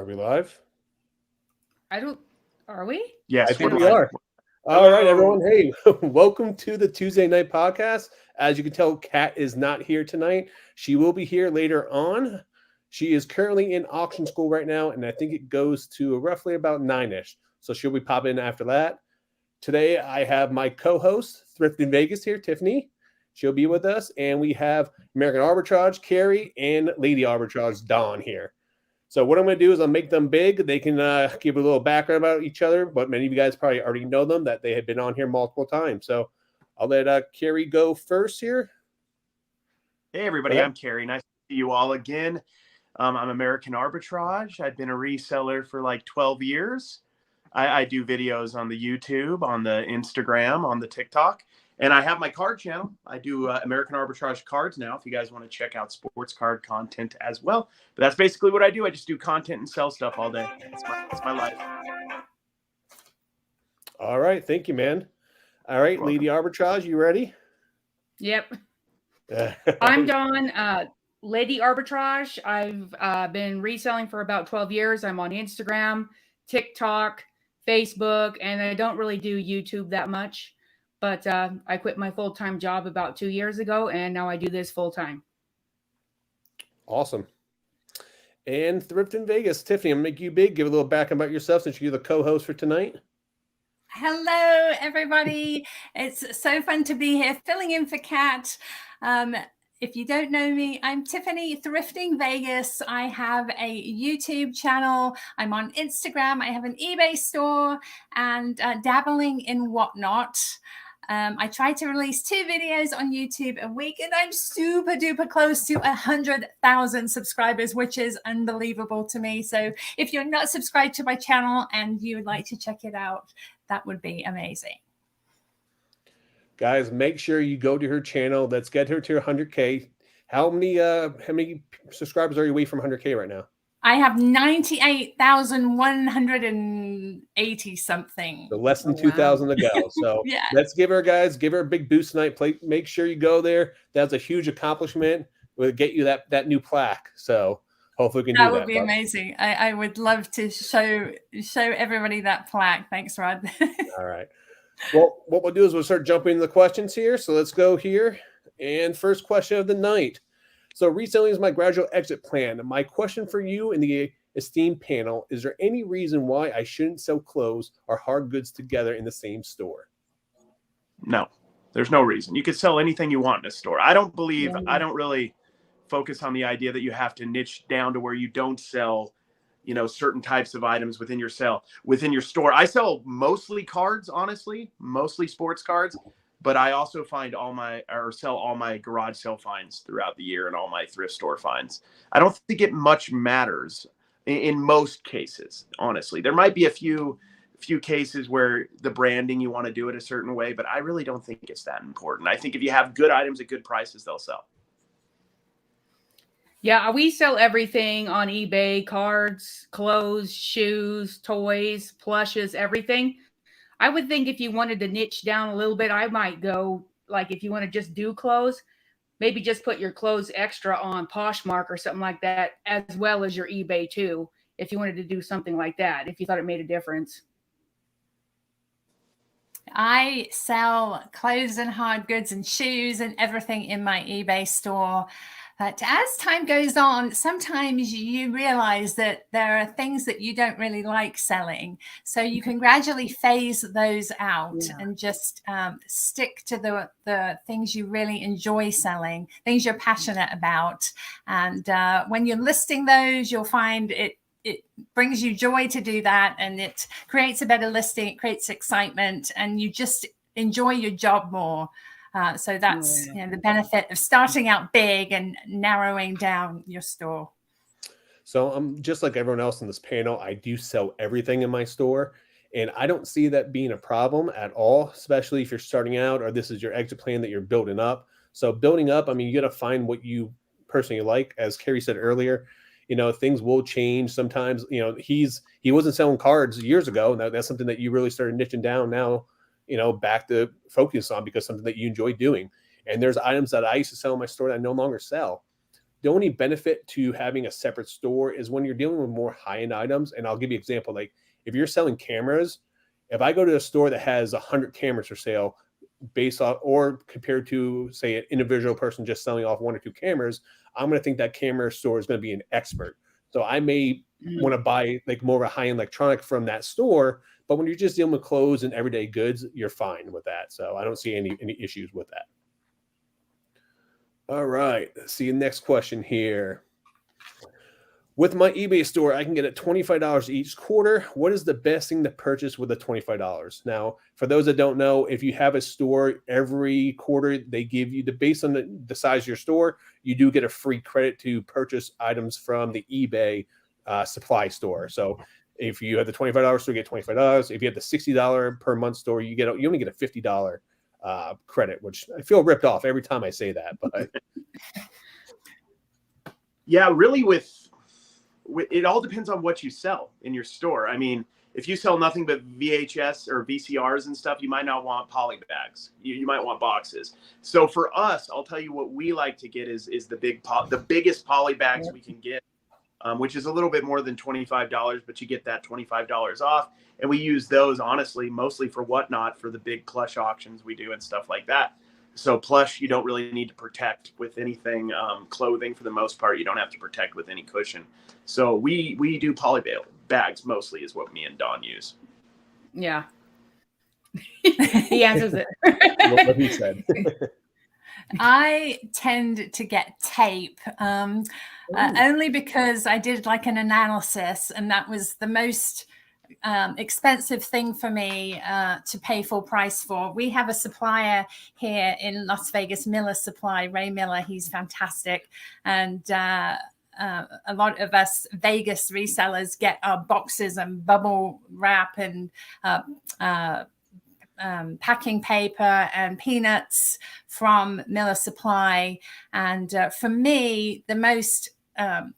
we live? I don't. Are we? Yes, I think think we are. Hello. All right, everyone. Hey, welcome to the Tuesday night podcast. As you can tell, Kat is not here tonight. She will be here later on. She is currently in auction school right now, and I think it goes to roughly about 9-ish. So she'll be popping in after that. Today, I have my co-host, Thrifting Vegas here, Tiffany. She'll be with us, and we have American Arbitrage, Cary, and Lady Arbitrage, Dawn here. So what I'm going to do is I'll make them big. They can give a little background about each other, but many of you guys probably already know them, that they have been on here multiple times. So I'll let Cary go first here. Hey, everybody. I'm Cary. Nice to see you all again. I'm American Arbitrage. I've been a reseller for like 12 years. I do videos on the YouTube, on the Instagram, on the TikTok, and I have my card channel. I do American Arbitrage cards now, if you guys want to check out sports card content as well. But that's basically what I do. I just do content and sell stuff all day. That's my life. All right. Thank you, man. All right, Lady Arbitrage, you ready? Yep. I'm Dawn, Lady Arbitrage. I've been reselling for about 12 years. I'm on Instagram, TikTok, Facebook, and I don't really do YouTube that much. But I quit my full-time job about 2 years ago, and now I do this full-time. Awesome. And Thrifting Vegas, Tiffany, I'm going to make you big. Give a little back about yourself since you're the co-host for tonight. Hello, everybody. It's so fun to be here, filling in for Kat. If you don't know me, I'm Tiffany, Thrifting Vegas. I have a YouTube channel. I'm on Instagram. I have an eBay store and dabbling in whatnot. I try to release 2 videos on YouTube a week, and I'm super duper close to 100,000 subscribers, which is unbelievable to me. So if you're not subscribed to my channel and you would like to check it out, that would be amazing. Guys, make sure you go to her channel. Let's get her to 100K. How many subscribers are you away from 100K right now? I have 98,180 something. So less than 2,000 to go. So yeah. Let's give her a big boost tonight. Make sure you go there. That's a huge accomplishment. We'll get you that new plaque. So hopefully we can do that. That would be amazing. I would love to show everybody that plaque. Thanks, Rod. All right. Well, what we'll do is we'll start jumping into the questions here. So let's go here. And first question of the night. So reselling is my gradual exit plan. My question for you in the esteemed panel, is there any reason why I shouldn't sell clothes or hard goods together in the same store? No, there's no reason. You could sell anything you want in a store. I don't really focus on the idea that you have to niche down to where you don't sell, certain types of items within your store. I sell mostly cards, honestly, mostly sports cards, but I also sell all my garage sale finds throughout the year and all my thrift store finds. I don't think it much matters in most cases, honestly. There might be a few cases where the branding, you want to do it a certain way, but I really don't think it's that important. I think if you have good items at good prices, they'll sell. Yeah, we sell everything on eBay: cards, clothes, shoes, toys, plushes, everything. I would think if you wanted to niche down a little bit, I might go, like, if you want to just do clothes, maybe just put your clothes extra on Poshmark or something like that, as well as your eBay too, if you wanted to do something like that, if you thought it made a difference. I sell clothes and hard goods and shoes and everything in my eBay store. But as time goes on, sometimes you realize that there are things that you don't really like selling. So you can gradually phase those out and just stick to the things you really enjoy selling, things you're passionate about. And when you're listing those, you'll find it brings you joy to do that. And it creates a better listing. It creates excitement, and you just enjoy your job more. So that's the benefit of starting out big and narrowing down your store. So I'm just like everyone else in this panel. I do sell everything in my store, and I don't see that being a problem at all, especially if you're starting out or this is your exit plan that you're building up. So building up, I mean, you got to find what you personally like. As Cary said earlier, things will change sometimes. He wasn't selling cards years ago. Now that's something that you really started niching down now, back to focus on because something that you enjoy doing. And there's items that I used to sell in my store that I no longer sell. The only benefit to having a separate store is when you're dealing with more high-end items. And I'll give you an example. Like if you're selling cameras, if I go to a store that has 100 cameras for sale, based off or compared to say an individual person just selling off 1 or 2 cameras, I'm going to think that camera store is going to be an expert. So I may want to buy like more of a high-end electronic from that store, but when you're just dealing with clothes and everyday goods, you're fine with that. So I don't see any issues with that. All right, let's see the next question here. With my eBay store, I can get it $25 each quarter. What is the best thing to purchase with the $25? Now, for those that don't know, if you have a store, every quarter they give you, based on the size of your store, you do get a free credit to purchase items from the eBay supply store. So if you have the $25 store, you get $25. If you have the $60 per month store, you only get a $50 credit, which I feel ripped off every time I say that. But yeah, really it all depends on what you sell in your store. I mean, if you sell nothing but VHS or VCRs and stuff, you might not want poly bags. You might want boxes. So for us, I'll tell you what we like to get is the biggest poly bags we can get, which is a little bit more than $25, but you get that $25 off. And we use those, honestly, mostly for Whatnot, for the big plush auctions we do and stuff like that. So plush, you don't really need to protect with anything. Clothing, for the most part, you don't have to protect with any cushion. So we do poly bags mostly is what me and Dawn use. Yeah. He answers it. what he said. I tend to get tape only because I did like an analysis, and that was the most expensive thing for me to pay full price for. We have a supplier here in Las Vegas, Miller Supply, Ray Miller. He's fantastic. And a lot of us Vegas resellers get our boxes and bubble wrap and packing paper and peanuts from Miller Supply. And for me, the most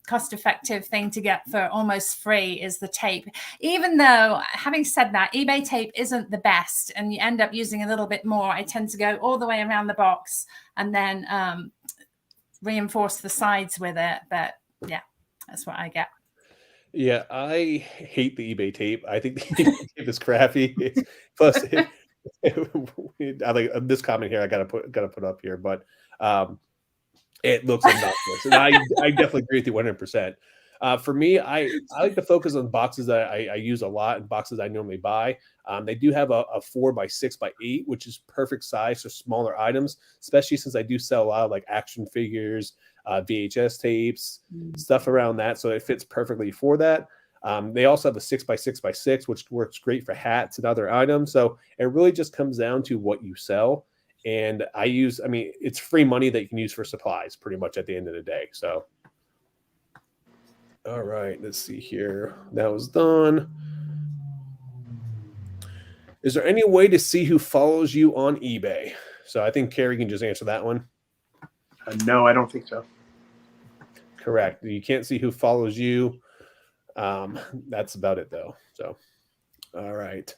cost-effective thing to get for almost free is the tape. Even though, having said that, eBay tape isn't the best and you end up using a little bit more, I tend to go all the way around the box and then reinforce the sides with it. But yeah, that's what I get. Yeah, I hate the eBay tape. I think the eBay tape is crappy. Plus, I like this comment here. I gotta put up here, but it looks obnoxious, and I definitely agree with you 100%. For me, I like to focus on boxes that I use a lot and boxes I normally buy. They do have a 4x6x8, which is perfect size for smaller items, especially since I do sell a lot of like action figures, VHS tapes, stuff around that. So it fits perfectly for that. They also have a 6x6x6, which works great for hats and other items. So it really just comes down to what you sell. And it's free money that you can use for supplies pretty much at the end of the day. So, all right, let's see here. That was done. Is there any way to see who follows you on eBay? So I think Cary can just answer that one. No, I don't think so. Correct. You can't see who follows you. That's about it, though. So, all right.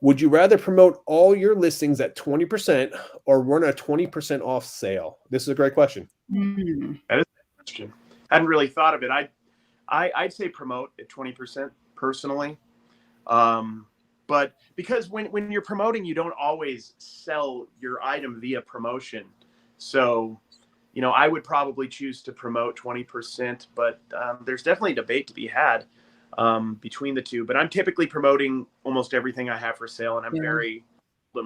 Would you rather promote all your listings at 20% or run a 20% off sale? This is a great question. That is a question. I hadn't really thought of it. I'd say promote at 20% personally. But because when you're promoting, you don't always sell your item via promotion. So, I would probably choose to promote 20%, but there's definitely a debate to be had between the two. But I'm typically promoting almost everything I have for sale, and I'm very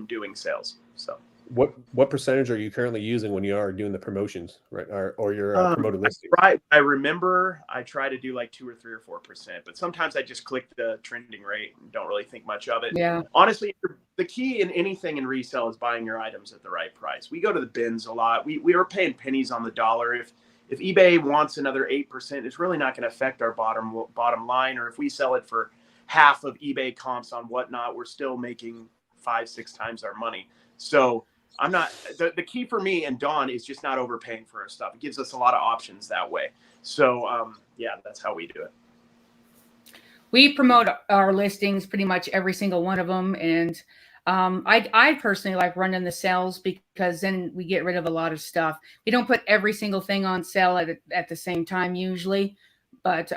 doing sales. So, what percentage are you currently using when you are doing the promotions, right? Or your promoted listing? Right. I remember I try to do like 2 or 3 or 4%, but sometimes I just click the trending rate and don't really think much of it. Yeah. Honestly, the key in anything in resale is buying your items at the right price. We go to the bins a lot. We are paying pennies on the dollar. If eBay wants another 8%, it's really not going to affect our bottom line. Or if we sell it for half of eBay comps on Whatnot, we're still making 5-6 times our money. So I'm not, the key for me and Dawn is just not overpaying for our stuff. It gives us a lot of options that way. So that's how we do it. We promote our listings, pretty much every single one of them. And I personally like running the sales because then we get rid of a lot of stuff. We don't put every single thing on sale at the same time usually, but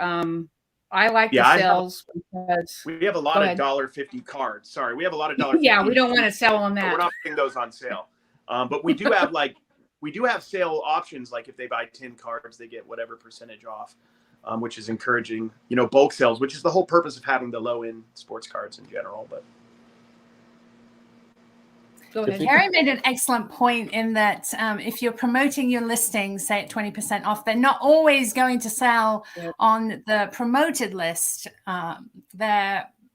I like the sales because we have a lot of $1.50 cards. Sorry, we have a lot of $1.50. Yeah, we don't want to sell on that. We're not putting those on sale. But we do have sale options. Like if they buy 10 cards, they get whatever percentage off, which is encouraging, bulk sales, which is the whole purpose of having the low end sports cards in general. But Cary made an excellent point in that if you're promoting your listings, say at 20% off, they're not always going to sell on the promoted list.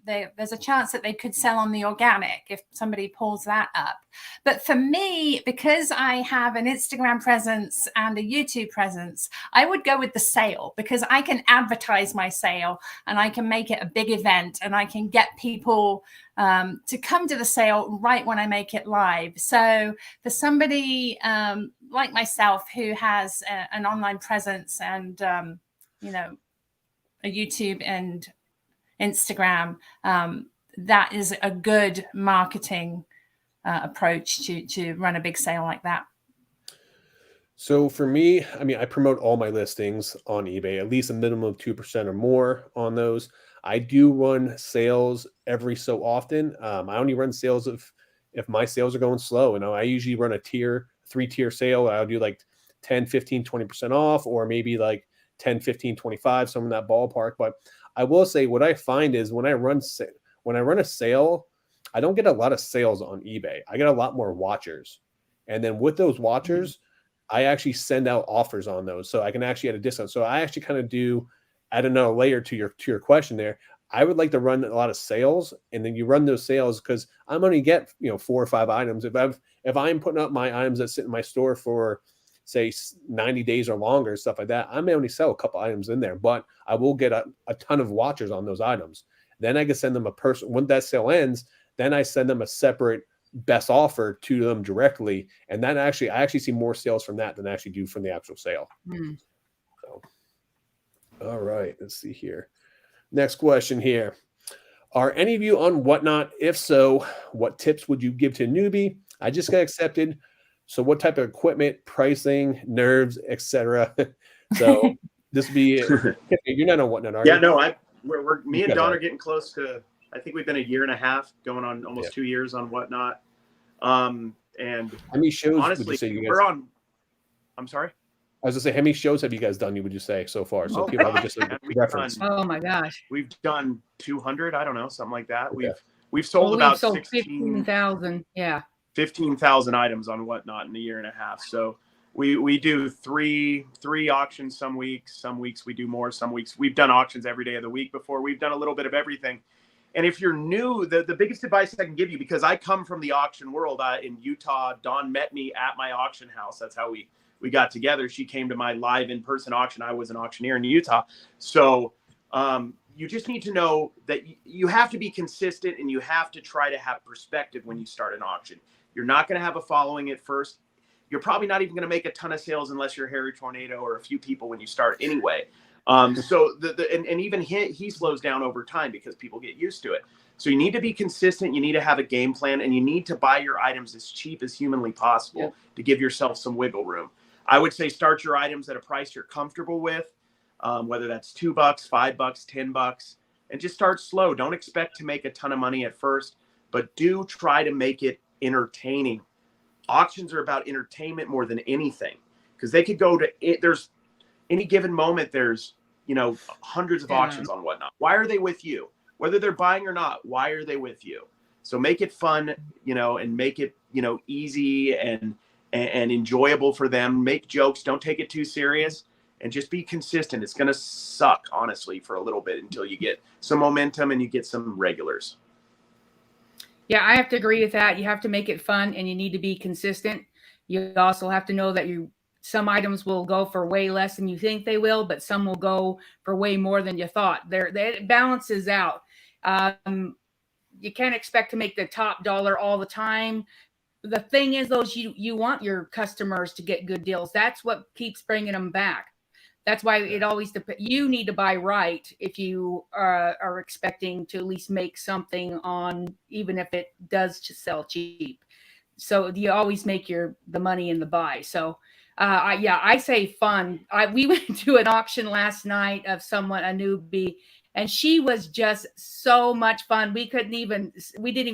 There's a chance that they could sell on the organic if somebody pulls that up. But for me, because I have an Instagram presence and a YouTube presence, I would go with the sale because I can advertise my sale and I can make it a big event and I can get people to come to the sale right when I make it live. So for somebody like myself who has an online presence and, a YouTube and Instagram, that is a good marketing approach to run a big sale like that. So for me, I promote all my listings on eBay, at least a minimum of 2% or more on those. I do run sales every so often. I only run sales if my sales are going slow. I usually run a 3-tier sale. I'll do like 10, 15, 20% off, or maybe like 10, 15, 25, some in that ballpark. But I will say what I find is when I run a sale, I don't get a lot of sales on eBay. I get a lot more watchers. And then with those watchers, I actually send out offers on those. So I can actually add a discount. So I actually kind of do add another layer to your question there. I would like to run a lot of sales, and then you run those sales because I'm only get 4 or 5 items. If I'm putting up my items that sit in my store for say 90 days or longer, stuff like that, I may only sell a couple items in there, but I will get a ton of watchers on those items. Then I can send them a person. When that sale ends, then I send them a separate best offer to them directly. And then I actually see more sales from that than I actually do from the actual sale. So, all right, let's see here. Next question here. Are any of you on Whatnot? If so, what tips would you give to a newbie? I just got accepted. So what type of equipment, pricing, nerves, etc. So this would be you're not on Whatnot, are you? Yeah, no, me and Don are getting close to, I think we've been 1.5 years, going on almost 2 years on Whatnot. And how many shows honestly, would you say you guys we're on? I'm sorry? I was gonna say, how many shows have you guys done, would you say, so far? So people have just like reference. Oh my gosh. We've done 200, I don't know, something like that. Okay. We've sold about 15,000. Yeah. 15,000 items on Whatnot in 1.5 years. So we do three auctions some weeks we do more, some weeks we've done auctions every day of the week before. We've done a little bit of everything. And if you're new, the biggest advice I can give you, because I come from the auction world in Utah, Dawn met me at my auction house. That's how we got together. She came to my live in-person auction. I was an auctioneer in Utah. So you just need to know that you have to be consistent and you have to try to have perspective when you start an auction. You're not going to have a following at first. You're probably not even going to make a ton of sales unless you're Harry Tornado or a few people when you start anyway. So and even he slows down over time because people get used to it. So you need to be consistent. You need to have a game plan, and you need to buy your items as cheap as humanly possible to give yourself some wiggle room. I would say start your items at a price you're comfortable with, whether that's $2, $5, $10, and just start slow. Don't expect to make a ton of money at first, but do try to make it entertaining. Auctions are about entertainment more than anything, because they could go to it. There's any given moment, there's hundreds of auctions on Whatnot. Why are they with you? Whether they're buying or not, why are they with you? So make it fun, and make it easy and enjoyable for them. Make jokes. Don't take it too serious, and just be consistent. It's gonna suck, honestly, for a little bit until you get some momentum and you get some regulars. Yeah, I have to agree with that. You have to make it fun, and you need to be consistent. You also have to know that some items will go for way less than you think they will, but some will go for way more than you thought. It balances out. You can't expect to make the top dollar all the time. The thing is, though, you want your customers to get good deals. That's what keeps bringing them back. That's why it always you need to buy right if you are expecting to at least make something on, even if it does just sell cheap. So you always make the money in the buy. So I say fun. We went to an auction last night of someone, a newbie, and she was just so much fun. We didn't even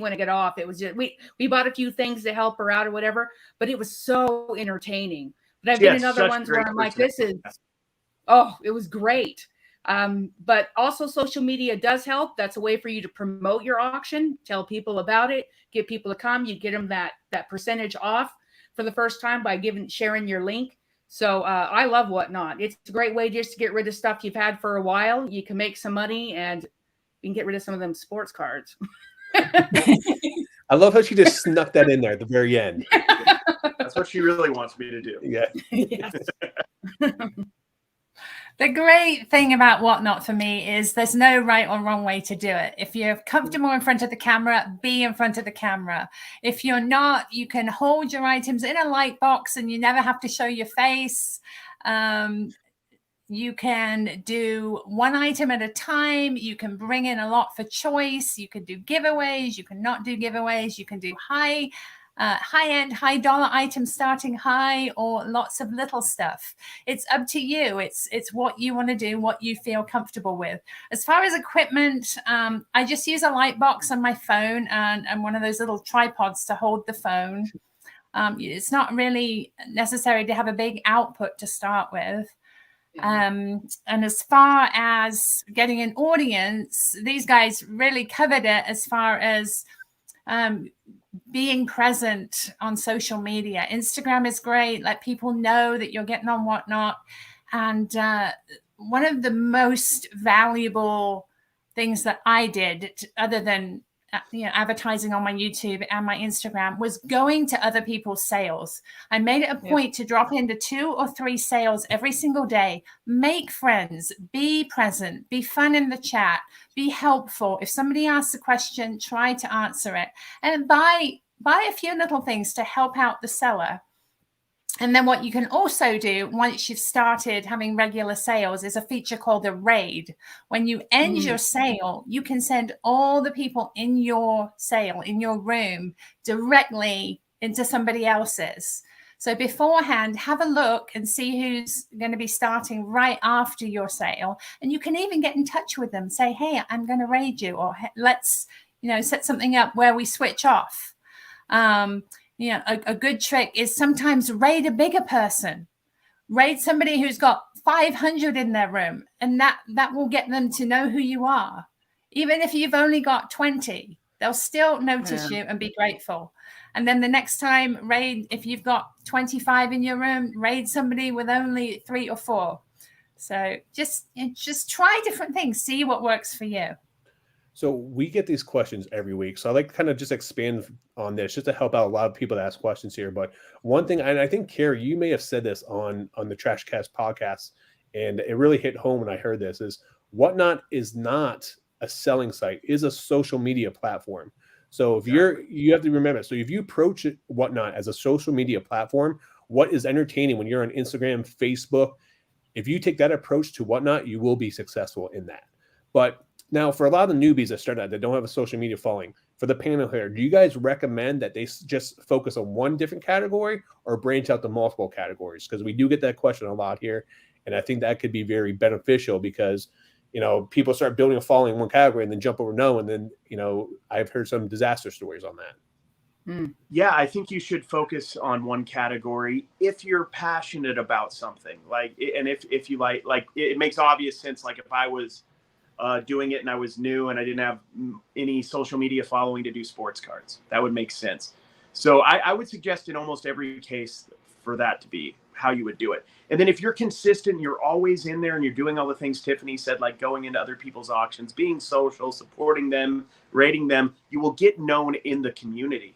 want to get off. It was just, we bought a few things to help her out or whatever, but it was so entertaining. But I've been in other ones where I'm like, it was great. But also social media does help. That's a way for you to promote your auction, tell people about it, get people to come. You get them that percentage off for the first time by sharing your link. So I love Whatnot. It's a great way just to get rid of stuff you've had for a while. You can make some money and you can get rid of some of them sports cards. I love how she just snuck that in there at the very end. That's what she really wants me to do. Yeah. Yes. The great thing about Whatnot for me is there's no right or wrong way to do it. If you're comfortable in front of the camera, be in front of the camera. If you're not, you can hold your items in a light box and you never have to show your face. You can do one item at a time. You can bring in a lot for choice. You can do giveaways. You can not do giveaways. You can do high-end, high-dollar items starting high, or lots of little stuff. It's up to you. It's what you want to do, what you feel comfortable with. As far as equipment, I just use a light box on my phone and one of those little tripods to hold the phone. It's not really necessary to have a big output to start with. And as far as getting an audience, these guys really covered it as far as being present on social media. Instagram is great. Let people know that you're getting on Whatnot. And one of the most valuable things that I did, other than advertising on my YouTube and my Instagram, was going to other people's sales. I made it a point to drop into 2 or 3 sales every single day, make friends, be present, be fun in the chat, be helpful. If somebody asks a question, try to answer it, and buy a few little things to help out the seller. And then what you can also do once you've started having regular sales is a feature called a raid. When you end your sale, you can send all the people in your sale, in your room, directly into somebody else's. So beforehand, have a look and see who's going to be starting right after your sale. And you can even get in touch with them. Say, hey, I'm going to raid you, or let's, set something up where we switch off. A good trick is sometimes raid a bigger person. Raid somebody who's got 500 in their room, and that will get them to know who you are. Even if you've only got 20, they'll still notice you and be grateful. And then the next time, raid, if you've got 25 in your room, raid somebody with only 3 or 4. So just try different things, see what works for you. So we get these questions every week. So I like to kind of just expand on this just to help out a lot of people that ask questions here. But one thing, and I think, Cary, you may have said this on the Trash Cast podcast, and it really hit home when I heard this, is Whatnot is not a selling site, is a social media platform. So if you have to remember, so if you approach Whatnot as a social media platform, what is entertaining when you're on Instagram, Facebook, if you take that approach to Whatnot, you will be successful in that. But now, for a lot of the newbies that start out that don't have a social media following, for the panel here, do you guys recommend that they just focus on one different category or branch out to multiple categories? Because we do get that question a lot here, and I think that could be very beneficial because, people start building a following in one category and then jump over and then, I've heard some disaster stories on that. Yeah, I think you should focus on one category if you're passionate about something. And if you like, it makes obvious sense. Like if I was doing it and I was new and I didn't have any social media following to do sports cards, that would make sense. So I would suggest in almost every case for that to be how you would do it. And then if you're consistent, you're always in there and you're doing all the things Tiffany said, like going into other people's auctions, being social, supporting them, rating them, you will get known in the community.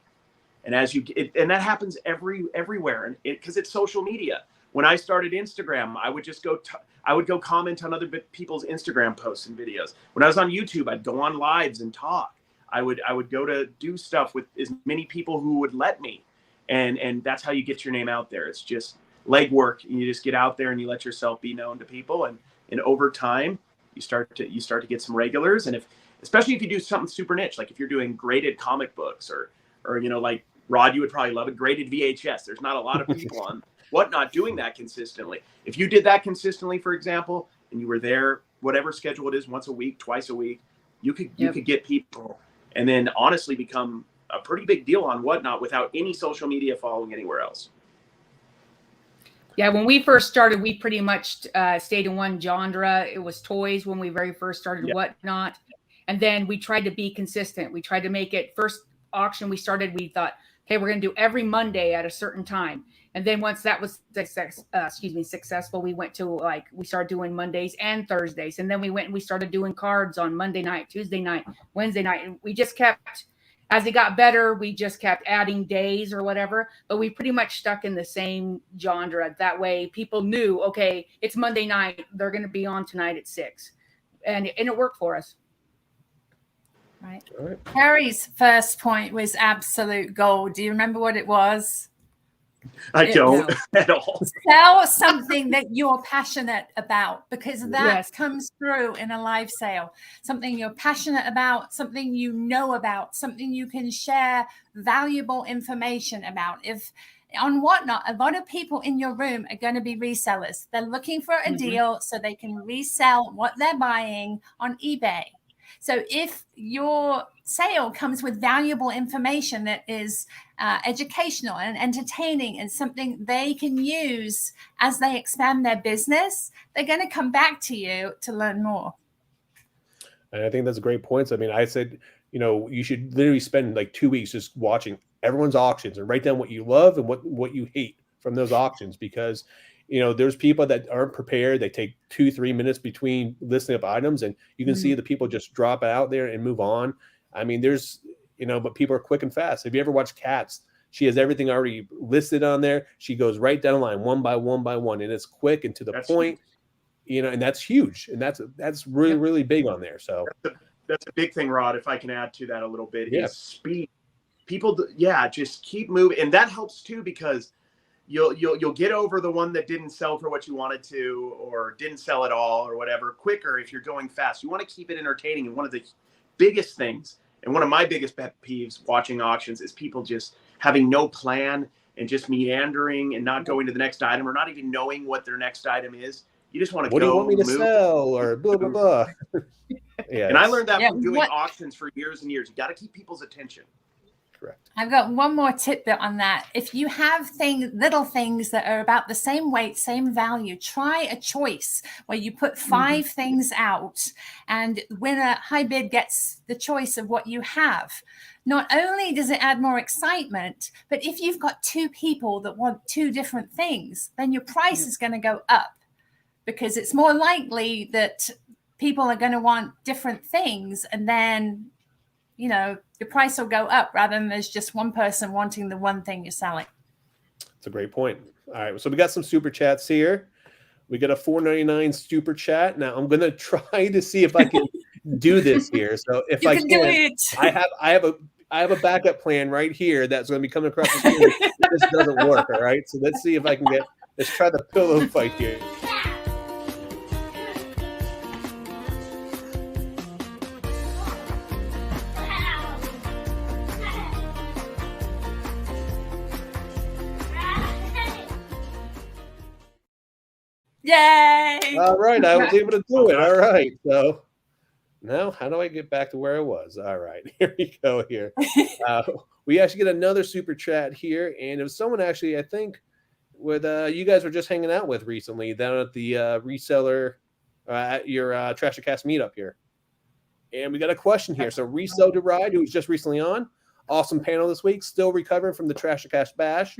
And and that happens everywhere, because it's social media. When I started Instagram, I would just go comment on other people's Instagram posts and videos. When I was on YouTube, I'd go on lives and talk. I would go to do stuff with as many people who would let me. And that's how you get your name out there. It's just legwork, and you just get out there and you let yourself be known to people, and over time you start to get some regulars. And especially if you do something super niche, like if you're doing graded comic books or like Rod, you would probably love it, graded VHS. There's not a lot of people on Whatnot doing that consistently. If you did that consistently, for example, and you were there, whatever schedule it is, once a week, twice a week, you could get people, and then honestly become a pretty big deal on Whatnot without any social media following anywhere else. Yeah, when we first started, we pretty much stayed in one genre. It was toys when we very first started Whatnot. And then we tried to be consistent. We tried to make it first auction we started, we thought, okay, we're going to do every Monday at a certain time. And then once that was successful, we went to we started doing Mondays and Thursdays. And then we went and we started doing cards on Monday night, Tuesday night, Wednesday night. And we just kept, as it got better, we just kept adding days or whatever, but we pretty much stuck in the same genre. That way people knew, okay, it's Monday night. They're going to be on tonight at 6. And it worked for us. Right. All right. Carrie's first point was absolute gold. Do you remember what it was? I don't at all. Sell something that you're passionate about, because that comes through in a live sale. Something you're passionate about, something you know about, something you can share valuable information about. If on Whatnot, a lot of people in your room are going to be resellers. They're looking for a deal so they can resell what they're buying on eBay. So if your sale comes with valuable information that is educational and entertaining and something they can use as they expand their business, they're going to come back to you to learn more. And I think that's a great point. I mean, I said, you should literally spend like 2 weeks just watching everyone's auctions and write down what you love and what you hate from those auctions, because there's people that aren't prepared. They take 2-3 minutes between listing up items, and you can see the people just drop out there and move on. I mean, there's, but people are quick and fast. Have you ever watched Cats? She has everything already listed on there. She goes right down the line, one by one, and it's quick and to the point, and that's huge. And that's really, really big on there. So that's a big thing, Rod, if I can add to that a little bit, is speed. People, just keep moving. And that helps too, because you'll get over the one that didn't sell for what you wanted to, or didn't sell at all, or whatever, quicker if you're going fast. You want to keep it entertaining. And one of the biggest things, and one of my biggest pet peeves watching auctions, is people just having no plan and just meandering and not going to the next item, or not even knowing what their next item is. You just want to what do you want me to sell, or blah, blah, blah. And I learned that from doing auctions for years and years. You got to keep people's attention. Correct. I've got one more tidbit on that. If you have little things that are about the same weight, same value, try a choice where you put 5 things out, and when a high bid gets the choice of what you have, not only does it add more excitement, but if you've got 2 people that want 2 different things, then your price is going to go up, because it's more likely that people are going to want different things, and then your price will go up rather than there's just one person wanting the one thing you're selling. That's a great point. All right. So we got some super chats here. We got a $4.99 super chat. Now I'm going to try to see if I can do this here. So if I can, do it. I have a backup plan right here that's going to be coming across the screen. This doesn't work. All right. So let's see if I can let's try the pillow fight here. Yay! All right, I was able to do it. All right, so now how do I get back to where I was? All right, here we go. Here, we actually get another super chat here, and it was someone actually, I think, with you guys were just hanging out with recently down at the Reseller at your Trash to Cast meetup here, and we got a question here. So Resell to Ride, who was just recently on, awesome panel this week, still recovering from the Trash to Cast bash.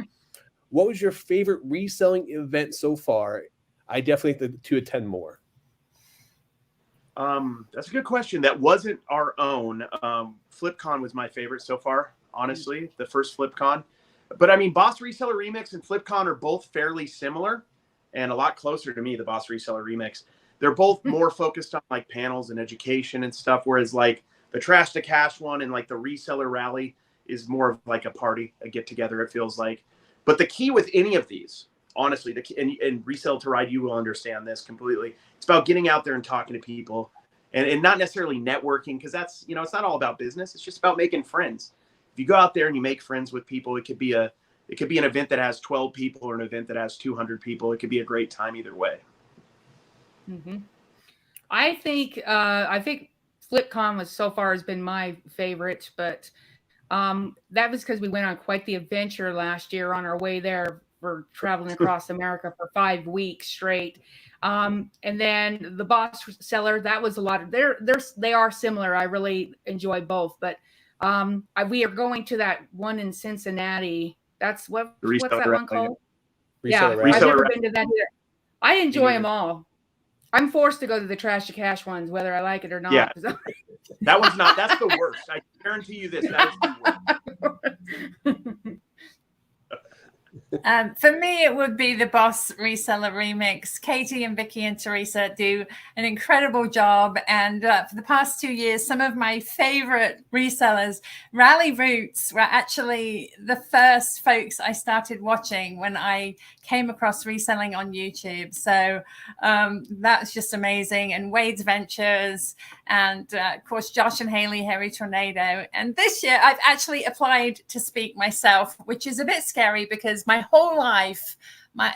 What was your favorite reselling event so far? I definitely think to attend more. That's a good question. That wasn't our own. FlipCon was my favorite so far, honestly, the first FlipCon. But I mean, Boss Reseller Remix and FlipCon are both fairly similar and a lot closer to me, the Boss Reseller Remix. They're both more focused on like panels and education and stuff, whereas like the Trash to Cash one and like the Reseller Rally is more of like a party, a get together, it feels like. But the key with any of these honestly, and Resell to Ride, you will understand this completely. It's about getting out there and talking to people, and not necessarily networking, because that's, it's not all about business. It's just about making friends. If you go out there and you make friends with people, it could be an event that has 12 people or an event that has 200 people. It could be a great time either way. Mm-hmm. I think FlipCon was so far has been my favorite, but that was because we went on quite the adventure last year on our way there. We're traveling across America for 5 weeks straight. And then the Boss Seller, that was a lot of they are similar. I really enjoy both, but we are going to that one in Cincinnati. What's that one called? Yeah, I've never been to that either. I enjoy them all. I'm forced to go to the Trash to Cash ones, whether I like it or not. Yeah. That one's not. That's the worst. I guarantee you this. That is the worst. For me, it would be the Boss Reseller Remix. Katie and Vicky and Teresa do an incredible job. And for the past 2 years, some of my favorite resellers, Rally Roots, were actually the first folks I started watching when I came across reselling on YouTube. So that's just amazing. And Wade's Ventures, and of course, Josh and Haley, Hairy Tornado. And this year, I've actually applied to speak myself, which is a bit scary because my whole life,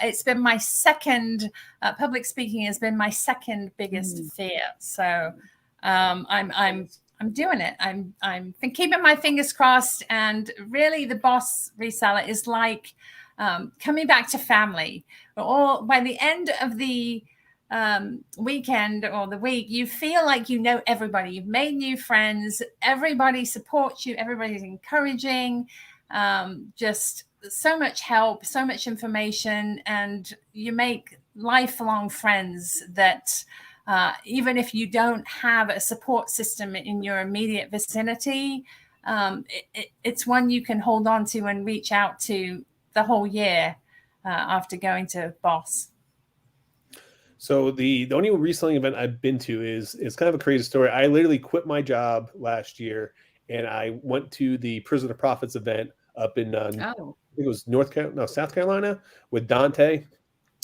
it's been my second public speaking has been my second biggest fear. So I'm doing it. I'm keeping my fingers crossed. And really, the Boss Reseller is like coming back to family. By the end of the weekend or the week, you feel like you know everybody. You've made new friends. Everybody supports you. Everybody's encouraging. Just so much help, so much information, and you make lifelong friends that even if you don't have a support system in your immediate vicinity, it's one you can hold on to and reach out to the whole year after going to Boss. So the only reselling event I've been to is kind of a crazy story. I literally quit my job last year and I went to the Prison of Profits event up in I think it was South Carolina with Dante,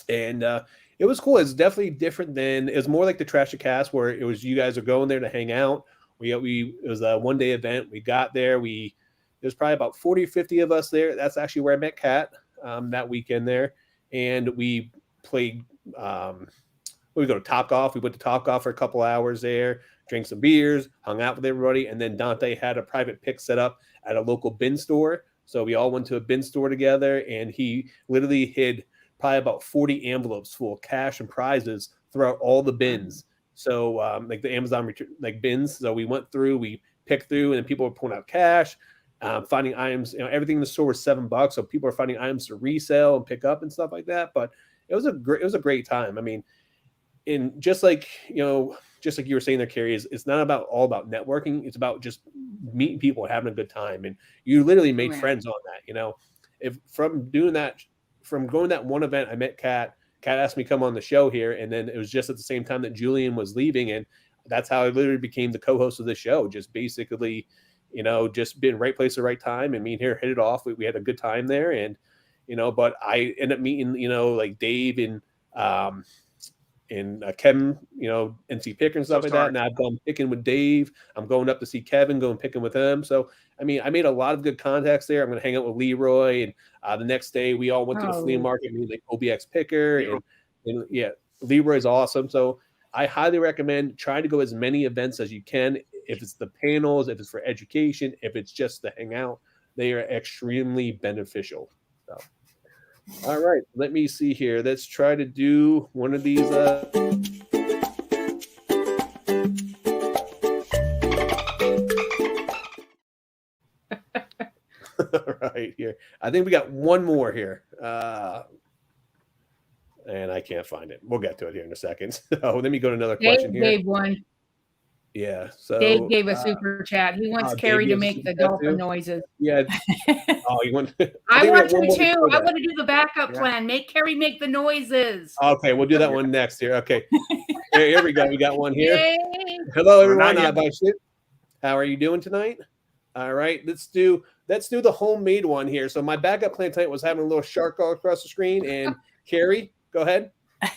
and it was cool. It's definitely different than, it was more like the Trash to Cast, where it was you guys are going there to hang out. It was a 1-day event. We got there. There's probably about 40 or 50 of us there. That's actually where I met Kat that weekend there, and we played. We go to Topgolf. We went to Topgolf for a couple hours there, drank some beers, hung out with everybody, and then Dante had a private pick set up at a local bin store. So we all went to a bin store together, and he literally hid probably about 40 envelopes full of cash and prizes throughout all the bins. So like the Amazon bins. So we went through, we picked through, and people were pulling out cash, finding items. Everything in the store was $7, so people are finding items to resell and pick up and stuff like that. But it was a great time. I mean, and just like you were saying there, Cary, it's not all about networking. It's about just meeting people and having a good time. And you literally made friends on that. If from going to that one event, I met Kat. Kat asked me to come on the show here, and then it was just at the same time that Julian was leaving, and that's how I literally became the co-host of the show. Just basically, just being right place at the right time, and me and her hit it off. We had a good time there, and but I ended up meeting like Dave and Kevin, NC Picker and stuff like that. Now I've gone picking with Dave. I'm going up to see Kevin, going picking with him. So, I mean, I made a lot of good contacts there. I'm going to hang out with Leroy. And the next day we all went to the flea market, and like OBX Picker. And yeah, Leroy's awesome. So I highly recommend trying to go as many events as you can. If it's the panels, if it's for education, if it's just to hang out, they are extremely beneficial. So. All right, let me see here. Let's try to do one of these. All right, here. I think we got one more here. And I can't find it. We'll get to it here in a second. So let me go to another question here. Dave won. Yeah. So Dave gave a super chat. He wants Cary to make the dolphin noises. Yeah. Oh, you want? I want to too. I want to do the backup plan. Make Cary make the noises. Okay, we'll do that one next here. Okay. Here we go. We got one here. Yay. Hello, everyone. How are you doing tonight? All right. Let's do the homemade one here. So my backup plan tonight was having a little shark all across the screen, and Cary, go ahead. I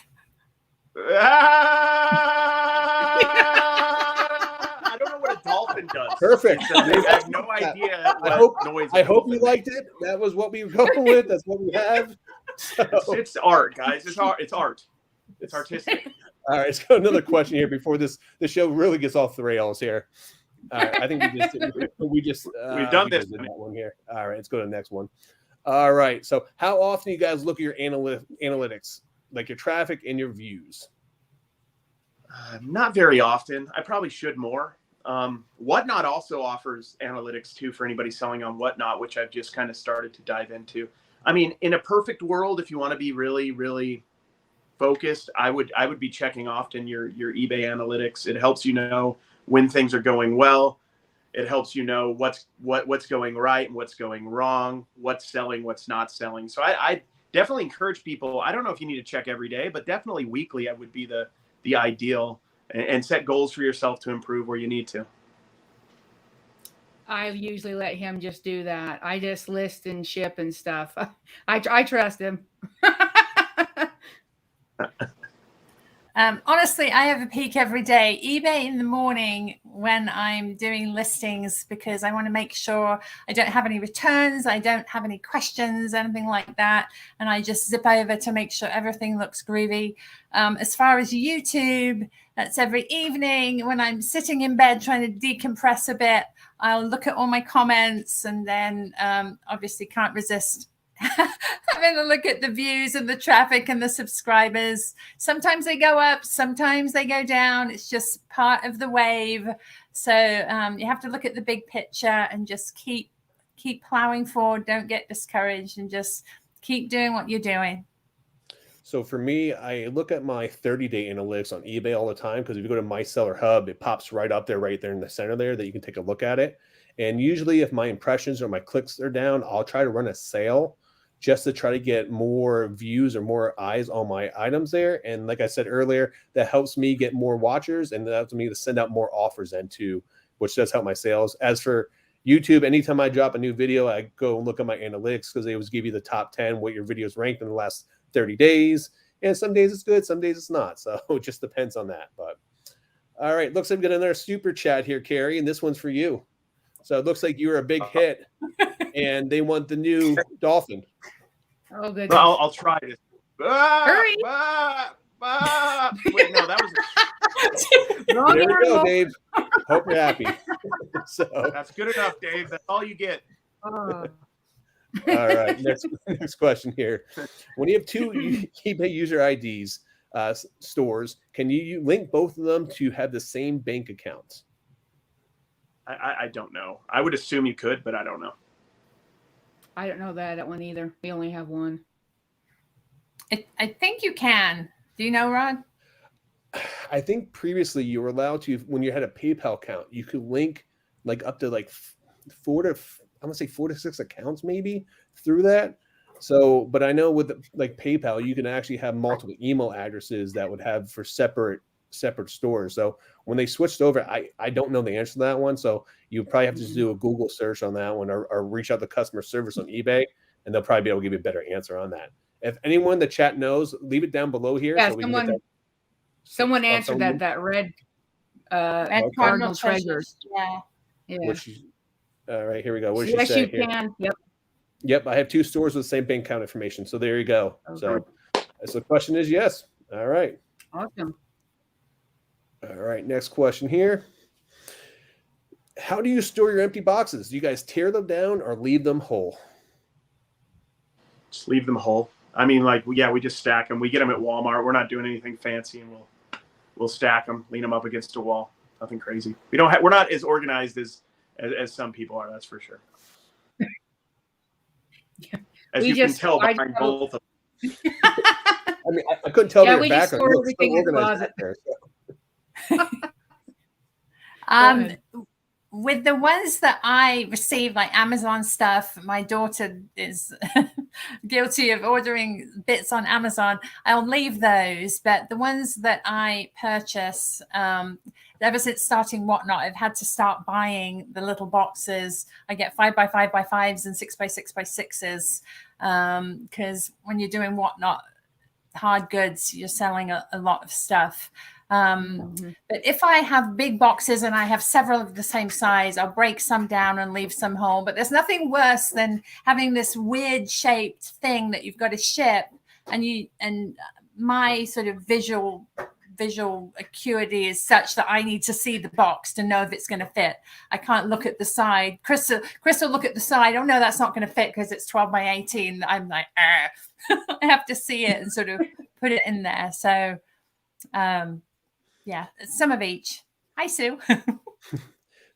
don't know what a dolphin does. Perfect. I have no idea what noise. I hope you liked it. That was what we were going with. That's what we have. So. It's art, guys. It's art. It's art. It's artistic. All right, let's go another question here before the show really gets off the rails here. All right, I think we've done this one here. All right, let's go to the next one. All right, so how often do you guys look at your analytics, like your traffic and your views? Not very often. I probably should more. Whatnot also offers analytics too for anybody selling on Whatnot, which I've just kind of started to dive into. I mean, in a perfect world, if you want to be really, really focused, I would be checking often your eBay analytics. It helps you know when things are going well. It helps you know what's going right and what's going wrong, what's selling, what's not selling. So I definitely encourage people. I don't know if you need to check every day, but definitely weekly would be the ideal, and set goals for yourself to improve where you need to. I usually let him just do that. I just list and ship and stuff. I trust him. Honestly, I have a peek every day, eBay in the morning when I'm doing listings, because I want to make sure I don't have any returns, I don't have any questions, anything like that. And I just zip over to make sure everything looks groovy. As far as YouTube, that's every evening when I'm sitting in bed trying to decompress a bit. I'll look at all my comments, and then obviously can't resist having a look at the views and the traffic and the subscribers. Sometimes they go up, sometimes they go down. It's just part of the wave. So you have to look at the big picture and just keep plowing forward. Don't get discouraged, and just keep doing what you're doing. So for me, I look at my 30-day analytics on eBay all the time, because if you go to My Seller Hub, it pops right up there, right there in the center there, that you can take a look at it. And usually if my impressions or my clicks are down, I'll try to run a sale just to try to get more views or more eyes on my items there. And like I said earlier, that helps me get more watchers, and that helps me to send out more offers into, which does help my sales. As for YouTube, anytime I drop a new video, I go and look at my analytics, because they always give you the top 10, what your videos ranked in the last 30 days. And some days it's good, some days it's not. So it just depends on that. But all right, looks like we got another super chat here, Cary, and this one's for you. So it looks like you were a big hit, and they want the new Dolphin. Oh, good. Well, I'll try this. Hurry. Wait, no, that was There we go, Dave. Hope you're happy. So that's good enough, Dave. That's all you get. All right, next question here. When you have two eBay user IDs stores, can you link both of them to have the same bank accounts? I don't know. I would assume you could, but I don't know. I don't know that one either. We only have one. I think you can. Do you know, Rod? I think previously you were allowed to, when you had a PayPal account, you could link like up to like 4 to 6 accounts maybe through that. So, but I know with like PayPal, you can actually have multiple email addresses that would have for separate stores. So when they switched over, I don't know the answer to that one. So you probably have to just do a Google search on that one, or reach out to customer service on eBay, and they'll probably be able to give you a better answer on that. If anyone in the chat knows, leave it down below here. Yeah, so we someone answered that red Cardinal Treasures. Yeah. All right, here we go. What did yes, she say you here? can. Yep, I have 2 stores with the same bank account information. So there you go. Okay. So the question is yes. All right. Awesome. All right, next question here. How do you store your empty boxes? Do you guys tear them down or leave them whole? Just leave them whole. I mean, like, yeah, we just stack them. We get them at Walmart. We're not doing anything fancy, and we'll stack them, lean them up against a wall. Nothing crazy. We're not as organized as some people are. That's for sure. As you can tell behind both of them. I mean, I couldn't tell your we background. just store Look, everything in the closet. With the ones that I receive, like Amazon stuff, my daughter is guilty of ordering bits on Amazon. I'll leave those, but the ones that I purchase, ever since starting Whatnot, I've had to start buying the little boxes. I get 5x5x5s and 6x6x6s, because when you're doing Whatnot, hard goods, you're selling a lot of stuff. But if I have big boxes and I have several of the same size, I'll break some down and leave some whole. But there's nothing worse than having this weird shaped thing that you've got to ship, and my sort of visual acuity is such that I need to see the box to know if it's going to fit. I can't look at the side. Chris will look at the side. Oh no, that's not going to fit because it's 12 by 18. I'm like, I have to see it and sort of put it in there. So, yeah, some of each. Hi, Sue.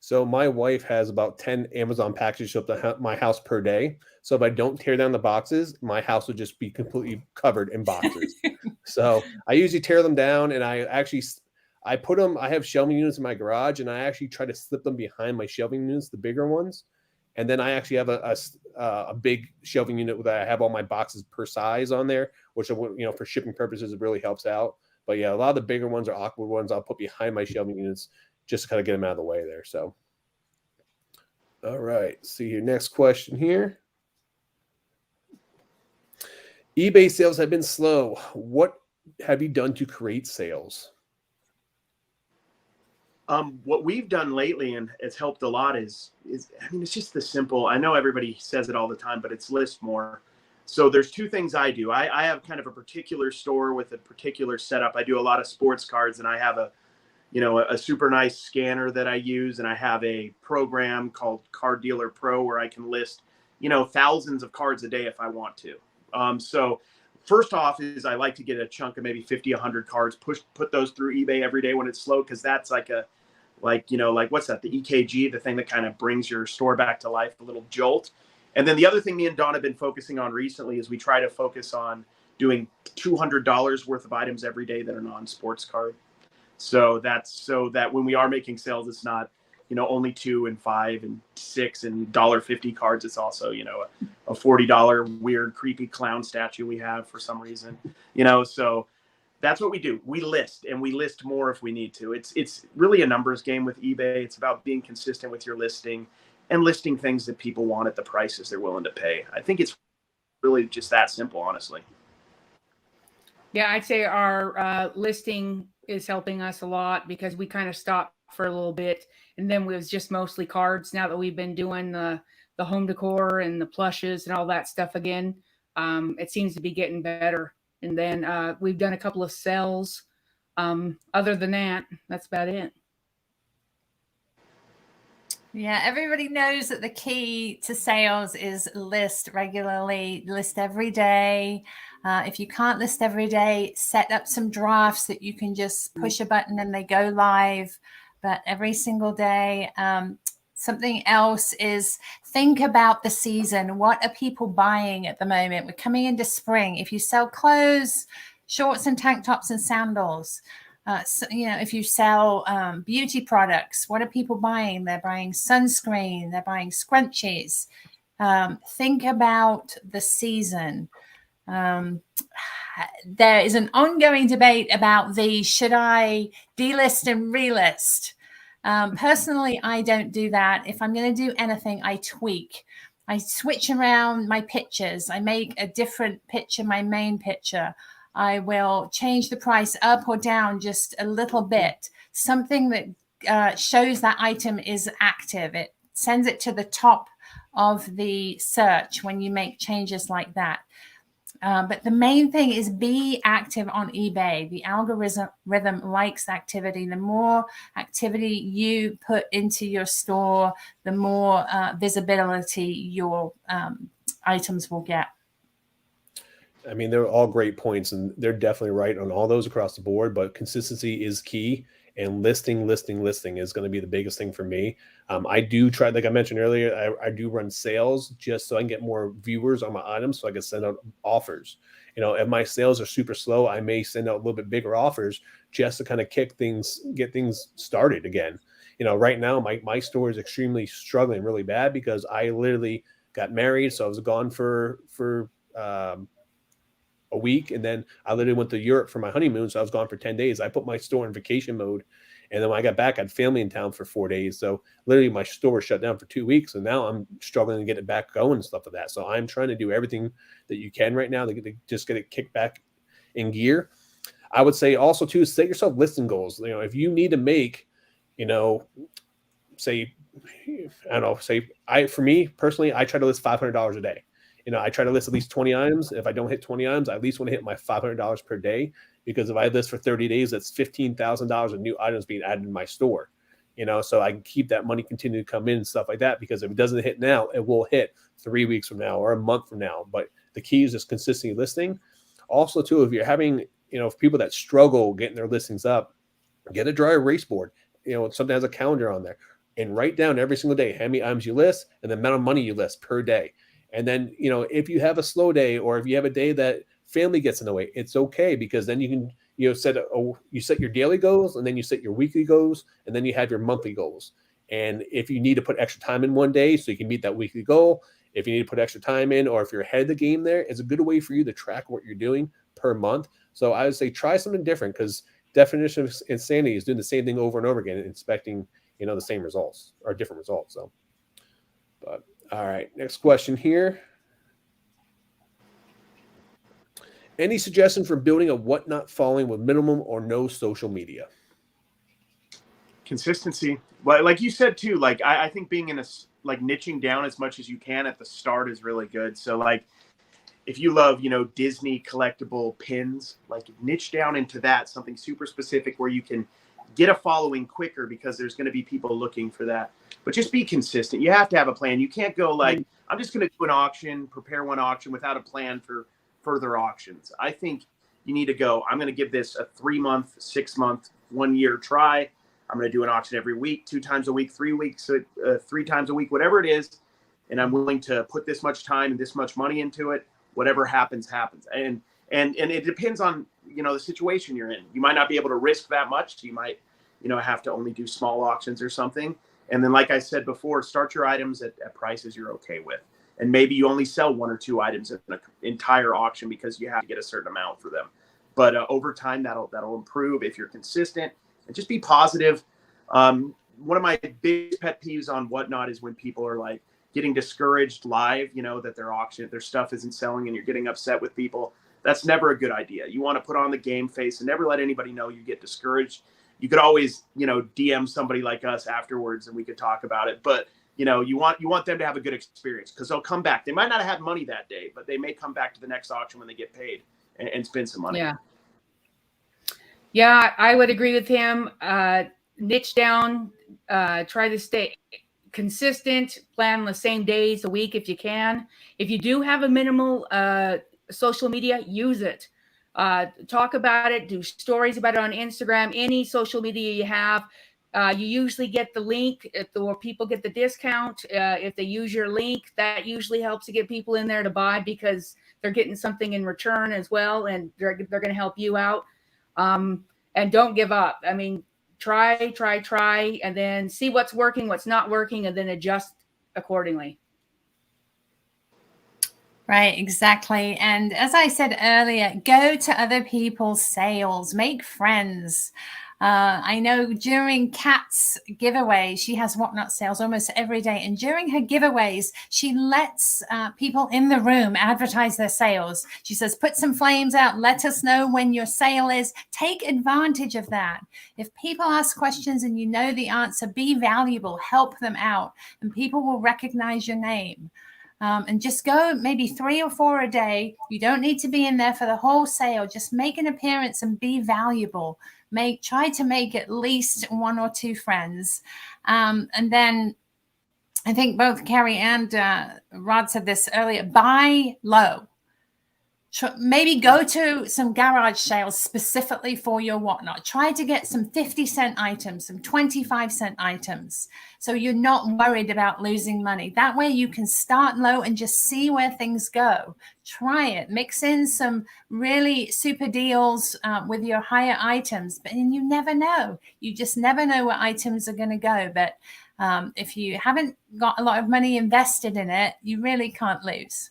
So my wife has about 10 Amazon packages show up to my house per day. So if I don't tear down the boxes, my house would just be completely covered in boxes. So I usually tear them down, and I put them, I have shelving units in my garage, and I actually try to slip them behind my shelving units, the bigger ones. And then I actually have a big shelving unit that I have all my boxes per size on there, which, for shipping purposes, it really helps out. But yeah, a lot of the bigger ones or awkward ones I'll put behind my shelving units just to kind of get them out of the way there. So, all right, see your next question here. eBay sales have been slow. What have you done to create sales? What we've done lately, and it's helped a lot, is it's just the simple. I know everybody says it all the time, but it's list more. So there's two things I do. I have kind of a particular store with a particular setup. I do a lot of sports cards, and I have a super nice scanner that I use, and I have a program called Card Dealer Pro where I can list, thousands of cards a day if I want to. So first off is I like to get a chunk of maybe 50, 100 cards, put those through eBay every day when it's slow, because that's like what's that? The EKG, the thing that kind of brings your store back to life, a little jolt. And then the other thing me and Dawn have been focusing on recently is we try to focus on doing $200 worth of items every day that are non-sports card. So that when we are making sales, it's not, only 2 and 5 and 6 and $1.50 cards. It's also, a $40 weird, creepy clown statue we have for some reason, so that's what we do. We list, and we list more if we need to. It's really a numbers game with eBay. It's about being consistent with your listing and listing things that people want at the prices they're willing to pay. I think it's really just that simple, honestly. Yeah, I'd say our listing is helping us a lot, because we kind of stopped for a little bit, and then it was just mostly cards. Now that we've been doing the home decor and the plushes and all that stuff again, it seems to be getting better. And then we've done a couple of sales. Other than that, that's about it. Yeah, everybody knows that the key to sales is list regularly, list every day. If you can't list every day, set up some drafts that you can just push a button and they go live. But every single day, something else is think about the season. What are people buying at the moment? We're coming into spring. If you sell clothes, shorts and tank tops and sandals, if you sell beauty products, what are people buying? They're buying sunscreen. They're buying scrunchies. Think about the season. There is an ongoing debate about should I delist and relist? Personally, I don't do that. If I'm going to do anything, I tweak. I switch around my pictures. I make a different picture, my main picture. I will change the price up or down just a little bit. Something that shows that item is active. It sends it to the top of the search when you make changes like that. But the main thing is be active on eBay. The algorithm likes activity. The more activity you put into your store, the more visibility your items will get. I mean, they're all great points, and they're definitely right on all those across the board, but consistency is key, and listing is going to be the biggest thing for me. I do try, like I mentioned earlier, I do run sales just so I can get more viewers on my items so I can send out offers. If my sales are super slow, I may send out a little bit bigger offers just to kind of get things started again. Right now my store is extremely struggling really bad because I literally got married. So I was gone for a week, and then I literally went to Europe for my honeymoon, so I was gone for 10 days. I put my store in vacation mode, and then when I got back, I had family in town for 4 days. So literally my store was shut down for 2 weeks, and now I'm struggling to get it back going and stuff like that. So I'm trying to do everything that you can right now to just get it kicked back in gear. I would say also too, set yourself listing goals. If you need to make, say, I don't know, for me personally, I try to list $500 a day. I try to list at least 20 items. If I don't hit 20 items, I at least want to hit my $500 per day, because if I list for 30 days, that's $15,000 of new items being added in my store. So I can keep that money continue to come in and stuff like that, because if it doesn't hit now, it will hit 3 weeks from now or a month from now. But the key is just consistently listing. Also too, if you're having, for people that struggle getting their listings up, get a dry erase board. Something has a calendar on there, and write down every single day how many items you list and the amount of money you list per day. And then, if you have a slow day, or if you have a day that family gets in the way, it's okay, because then you can, you set your daily goals, and then you set your weekly goals, and then you have your monthly goals. And if you need to put extra time in one day so you can meet that weekly goal, if you need to put extra time in, or if you're ahead of the game, there is a good way for you to track what you're doing per month. So I would say try something different, because definition of insanity is doing the same thing over and over again and expecting, the same results or different results. So, but all right, next question here. Any suggestion for building a whatnot following with minimum or no social media? Consistency. Well, like you said too, like I think being in niching down as much as you can at the start is really good. So like, if you love, Disney collectible pins, like niche down into that, something super specific where you can get a following quicker, because there's going to be people looking for that. But just be consistent. You have to have a plan. You can't go like, I'm just going to do an auction, prepare one auction without a plan for further auctions. I think you need to go, I'm going to give this a 3-month, 6-month, 1-year try. I'm going to do an auction every week, 2 times a week, 3 weeks, 3 times a week, whatever it is. And I'm willing to put this much time and this much money into it. Whatever happens, happens. And it depends on, the situation you're in. You might not be able to risk that much. You might, have to only do small auctions or something. And then, like I said before, start your items at prices you're okay with. And maybe you only sell 1 or 2 items in an entire auction because you have to get a certain amount for them. But over time, that'll improve if you're consistent, and just be positive. One of my big pet peeves on Whatnot is when people are like getting discouraged live, that their stuff isn't selling, and you're getting upset with people. That's never a good idea. You want to put on the game face and never let anybody know you get discouraged. You could always, DM somebody like us afterwards and we could talk about it. But, you want them to have a good experience, because they'll come back. They might not have money that day, but they may come back to the next auction when they get paid and spend some money. Yeah, I would agree with him. Niche down, try to stay consistent, plan the same days a week if you can. If you do have a minimal social media, use it. Talk about it, do stories about it on Instagram, any social media you have. You usually get the link, or people get the discount. If they use your link, that usually helps to get people in there to buy, because they're getting something in return as well, and they're going to help you out. And don't give up. I mean, try, and then see what's working, what's not working, and then adjust accordingly. Right, exactly. And as I said earlier, go to other people's sales, make friends. I know during Kat's giveaway, she has Whatnot sales almost every day. And during her giveaways, she lets people in the room advertise their sales. She says, put some flames out. Let us know when your sale is. Take advantage of that. If people ask questions and you know the answer, be valuable, help them out, and people will recognize your name. And just go maybe 3 or 4 a day. You don't need to be in there for the whole sale. Just make an appearance and be valuable. Try to make at least 1 or 2 friends. And then I think both Cary and Rod said this earlier, buy low. Maybe go to some garage sales specifically for your Whatnot. Try to get some 50-cent items, some 25-cent items, so you're not worried about losing money. That way you can start low and just see where things go. Try it. Mix in some really super deals with your higher items, and you never know. You just never know where items are going to go. But if you haven't got a lot of money invested in it, you really can't lose.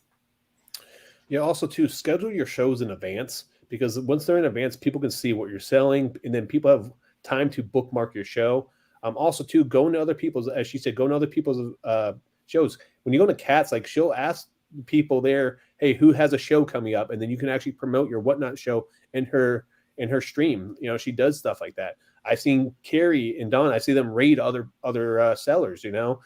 Yeah, also too, schedule your shows in advance, because once they're in advance, people can see what you're selling, and then people have time to bookmark your show. Also too, go into other people's, as she said, go into other people's shows. When you go to Kat's, like, she'll ask people there, hey, who has a show coming up, and then you can actually promote your Whatnot show in her stream. You know, she does stuff like that. I've seen Cary and Dawn. I see them raid other sellers. You know,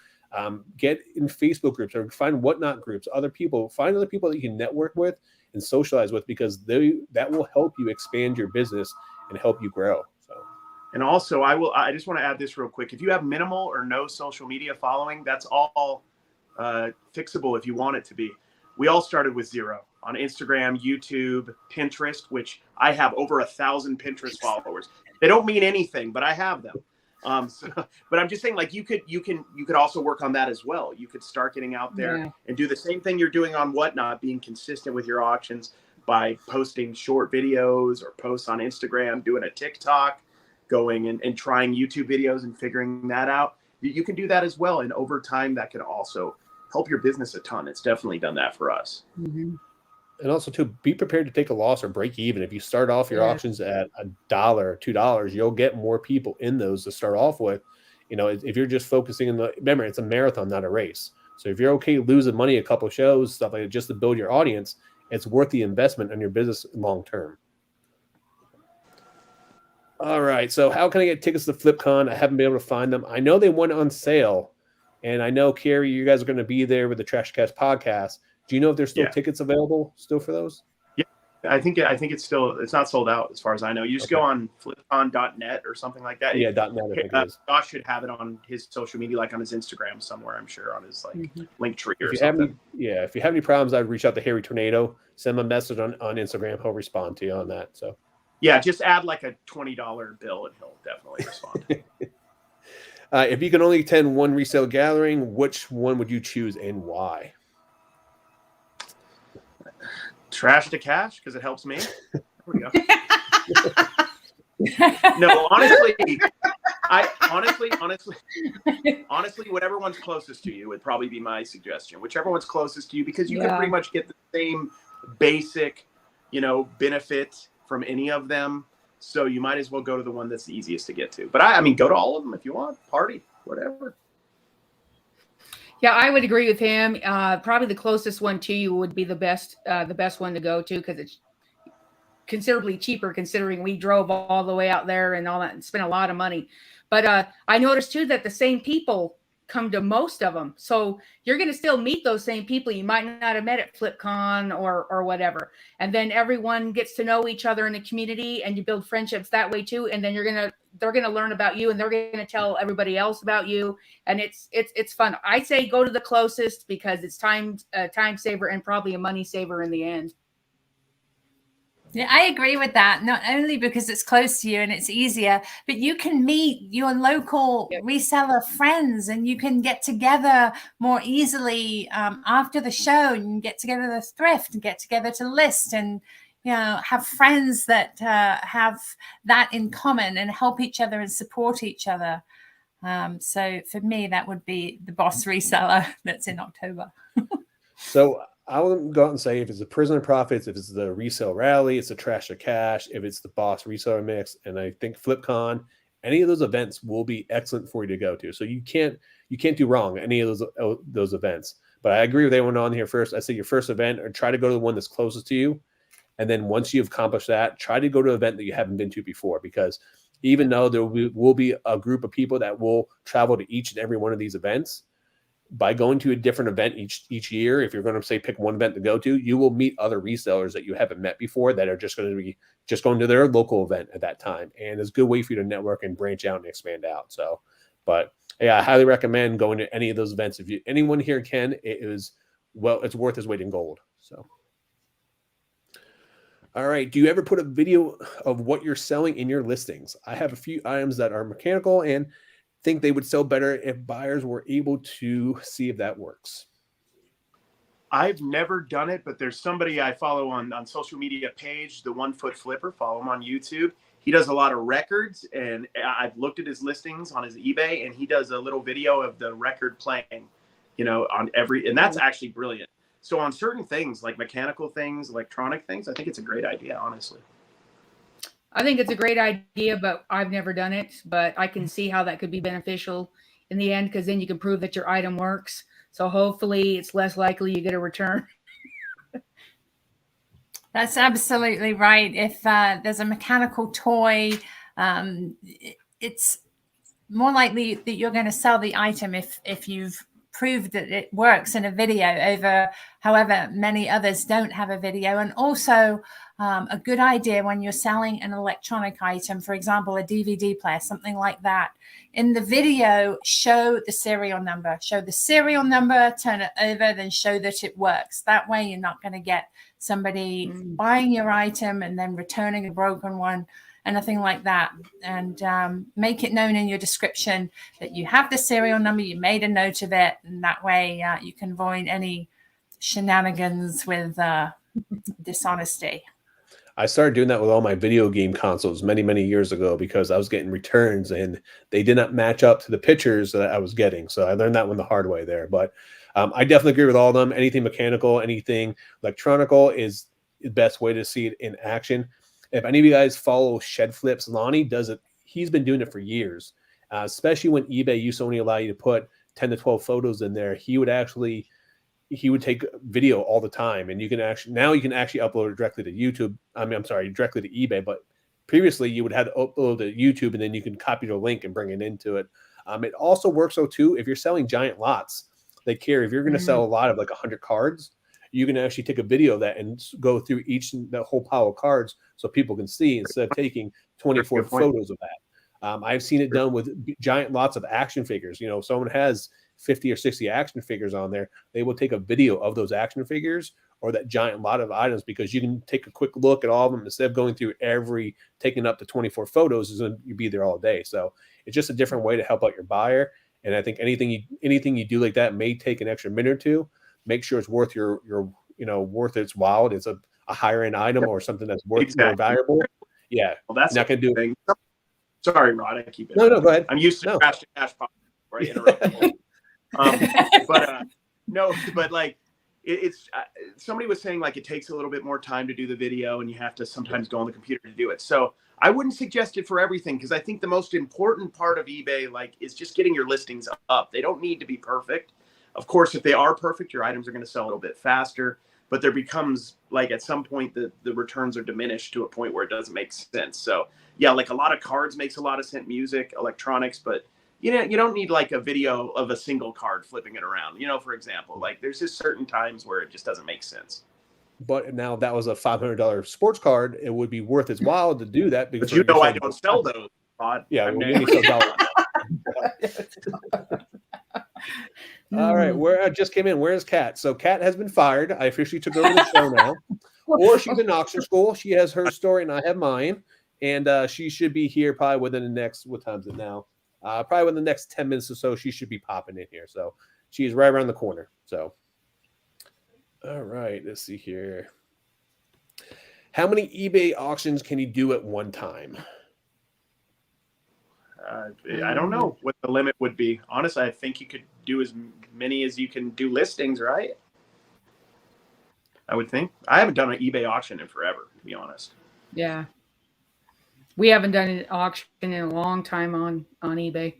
get in Facebook groups or find Whatnot groups. Find other people that you can network with and socialize with, because that will help you expand your business and help you grow. So. And also, I just want to add this real quick. If you have minimal or no social media following, that's all fixable if you want it to be. We all started with 0 on Instagram, YouTube, Pinterest, which I have over 1,000 Pinterest followers. They don't mean anything, but I have them. But I'm just saying, like, you could also work on that as well. You could start getting out there and do the same thing you're doing on Whatnot, being consistent with your auctions by posting short videos or posts on Instagram, doing a TikTok, going and trying YouTube videos and figuring that out. You can do that as well. And over time, that can also help your business a ton. It's definitely done that for us. Mm-hmm. And also, to be prepared to take a loss or break even. If you start off your auctions at $1 or $2, you'll get more people in those to start off with. You know, if you're just focusing remember, it's a marathon, not a race. So if you're okay losing money a couple shows, stuff like that, just to build your audience, it's worth the investment in your business long term. All right. So how can I get tickets to FlipCon? I haven't been able to find them. I know they went on sale. And I know, Cary, you guys are going to be there with the Trash Cast podcast. Do you know if there's still tickets available still for those? Yeah, I think it's not sold out as far as I know. You just go on flipcon.net or something like that. Yeah, .net I think it is. Josh should have it on his social media, like on his Instagram somewhere, I'm sure, on his link tree or if you something. If you have any problems, I'd reach out to Harry Tornado. Send him a message on Instagram. He'll respond to you on that. So yeah, just add like a $20 bill and he'll definitely respond. If you can only attend one resale gathering, which one would you choose and why? Trash to cash, because it helps me. There we go. No, honestly, whatever one's closest to you would probably be my suggestion. Whichever one's closest to you, because you can pretty much get the same basic, benefit from any of them. So you might as well go to the one that's the easiest to get to. But I mean, go to all of them if you want. Party, whatever. Yeah, I would agree with him. Probably the closest one to you would be the best one to go to, because it's considerably cheaper, considering we drove all the way out there and all that and spent a lot of money. But I noticed too that the same people come to most of them. So you're going to still meet those same people you might not have met at FlipCon or whatever. And then everyone gets to know each other in the community, and you build friendships that way too. And then they're going to learn about you, and they're going to tell everybody else about you. And it's fun. I say go to the closest, because it's time saver and probably a money saver in the end. Yeah, I agree with that. Not only because it's close to you and it's easier, but you can meet your local reseller friends, and you can get together more easily after the show, and get together to thrift and get together to list, and have friends that have that in common and help each other and support each other. So for me, that would be the Boss Reseller that's in October. So I will go out and say, if it's the Prisoner Profits, if it's the Resale Rally, it's the Trash to Cash, if it's the Boss Reseller Mix, and I think FlipCon, any of those events will be excellent for you to go to. So you can't do wrong any of those events. But I agree with everyone on here first. I say your first event, or try to go to the one that's closest to you. And then once you've accomplished that, try to go to an event that you haven't been to before, because even though there will be a group of people that will travel to each and every one of these events, by going to a different event each year, if you're going to say pick one event to go to, you will meet other resellers that you haven't met before that are just going to be going to their local event at that time. And it's a good way for you to network and branch out and expand out. So, but yeah, I highly recommend going to any of those events. If anyone here can, it's worth its weight in gold. So, all right. Do you ever put a video of what you're selling in your listings? I have a few items that are mechanical and think they would sell better if buyers were able to see if that works. I've never done it, but there's somebody I follow on social media page, the 1 Foot Flipper. Follow him on YouTube. He does a lot of records, and I've looked at his listings on his eBay, and he does a little video of the record playing, on every, and that's actually brilliant. So on certain things, like mechanical things, electronic things, I think it's a great idea, honestly. I think it's a great idea, but I've never done it. But I can see how that could be beneficial in the end, because then you can prove that your item works. So hopefully it's less likely you get a return. That's absolutely right. If there's a mechanical toy, it's more likely that you're going to sell the item if you've proved that it works in a video over however many others don't have a video. And also a good idea when you're selling an electronic item, for example, a DVD player, something like that. In the video, show the serial number. Show the serial number, turn it over, then show that it works. That way you're not going to get somebody buying your item and then returning a broken one, anything like that. And make it known in your description that you have the serial number, you made a note of it, and that way you can avoid any shenanigans with dishonesty. I started doing that with all my video game consoles many, many years ago because I was getting returns and they did not match up to the pictures that I was getting. So I learned that one the hard way there. But I definitely agree with all of them. Anything mechanical, anything electronical is the best way to see it in action. If any of you guys follow Shed Flips, Lonnie does it. He's been doing it for years, especially when eBay used to only allow you to put 10 to 12 photos in there. He would take video all the time, and you can actually upload it directly to YouTube. Directly to eBay. But previously, you would have to upload to YouTube, and then you can copy the link and bring it into it. It also works too if you're selling giant lots. Like Cary, if you're going to sell a lot of like 100 cards, you can actually take a video of that and go through the whole pile of cards so people can see instead of taking 24 photos of that. I've seen it done with giant lots of action figures. If someone has 50 or 60 action figures on there, they will take a video of those action figures or that giant lot of items, because you can take a quick look at all of them instead of going through taking up to 24 photos. You'd be there all day. So it's just a different way to help out your buyer. And I think anything you do like that may take an extra minute or two. Make sure it's worth worth its while. It's a higher end item or something that's worth more valuable. Yeah. Well, that's not going to do it. Sorry, Rod, I keep it. No, go ahead. I'm used to cash to cash pop where I interrupt. But like it's somebody was saying like it takes a little bit more time to do the video and you have to sometimes go on the computer to do it. So I wouldn't suggest it for everything, because I think the most important part of eBay is just getting your listings up. They don't need to be perfect. Of course, if they are perfect, your items are going to sell a little bit faster, but there becomes like at some point the returns are diminished to a point where it doesn't make sense. So yeah, like a lot of cards makes a lot of sense, music, electronics, but you don't need like a video of a single card flipping it around, for example. Like there's just certain times where it just doesn't make sense. But now if that was a $500 sports card, it would be worth its while to do that. Because I don't sell those, Rod. Yeah, all right, where I just came in. Where's Kat? So Kat has been fired. I officially took over the show now. Or she's in auction school. She has her story and I have mine. And she should be here probably within the next, what time is it now? Probably within the next 10 minutes or so, she should be popping in here. So she's right around the corner. So, all right, let's see here. How many eBay auctions can you do at one time? I don't know what the limit would be. Honestly, I think you could do as many as you can do listings, right? I would think. I haven't done an eBay auction in forever, to be honest. Yeah. We haven't done an auction in a long time on eBay.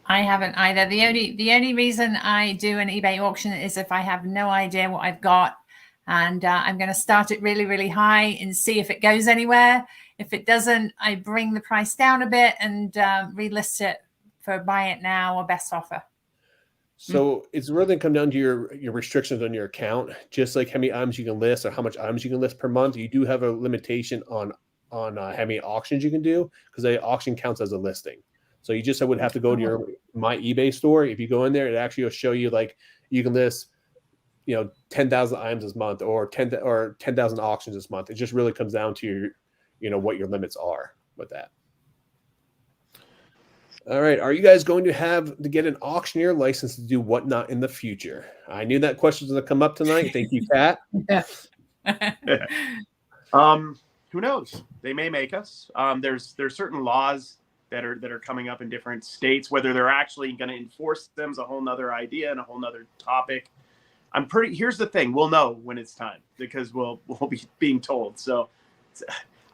I haven't either. The only reason I do an eBay auction is if I have no idea what I've got, and I'm going to start it really, really high and see if it goes anywhere. If it doesn't, I bring the price down a bit and relist it for buy it now or best offer. So it's really going to come down to your restrictions on your account. Just like how many items you can list or how much items you can list per month. You do have a limitation on how many auctions you can do, because the auction counts as a listing. So you just would have to go to your My eBay store. If you go in there, it actually will show you like you can list 10,000 items this month or 10,000 auctions this month. It just really comes down to what your limits are with that. All right. Are you guys going to have to get an auctioneer license to do whatnot in the future? I knew that question was going to come up tonight. Thank you, Kat. Who knows? They may make us. There's certain laws that are coming up in different states. Whether they're actually going to enforce them is a whole nother idea and a whole nother topic. Here's the thing. We'll know when it's time, because we'll be being told. So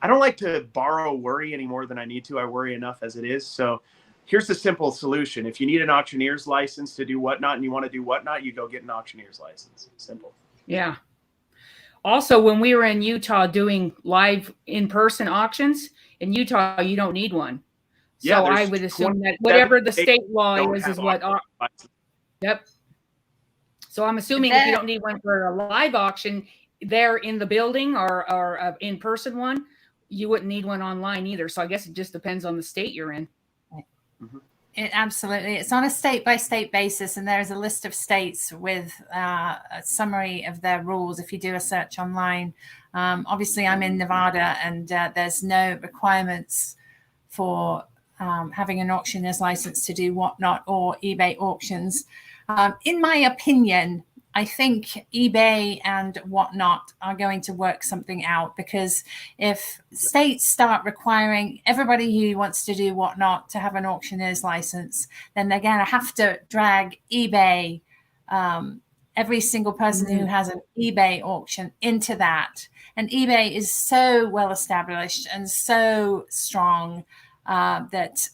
I don't like to borrow worry any more than I need to. I worry enough as it is. So here's the simple solution. If you need an auctioneer's license to do whatnot and you want to do whatnot, you go get an auctioneer's license. Simple. Yeah. Also, when we were in Utah doing live in-person auctions, in Utah, you don't need one. Yeah, So I there's would assume that 27 whatever the states state law don't is have what. auction licenses. Yep. So I'm assuming if you don't need one for a live auction there in the building or an in-person one, you wouldn't need one online either. So I guess it just depends on the state you're in. Mhm. Absolutely. It's on a state-by-state basis, and there's a list of states with a summary of their rules if you do a search online. Obviously, I'm in Nevada, and there's no requirements for having an auctioneer's license to do Whatnot or eBay auctions. In my opinion, I think eBay and Whatnot are going to work something out, because if states start requiring everybody who wants to do Whatnot to have an auctioneer's license, then they're going to have to drag eBay, every single person who has an eBay auction into that. And eBay is so well established and so strong that,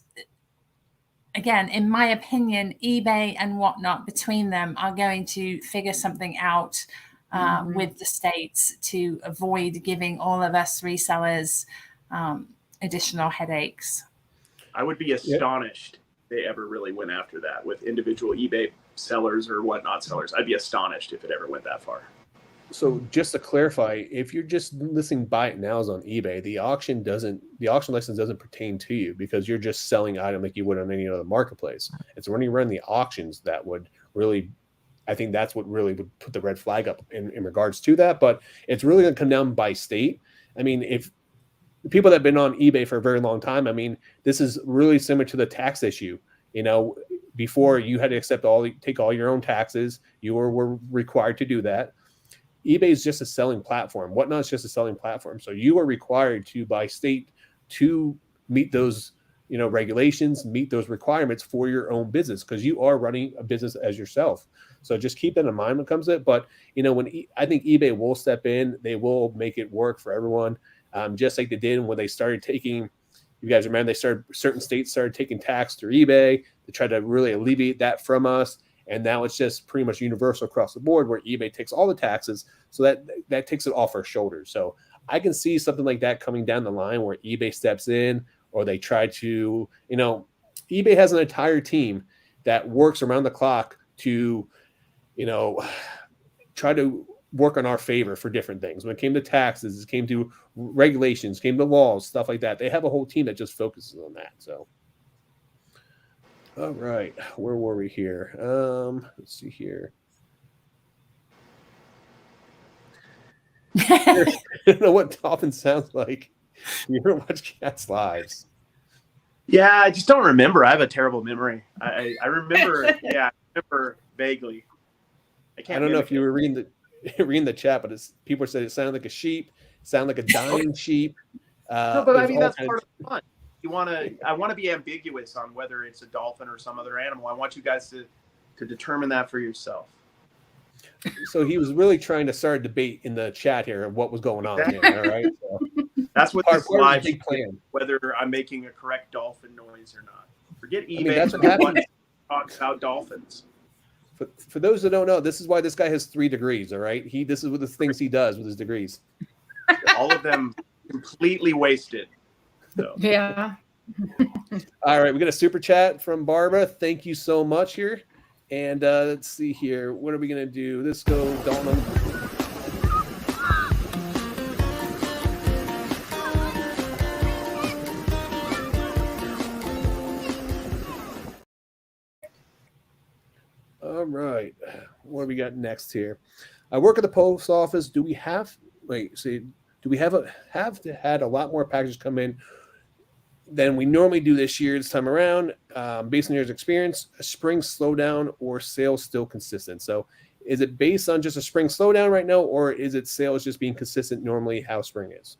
again, in my opinion, eBay and Whatnot, between them, are going to figure something out with the states to avoid giving all of us resellers additional headaches. I would be astonished if they ever really went after that with individual eBay sellers or Whatnot sellers. I'd be astonished if it ever went that far. So just to clarify, if you're just listing buy it nows on eBay, the auction license doesn't pertain to you, because you're just selling item like you would on any other marketplace. It's when you run the auctions that would really, I think that's what really would put the red flag up in regards to that. But it's really going to come down by state. I mean, if the people that have been on eBay for a very long time, I mean, this is really similar to the tax issue. You know, before you had to take all your own taxes, you were required to do that. eBay is just a selling platform. Whatnot is just a selling platform. So you are required to, by state, to meet those, regulations, meet those requirements for your own business, because you are running a business as yourself. So just keep that in mind when it comes to it. But, I think eBay will step in, they will make it work for everyone. Just like they did when they started taking, you guys remember, certain states started taking tax through eBay to try to really alleviate that from us. And now it's just pretty much universal across the board, where eBay takes all the taxes. So that takes it off our shoulders. So I can see something like that coming down the line, where eBay steps in, or they try to, eBay has an entire team that works around the clock to, try to work on our favor for different things. When it came to taxes, it came to regulations, came to laws, stuff like that. They have a whole team that just focuses on that. So. All right, where were we here? Let's see here. I don't know what dolphin sounds like. You ever watch Cats Lives? Yeah, I just don't remember. I have a terrible memory. I remember, I remember vaguely. I don't know if you were reading the chat, but people said it sounded like a sheep, sounded like a dying sheep. No, but I mean, that's part of the fun. I want to be ambiguous on whether it's a dolphin or some other animal. I want you guys to determine that for yourself. So he was really trying to start a debate in the chat here of what was going on here. All right. So that's what this live big plan. Whether I'm making a correct dolphin noise or not. Forget eBay. I mean, that's what happens. Talk about dolphins. For those that don't know, this is why this guy has 3 degrees. All right. This is what the things he does with his degrees. All of them completely wasted. So. Yeah. All right, we got a super chat from Barbara. Thank you so much here. And let's see here. What are we going to do? Let's go, Dalton. All right. What do we got next here? I work at the post office. Do we have had a lot more packages come in than we normally do this year, this time around? Based on your experience, a spring slowdown or sales still consistent? So is it based on just a spring slowdown right now, or is it sales just being consistent normally how spring is?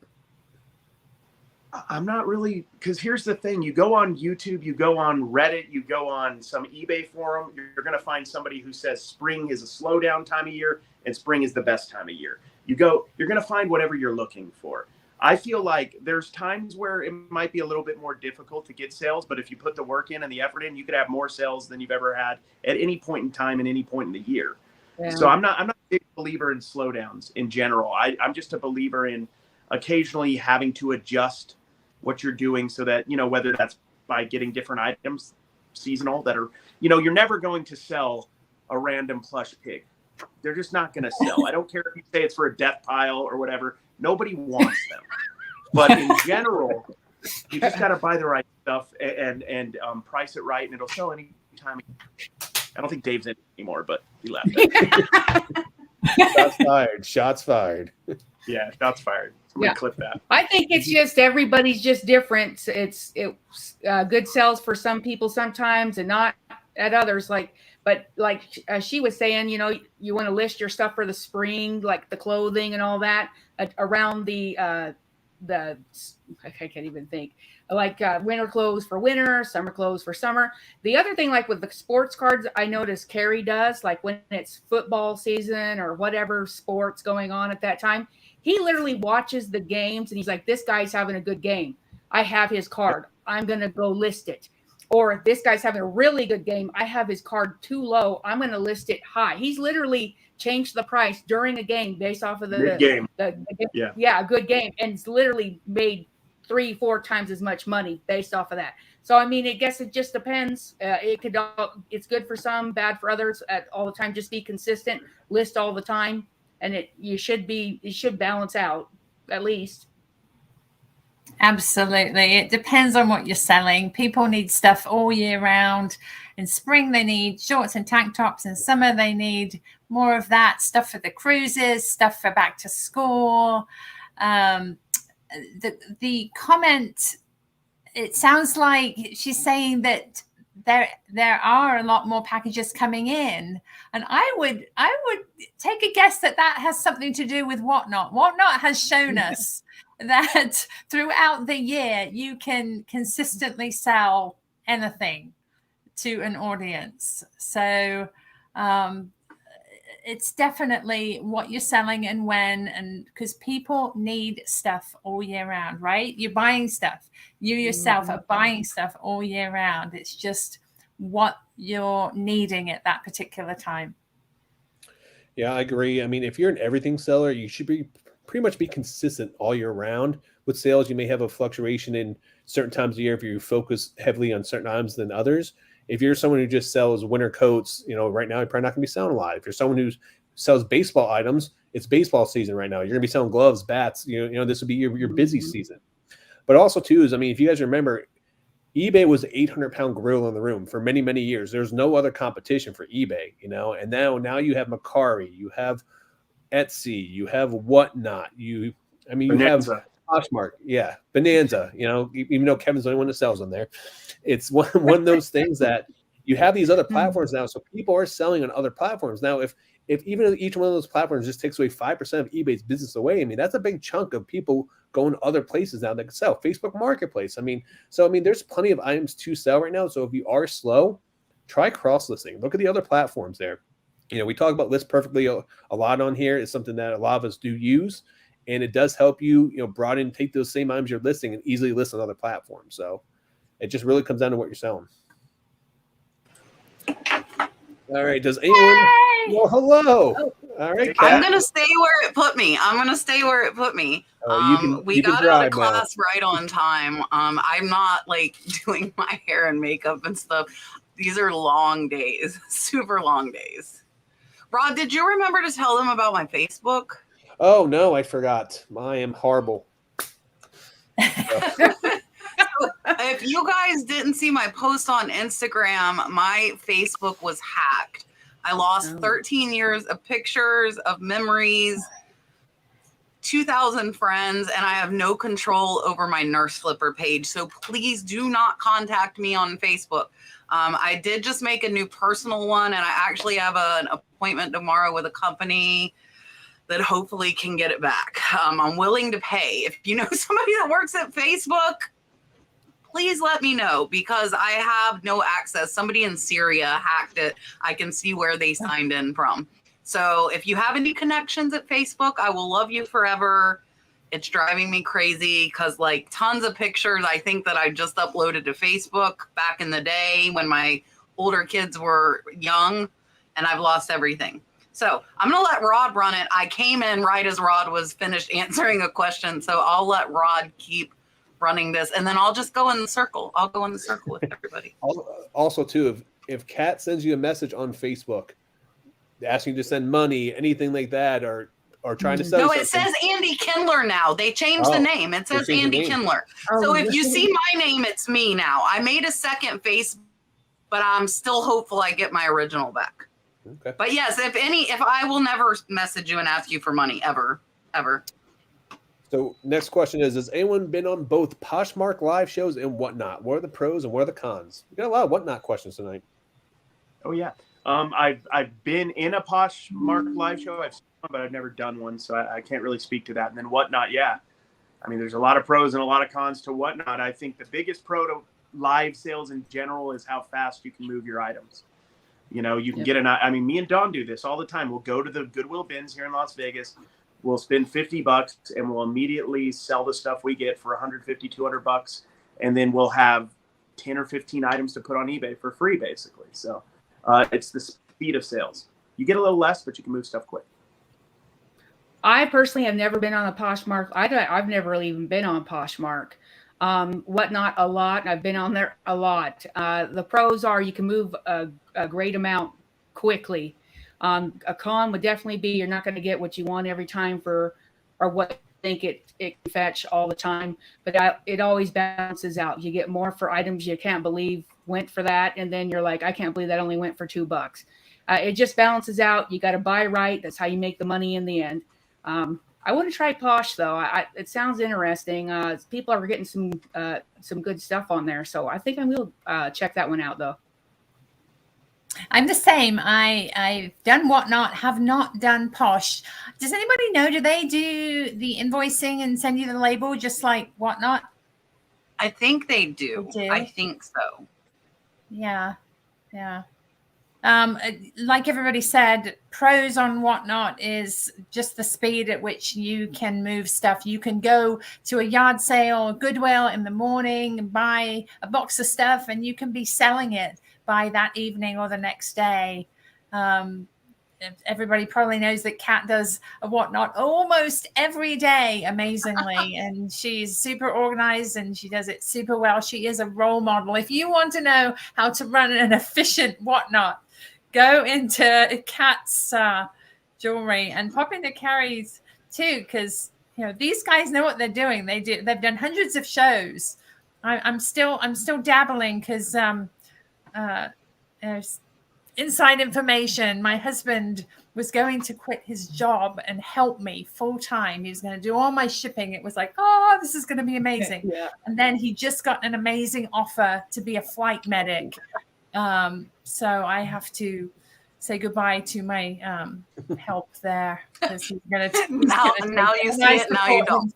I'm not really, because here's the thing. You go on YouTube, you go on Reddit, you go on some eBay forum, you're going to find somebody who says spring is a slowdown time of year and spring is the best time of year. You're going to find whatever you're looking for. I feel like there's times where it might be a little bit more difficult to get sales, but if you put the work in and the effort in, you could have more sales than you've ever had at any point in time and any point in the year. Yeah. So I'm not big believer in slowdowns in general. I'm just a believer in occasionally having to adjust what you're doing so that, whether that's by getting different items seasonal that are, you're never going to sell a random plush pig. They're just not going to sell. I don't care if you say it's for a death pile or whatever. Nobody wants them. But in general, you just got to buy the right stuff and price it right, and it'll sell anytime. I don't think Dave's in anymore, but he left. Shots fired. Shots fired. Yeah, shots fired. Yeah. Clip that. I think it's just everybody's just different. It's good sells for some people sometimes and not at others. But she was saying, you want to list your stuff for the spring, like the clothing and all that around the I can't even think, winter clothes for winter, summer clothes for summer. The other thing, like with the sports cards, I noticed Cary does, like when it's football season or whatever sports going on at that time, he literally watches the games and he's like, this guy's having a good game. I have his card. I'm going to go list it. Or if this guy's having a really good game, I have his card too low. I'm going to list it high. He's literally changed the price during a game based off of the game. Yeah, a good game. And it's literally made 3-4 times as much money based off of that. So, I mean, I guess it just depends. It's good for some, bad for others all the time. Just be consistent, list all the time. And it should balance out at least. Absolutely. It depends on what you're selling. People need stuff all year round. In spring, they need shorts and tank tops. In summer, they need more of that stuff for the cruises, stuff for back to school. The comment, it sounds like she's saying that there are a lot more packages coming in, and I would take a guess that has something to do with Whatnot. Whatnot has shown us that throughout the year you can consistently sell anything to an audience. So it's definitely what you're selling and when, and because people need stuff all year round, right? You're buying stuff. You yourself are buying stuff all year round. It's just what you're needing at that particular time. Yeah, I agree. I mean, if you're an everything seller, you should pretty much be consistent all year round. With sales, you may have a fluctuation in certain times of the year if you focus heavily on certain items than others. If you're someone who just sells winter coats, right now you're probably not going to be selling a lot. If you're someone who sells baseball items, it's baseball season right now. You're going to be selling gloves, bats. This would be your busy season. But also too is, if you guys remember, eBay was an 800-pound gorilla in the room for many, many years. There's no other competition for eBay, and now you have Macari, you have Etsy, you have Whatnot, you Bonanza. have Poshmark, Bonanza, even though Kevin's the only one that sells on there. It's one of those things that you have these other platforms now, so people are selling on other platforms. Now, if even each one of those platforms just takes away 5% of eBay's business away, that's a big chunk of people going to other places now that can sell. Facebook Marketplace. There's plenty of items to sell right now. So if you are slow, try cross-listing. Look at the other platforms there. We talk about List Perfectly a lot on here. It's something that a lot of us do use, and it does help you, broaden, take those same items you're listing and easily list on other platforms. So it just really comes down to what you're selling. All right. Does anyone? Well, hello. All right, Kat. I'm gonna stay where it put me. We got out of class right on time. I'm not doing my hair and makeup and stuff. These are long days, super long days. Rod, did you remember to tell them about my Facebook? Oh no, I forgot. I am horrible. If you guys didn't see my post on Instagram, my Facebook was hacked. I lost 13 years of pictures, of memories, 2,000 friends, and I have no control over my Nurse Flipper page. So please do not contact me on Facebook. I did just make a new personal one, and I actually have an appointment tomorrow with a company that hopefully can get it back. I'm willing to pay. If you know somebody that works at Facebook, please let me know, because I have no access. Somebody in Syria hacked it. I can see where they signed in from. So if you have any connections at Facebook, I will love you forever. It's driving me crazy because tons of pictures I think that I just uploaded to Facebook back in the day when my older kids were young, and I've lost everything. So I'm going to let Rod run it. I came in right as Rod was finished answering a question. So I'll let Rod keep running this, and then I'll just go in the circle. I'll go in the circle with everybody. Also, too, if Kat sends you a message on Facebook asking you to send money, anything like that, or trying to sell No, you it something, says Andy Kindler now. They changed the name. It says Andy Kindler. So if you see my name, it's me now. I made a second face, but I'm still hopeful I get my original back. Okay. But yes, if I will never message you and ask you for money ever. So next question is, has anyone been on both Poshmark live shows and Whatnot? What are the pros and what are the cons? We got a lot of Whatnot questions tonight. Oh yeah. I've been in a Poshmark live show. I've seen one, but I've never done one, so I can't really speak to that. And then Whatnot, yeah. I mean, there's a lot of pros and a lot of cons to Whatnot. I think the biggest pro to live sales in general is how fast you can move your items. You know, you can get me and Dawn do this all the time. We'll go to the Goodwill bins here in Las Vegas. We'll spend $50 and we'll immediately sell the stuff we get for $150, $200. And then we'll have 10 or 15 items to put on eBay for free, basically. So it's the speed of sales. You get a little less, but you can move stuff quick. I personally have never been on a Poshmark. I've never really even been on Poshmark. Whatnot a lot. I've been on there a lot. The pros are you can move a great amount quickly. A con would definitely be you're not going to get what you want every time or what you think it can fetch all the time. But it always balances out. You get more for items you can't believe went for that, and then you're like, I can't believe that only went for $2. It just balances out. You got to buy right. That's how you make the money in the end. I want to try Posh though. It sounds interesting. People are getting some good stuff on there, so I think I will check that one out though. I'm the same. I've done Whatnot, have not done Posh. Does anybody know? Do they do the invoicing and send you the label just like Whatnot? I think they do. They do? I think so. Yeah. Like everybody said, pros on Whatnot is just the speed at which you can move stuff. You can go to a yard sale, Goodwill in the morning, buy a box of stuff, and you can be selling it by that evening or the next day. Everybody probably knows that Kat does a Whatnot almost every day, amazingly, and she's super organized and she does it super well. She is a role model. If you want to know how to run an efficient Whatnot, go into Kat's jewelry and pop into Cary's too, because these guys know what they're doing. They've done hundreds of shows. I'm still dabbling because there's inside information. My husband was going to quit his job and help me full time. He was going to do all my shipping. It was like, oh, this is going to be amazing. Yeah. And then he just got an amazing offer to be a flight medic. So I have to say goodbye to my help there because he's going to now you see it, now you don't.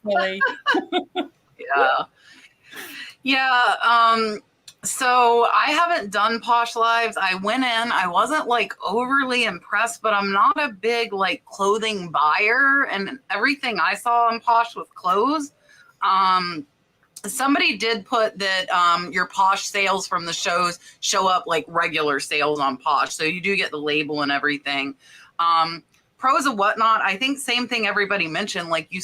Yeah. So I haven't done Posh Lives. I went in, I wasn't like overly impressed, but I'm not a big like clothing buyer, and everything I saw on Posh was clothes. Somebody did put that your Posh sales from the shows show up like regular sales on Posh. So you do get the label and everything. Pros of Whatnot, I think same thing everybody mentioned, like you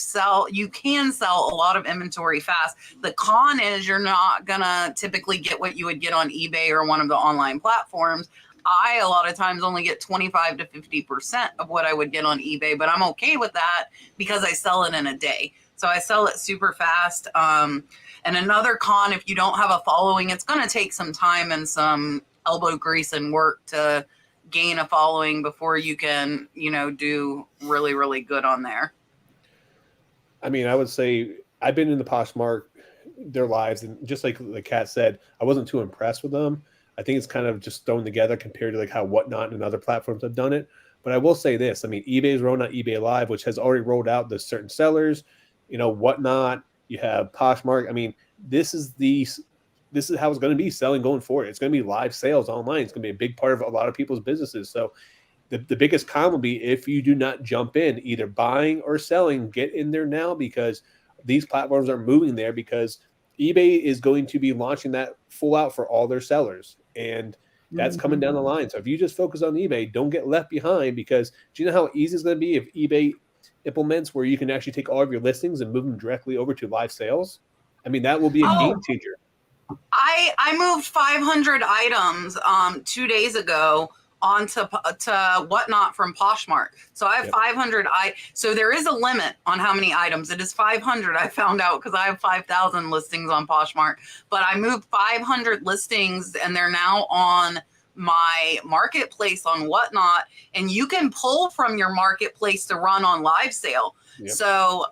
can sell a lot of inventory fast. The con is you're not gonna typically get what you would get on eBay or one of the online platforms. I a lot of times only get 25 to 50% of what I would get on eBay, but I'm okay with that because I sell it in a day. So I sell it super fast. And another con, if you don't have a following, it's gonna take some time and some elbow grease and work to gain a following before you can, do really, really good on there. I mean, I would say I've been in the Poshmark, their lives, and just like the Kat said, I wasn't too impressed with them. I think it's kind of just thrown together compared to like how Whatnot and other platforms have done it. But I will say this, I mean, eBay's rolling out eBay Live, which has already rolled out the certain sellers, Whatnot, you have Poshmark. I mean, this is how it's going to be selling going forward. It's going to be live sales online. It's going to be a big part of a lot of people's businesses. So the biggest con will be if you do not jump in, either buying or selling, get in there now, because these platforms are moving there, because eBay is going to be launching that full out for all their sellers. And That's coming down the line. So if you just focus on eBay, don't get left behind, because do you know how easy it's going to be if eBay implements where you can actually take all of your listings and move them directly over to live sales? I mean, that will be a game changer. I moved 500 items 2 days ago onto Whatnot from Poshmark. So I have 500. So there is a limit on how many items. It is 500. I found out because I have 5,000 listings on Poshmark. But I moved 500 listings, and they're now on my marketplace on Whatnot. And you can pull from your marketplace to run on live sale. Yep. So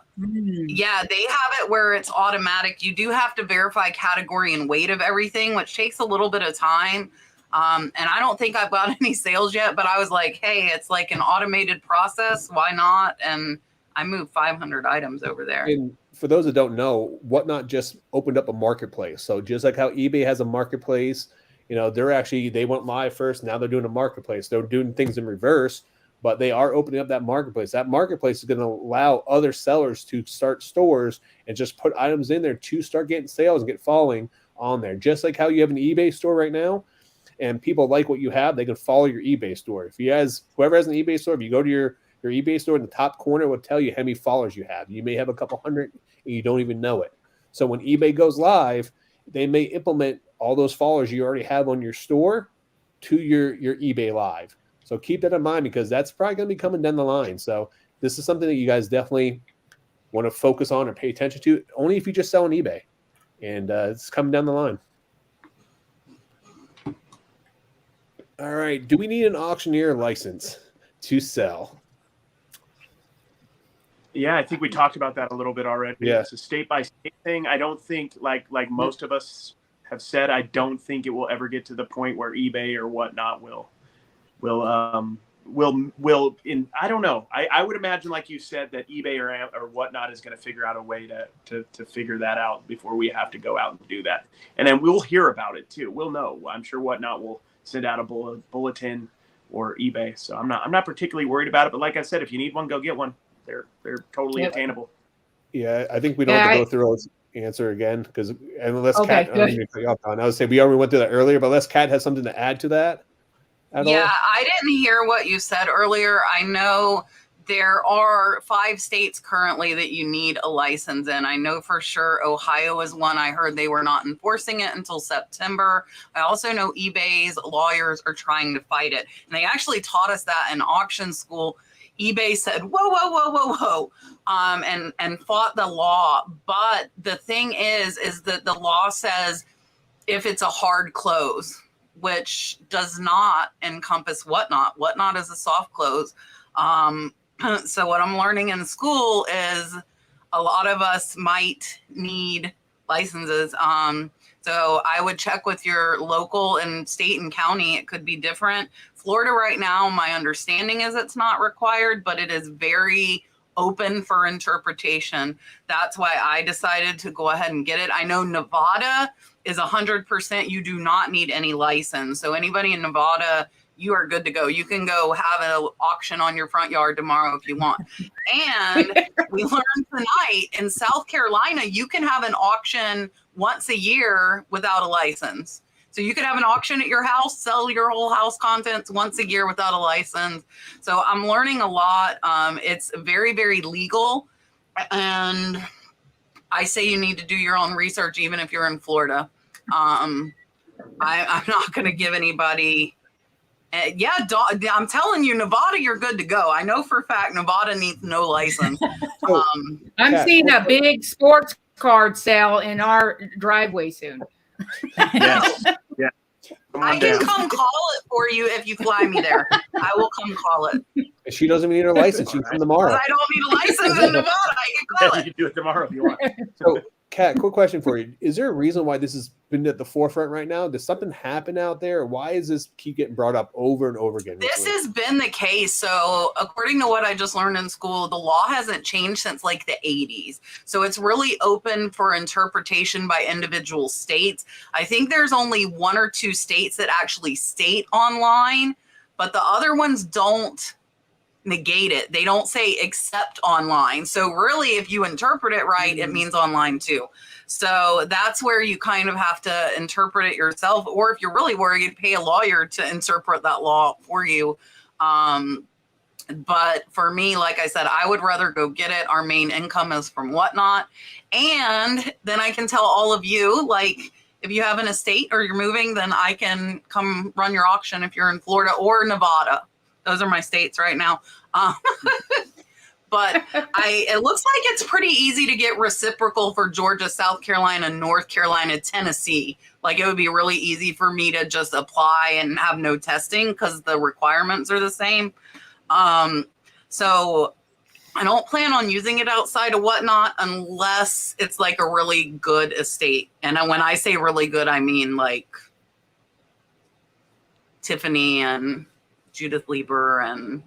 yeah, they have it where it's automatic. You do have to verify category and weight of everything, which takes a little bit of time. And I don't think I've got any sales yet, but I was like, hey, it's like an automated process. Why not? And I moved 500 items over there. And for those that don't know, Whatnot just opened up a marketplace. So just like how eBay has a marketplace, they went live first. Now they're doing a marketplace. They're doing things in reverse, but they are opening up that marketplace. That marketplace is going to allow other sellers to start stores and just put items in there to start getting sales and get following on there. Just like how you have an eBay store right now, and people like what you have, they can follow your eBay store. If whoever has an eBay store, if you go to your eBay store, in the top corner, it will tell you how many followers you have. You may have a couple hundred and you don't even know it. So when eBay goes live, they may implement all those followers you already have on your store to your eBay live. So keep that in mind, because that's probably going to be coming down the line. So this is something that you guys definitely want to focus on or pay attention to, only if you just sell on eBay. And it's coming down the line. All right. Do we need an auctioneer license to sell? Yeah, I think we talked about that a little bit already. Yeah. It's a state-by-state thing. I don't think, like most of us have said, I don't think it will ever get to the point where eBay or Whatnot will I don't know. I would imagine, like you said, that eBay or Whatnot is going to figure out a way to figure that out before we have to go out and do that. And then we'll hear about it too. We'll know. I'm sure Whatnot will send out a bulletin, or eBay. So I'm not particularly worried about it. But like I said, if you need one, go get one. They're totally attainable. Yeah, I think we don't have to go through all this answer again, because unless Kat, I would say we already went through that earlier, but unless Kat has something to add to that. I didn't hear what you said earlier. I know there are 5 states currently that you need a license in. I know for sure Ohio is one. I heard they were not enforcing it until September. I also know eBay's lawyers are trying to fight it. And they actually taught us that in auction school. eBay said, whoa, and fought the law. But the thing is that the law says if it's a hard close, which does not encompass Whatnot. Whatnot is a soft close. So what I'm learning in school is a lot of us might need licenses. So I would check with your local and state and county. It could be different. Florida right now, my understanding is it's not required, but it is very open for interpretation. That's why I decided to go ahead and get it. I know Nevada is 100%. You do not need any license. So anybody in Nevada, you are good to go. You can go have an auction on your front yard tomorrow if you want. And we learned tonight in South Carolina, you can have an auction once a year without a license. So you could have an auction at your house, sell your whole house contents once a year without a license. So I'm learning a lot. It's very, very legal. And I say you need to do your own research, even if you're in Florida. I'm not going to give anybody. I'm telling you, Nevada, you're good to go. I know for a fact Nevada needs no license. I'm seeing a big sports card sale in our driveway soon. Yes. Yeah. I can come call it for you if you fly me there. I will come call it. She doesn't even need her license. She can come tomorrow. I don't need a license in Nevada. I can call You it. can do it tomorrow if you want. So, Kat, quick question for you. Is there a reason why this has been at the forefront right now? Does something happen out there? Why is this keep getting brought up over and over again? This has been the case. So according to what I just learned in school, the law hasn't changed since like the 80s. So it's really open for interpretation by individual states. I think there's only 1 or 2 states that actually state online, but the other ones don't negate it. They don't say except online. So really, if you interpret it right, it means online too. So that's where you kind of have to interpret it yourself. Or if you're really worried, pay a lawyer to interpret that law for you. But for me, like I said, I would rather go get it. Our main income is from Whatnot. And then I can tell all of you, like, if you have an estate or you're moving, then I can come run your auction if you're in Florida or Nevada. Those are my states right now. But it looks like it's pretty easy to get reciprocal for Georgia, South Carolina, North Carolina, Tennessee. Like, it would be really easy for me to just apply and have no testing because the requirements are the same. So I don't plan on using it outside of Whatnot unless it's like a really good estate. And when I say really good, I mean like Tiffany and Judith Lieber and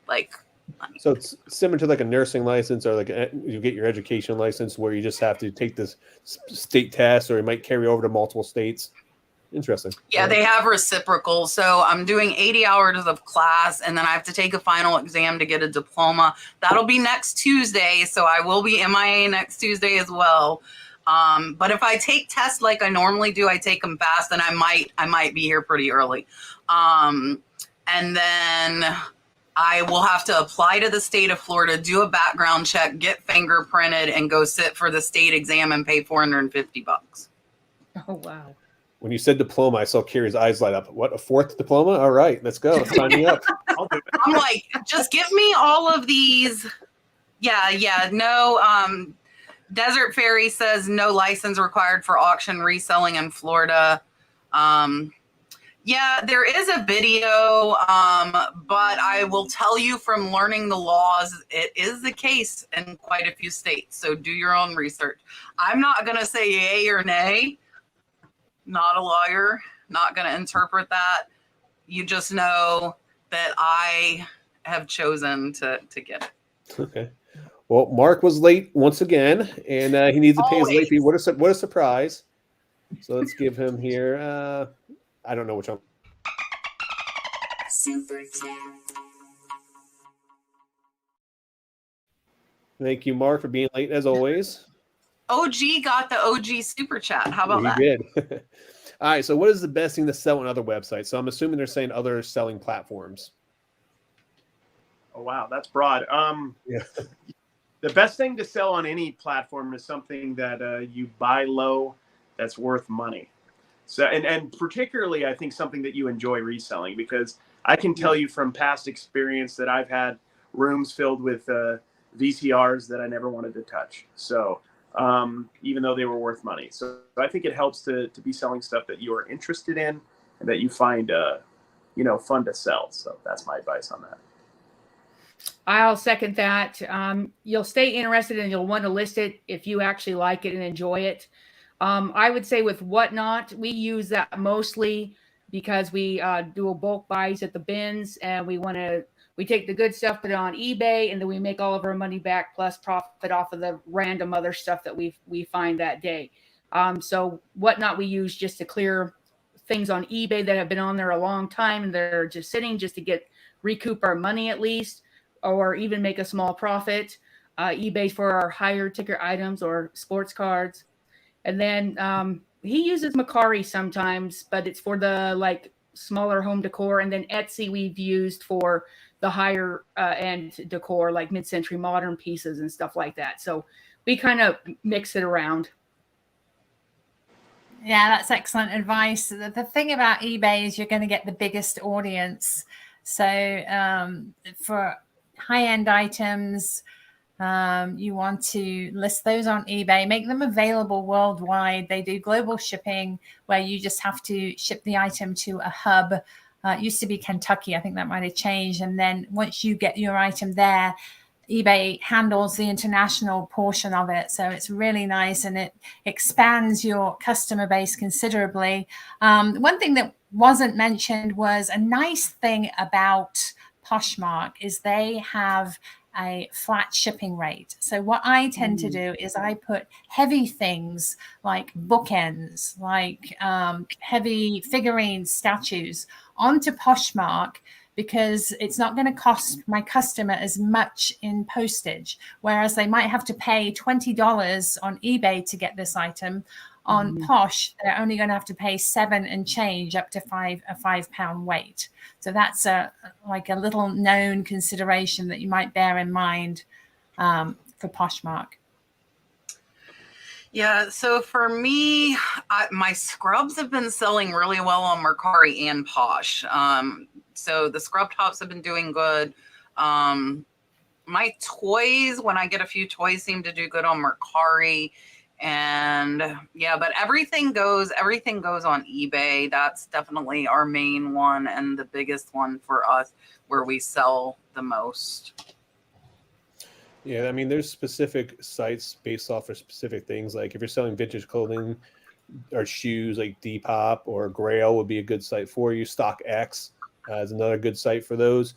like. So it's similar to like a nursing license or like you get your education license where you just have to take this state test, or it might carry over to multiple states. Interesting. Yeah, they have reciprocal. So I'm doing 80 hours of class, and then I have to take a final exam to get a diploma. That'll be next Tuesday. So I will be MIA next Tuesday as well. But if I take tests like I normally do, I take them fast, and I might be here pretty early. And then I will have to apply to the state of Florida, do a background check, get fingerprinted, and go sit for the state exam and pay $450. Oh, wow. When you said diploma, I saw Cary's eyes light up. What, a fourth diploma? All right, let's go. Sign me up. I'll do it. I'm like, just give me all of these. Yeah. No, Desert Fairy says no license required for auction reselling in Florida. Yeah, there is a video, but I will tell you from learning the laws, it is the case in quite a few states. So do your own research. I'm not going to say yay or nay. Not a lawyer, not going to interpret that. You just know that I have chosen to get it. Okay. Well, Mark was late once again, and he needs to pay his late fee. What a surprise. So let's give him here. I don't know which one. Super chat. Thank you, Mark, for being late as always. OG got the OG super chat. How about that? He did. All right. So what is the best thing to sell on other websites? So I'm assuming they're saying other selling platforms. Oh, wow. That's broad. Yeah. The best thing to sell on any platform is something that you buy low that's worth money. So, and particularly, I think something that you enjoy reselling, because I can tell you from past experience that I've had rooms filled with VCRs that I never wanted to touch. So even though they were worth money. So I think it helps to be selling stuff that you are interested in and that you find, fun to sell. So that's my advice on that. I'll second that. You'll stay interested and you'll want to list it if you actually like it and enjoy it. I would say with Whatnot, we use that mostly because we do a bulk buys at the bins, and we take the good stuff, put it on eBay, and then we make all of our money back plus profit off of the random other stuff that we find that day. So Whatnot we use just to clear things on eBay that have been on there a long time and they're just sitting just to recoup our money at least, or even make a small profit. eBay for our higher ticker items or sports cards. And then he uses Macari sometimes, but it's for the smaller home decor. And then Etsy we've used for the higher end decor, like mid-century modern pieces and stuff like that. So we kind of mix it around. Yeah, that's excellent advice. The thing about eBay is you're going to get the biggest audience. So for high-end items, you want to list those on eBay, make them available worldwide. They do global shipping where you just have to ship the item to a hub. It used to be Kentucky. I think that might have changed. And then once you get your item there, eBay handles the international portion of it. So it's really nice, and it expands your customer base considerably. One thing that wasn't mentioned was a nice thing about Poshmark is they have a flat shipping rate. So what I tend to do is I put heavy things like bookends, like heavy figurines, statues onto Poshmark because it's not going to cost my customer as much in postage. Whereas they might have to pay $20 on eBay to get this item. On Posh, they're only going to have to pay $7 and change up to a 5-pound weight. So that's a little known consideration that you might bear in mind for Poshmark. Yeah, so for me, my scrubs have been selling really well on Mercari and Posh. So the scrub tops have been doing good. My toys, when I get a few toys, seem to do good on Mercari. And yeah, but everything goes on eBay. That's definitely our main one and the biggest one for us, where we sell the most. Yeah, I mean, there's specific sites based off of specific things. Like if you're selling vintage clothing or shoes, like Depop or Grail would be a good site for you. StockX is another good site for those.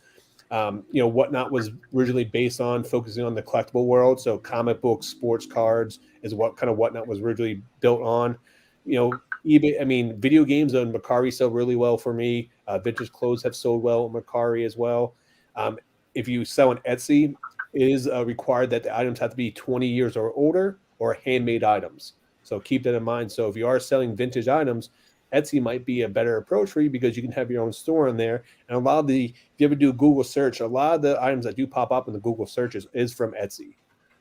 Whatnot was originally based on focusing on the collectible world. So comic books, sports cards is what kind of Whatnot was originally built on. eBay, I mean, video games on Mercari sell really well for me. Vintage clothes have sold well on Mercari as well. If you sell on Etsy, it is required that the items have to be 20 years or older or handmade items. So keep that in mind. So if you are selling vintage items, Etsy might be a better approach for you because you can have your own store in there. And if you ever do a Google search, a lot of the items that do pop up in the Google searches is from Etsy.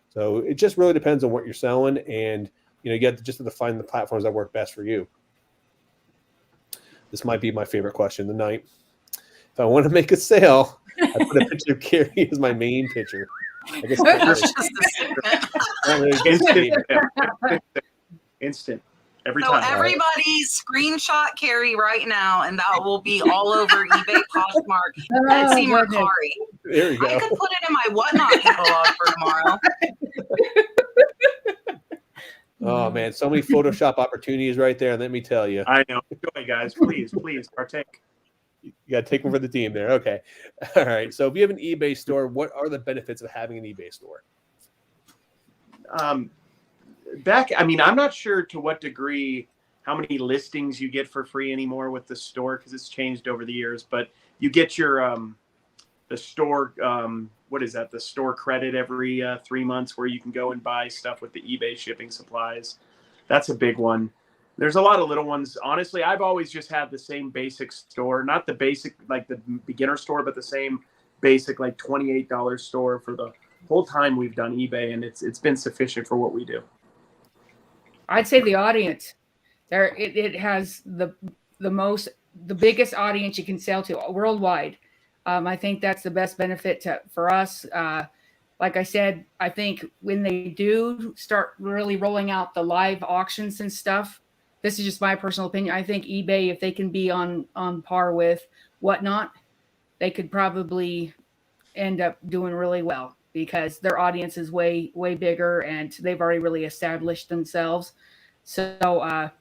So it just really depends on what you're selling. And, you have to find the platforms that work best for you. This might be my favorite question tonight. If I want to make a sale, I put a picture of Cary as my main picture. I guess That's just a Instant. Every so time. everybody screenshot Cary right now, and that will be all over eBay, Poshmark, Etsy, Mercari. There you go. I could put it in my Whatnot catalog for tomorrow. Oh man, so many Photoshop opportunities right there. And let me tell you, I know. Enjoy, guys. Please partake. You got to take one for the team there. Okay. All right. So if you have an eBay store, what are the benefits of having an eBay store? I'm not sure to what degree how many listings you get for free anymore with the store, because it's changed over the years, but you get your the store the store credit every 3 months, where you can go and buy stuff with the eBay shipping supplies. That's a big one. There's a lot of little ones. Honestly, I've always just had the same basic store, not the basic like the beginner store, but the same basic like $28 store for the whole time we've done eBay, and it's been sufficient for what we do. I'd say the audience there, it has the biggest audience you can sell to worldwide. I think that's the best benefit for us. Like I said, I think when they do start really rolling out the live auctions and stuff, this is just my personal opinion. I think eBay, if they can be on par with Whatnot, they could probably end up doing really well, because their audience is way bigger and they've already really established themselves. So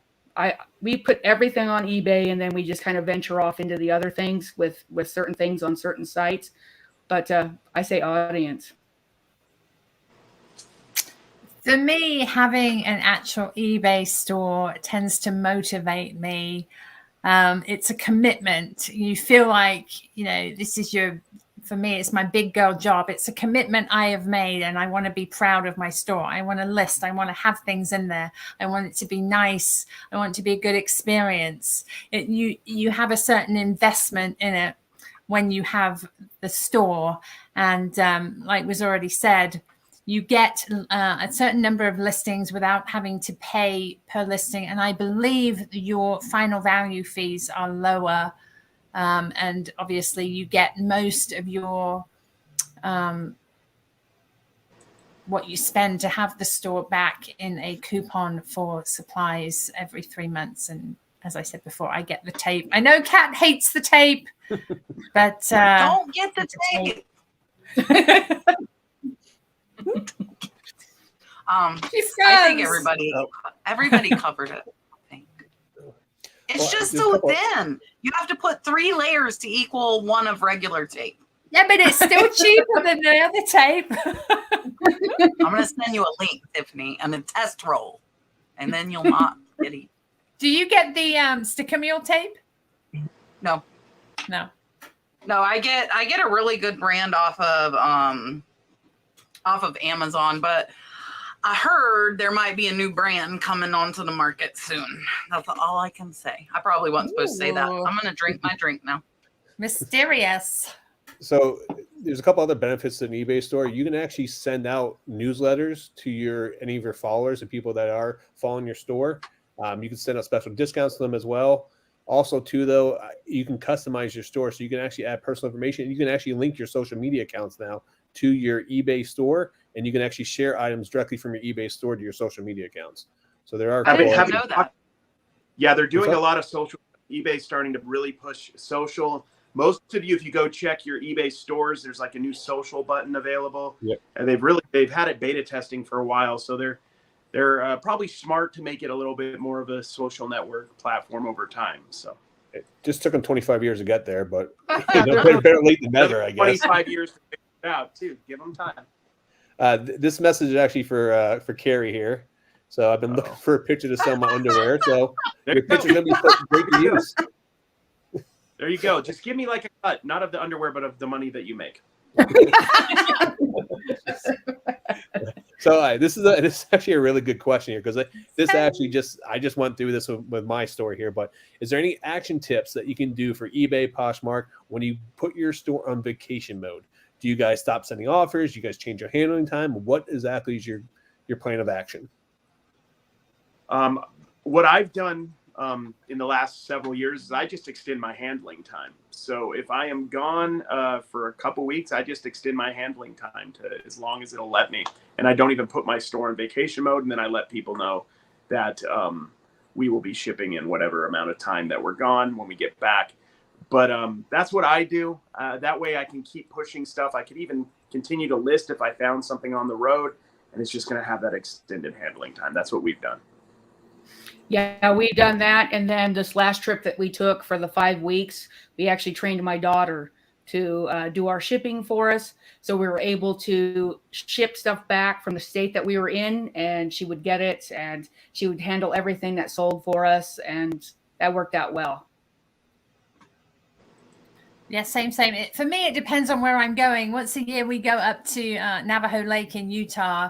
we put everything on eBay, and then we just kind of venture off into the other things with certain things on certain sites. But I say audience. For me, having an actual eBay store tends to motivate me. It's a commitment. You feel like, this is for me, it's my big girl job. It's a commitment I have made, and I want to be proud of my store. I want to list. I want to have things in there. I want it to be nice. I want it to be a good experience. You have a certain investment in it when you have the store. And like was already said, you get a certain number of listings without having to pay per listing. And I believe your final value fees are lower. And obviously you get most of your what you spend to have the store back in a coupon for supplies every 3 months. And as I said before, I get the tape. I know Kat hates the tape, but don't get the tape. I think everybody covered it. It's just so thin. You have to put 3 layers to equal one of regular tape. Yeah, but it's still cheaper than the other tape. I'm going to send you a link, Tiffany, and a test roll, and then you'll not get it. Do you get the sticker mule tape? No. No, I get a really good brand off of Amazon, but I heard there might be a new brand coming onto the market soon. That's all I can say. I probably wasn't supposed to say that. Ooh. I'm gonna drink my drink now. Mysterious. So there's a couple other benefits to an eBay store. You can actually send out newsletters to any of your followers and people that are following your store. You can send out special discounts to them as well. Also, too, though, you can customize your store, so you can actually add personal information. You can actually link your social media accounts now to your eBay store, and you can actually share items directly from your eBay store to your social media accounts. So there are. I didn't know that. Yeah, they're doing a lot of social. eBay starting to really push social. Most of you, if you go check your eBay stores, there's like a new social button available. Yep. And they've had it beta testing for a while, so they're probably smart to make it a little bit more of a social network platform over time. So It just took them 25 years to get there, but better late than never, I guess. 25 years to figure it out too. Give them time. This message is actually for Cary here. So I've been looking for a picture to sell my underwear. So your picture's gonna be great to use. There you go. Just give me like a cut, not of the underwear, but of the money that you make. So this is actually a really good question here, because I just went through this with my store here. But is there any action tips that you can do for eBay, Poshmark, when you put your store on vacation mode? Do you guys stop sending offers? Do you guys change your handling time? What exactly is your plan of action? What I've done in the last several years is I just extend my handling time. So if I am gone for a couple weeks, I just extend my handling time to as long as it'll let me. And I don't even put my store in vacation mode. And then I let people know that we will be shipping in whatever amount of time that we're gone when we get back. But that's what I do. That way I can keep pushing stuff. I could even continue to list if I found something on the road, and it's just going to have that extended handling time. That's what we've done. Yeah, we've done that. And then this last trip that we took for the 5 weeks, we actually trained my daughter to do our shipping for us. So we were able to ship stuff back from the state that we were in, and she would get it, and she would handle everything that sold for us. And that worked out well. Yeah, same. For me, it depends on where I'm going. Once a year, we go up to Navajo Lake in Utah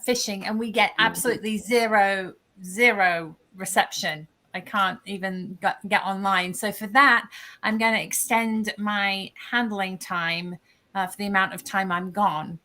fishing, and we get absolutely zero reception. I can't even get online. So for that, I'm going to extend my handling time for the amount of time I'm gone.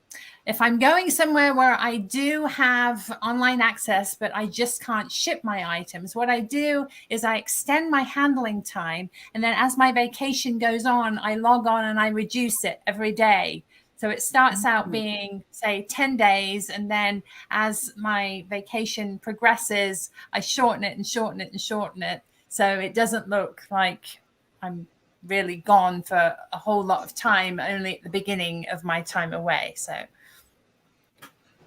If I'm going somewhere where I do have online access, but I just can't ship my items, what I do is I extend my handling time. And then as my vacation goes on, I log on and I reduce it every day. So it starts out being, say, 10 days. And then as my vacation progresses, I shorten it and shorten it and shorten it. So it doesn't look like I'm really gone for a whole lot of time, only at the beginning of my time away. So.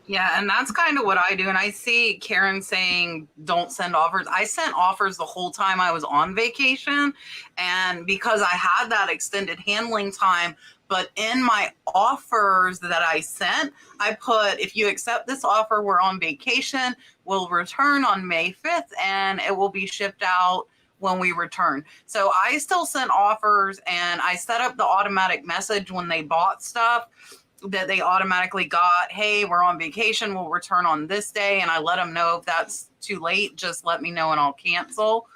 Yeah, and that's kind of what I do. And I see Karen saying, don't send offers. I sent offers the whole time I was on vacation. And because I had that extended handling time, but in my offers that I sent, I put, if you accept this offer, we're on vacation, we'll return on May 5th, and it will be shipped out when we return. So I still sent offers, and I set up the automatic message when they bought stuff that they automatically got, hey, we're on vacation, we'll return on this day. And I let them know if that's too late, just let me know and I'll cancel.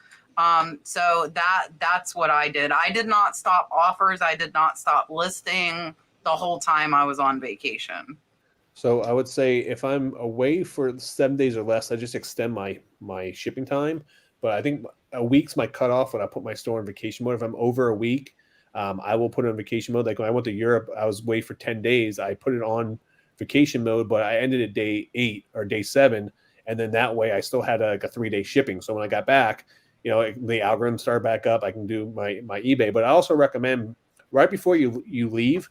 So that's what I did. I did not stop offers. I did not stop listing the whole time I was on vacation. So I would say if I'm away for 7 days or less, I just extend my shipping time. But I think a week's my cutoff when I put my store in vacation mode. If I'm over a week, I will put it in vacation mode. Like when I went to Europe, I was away for 10 days. I put it on vacation mode, but I ended at day 8 or day 7. And then that way I still had like a 3-day shipping. So when I got back, the algorithm started back up. I can do my eBay. But I also recommend right before you leave,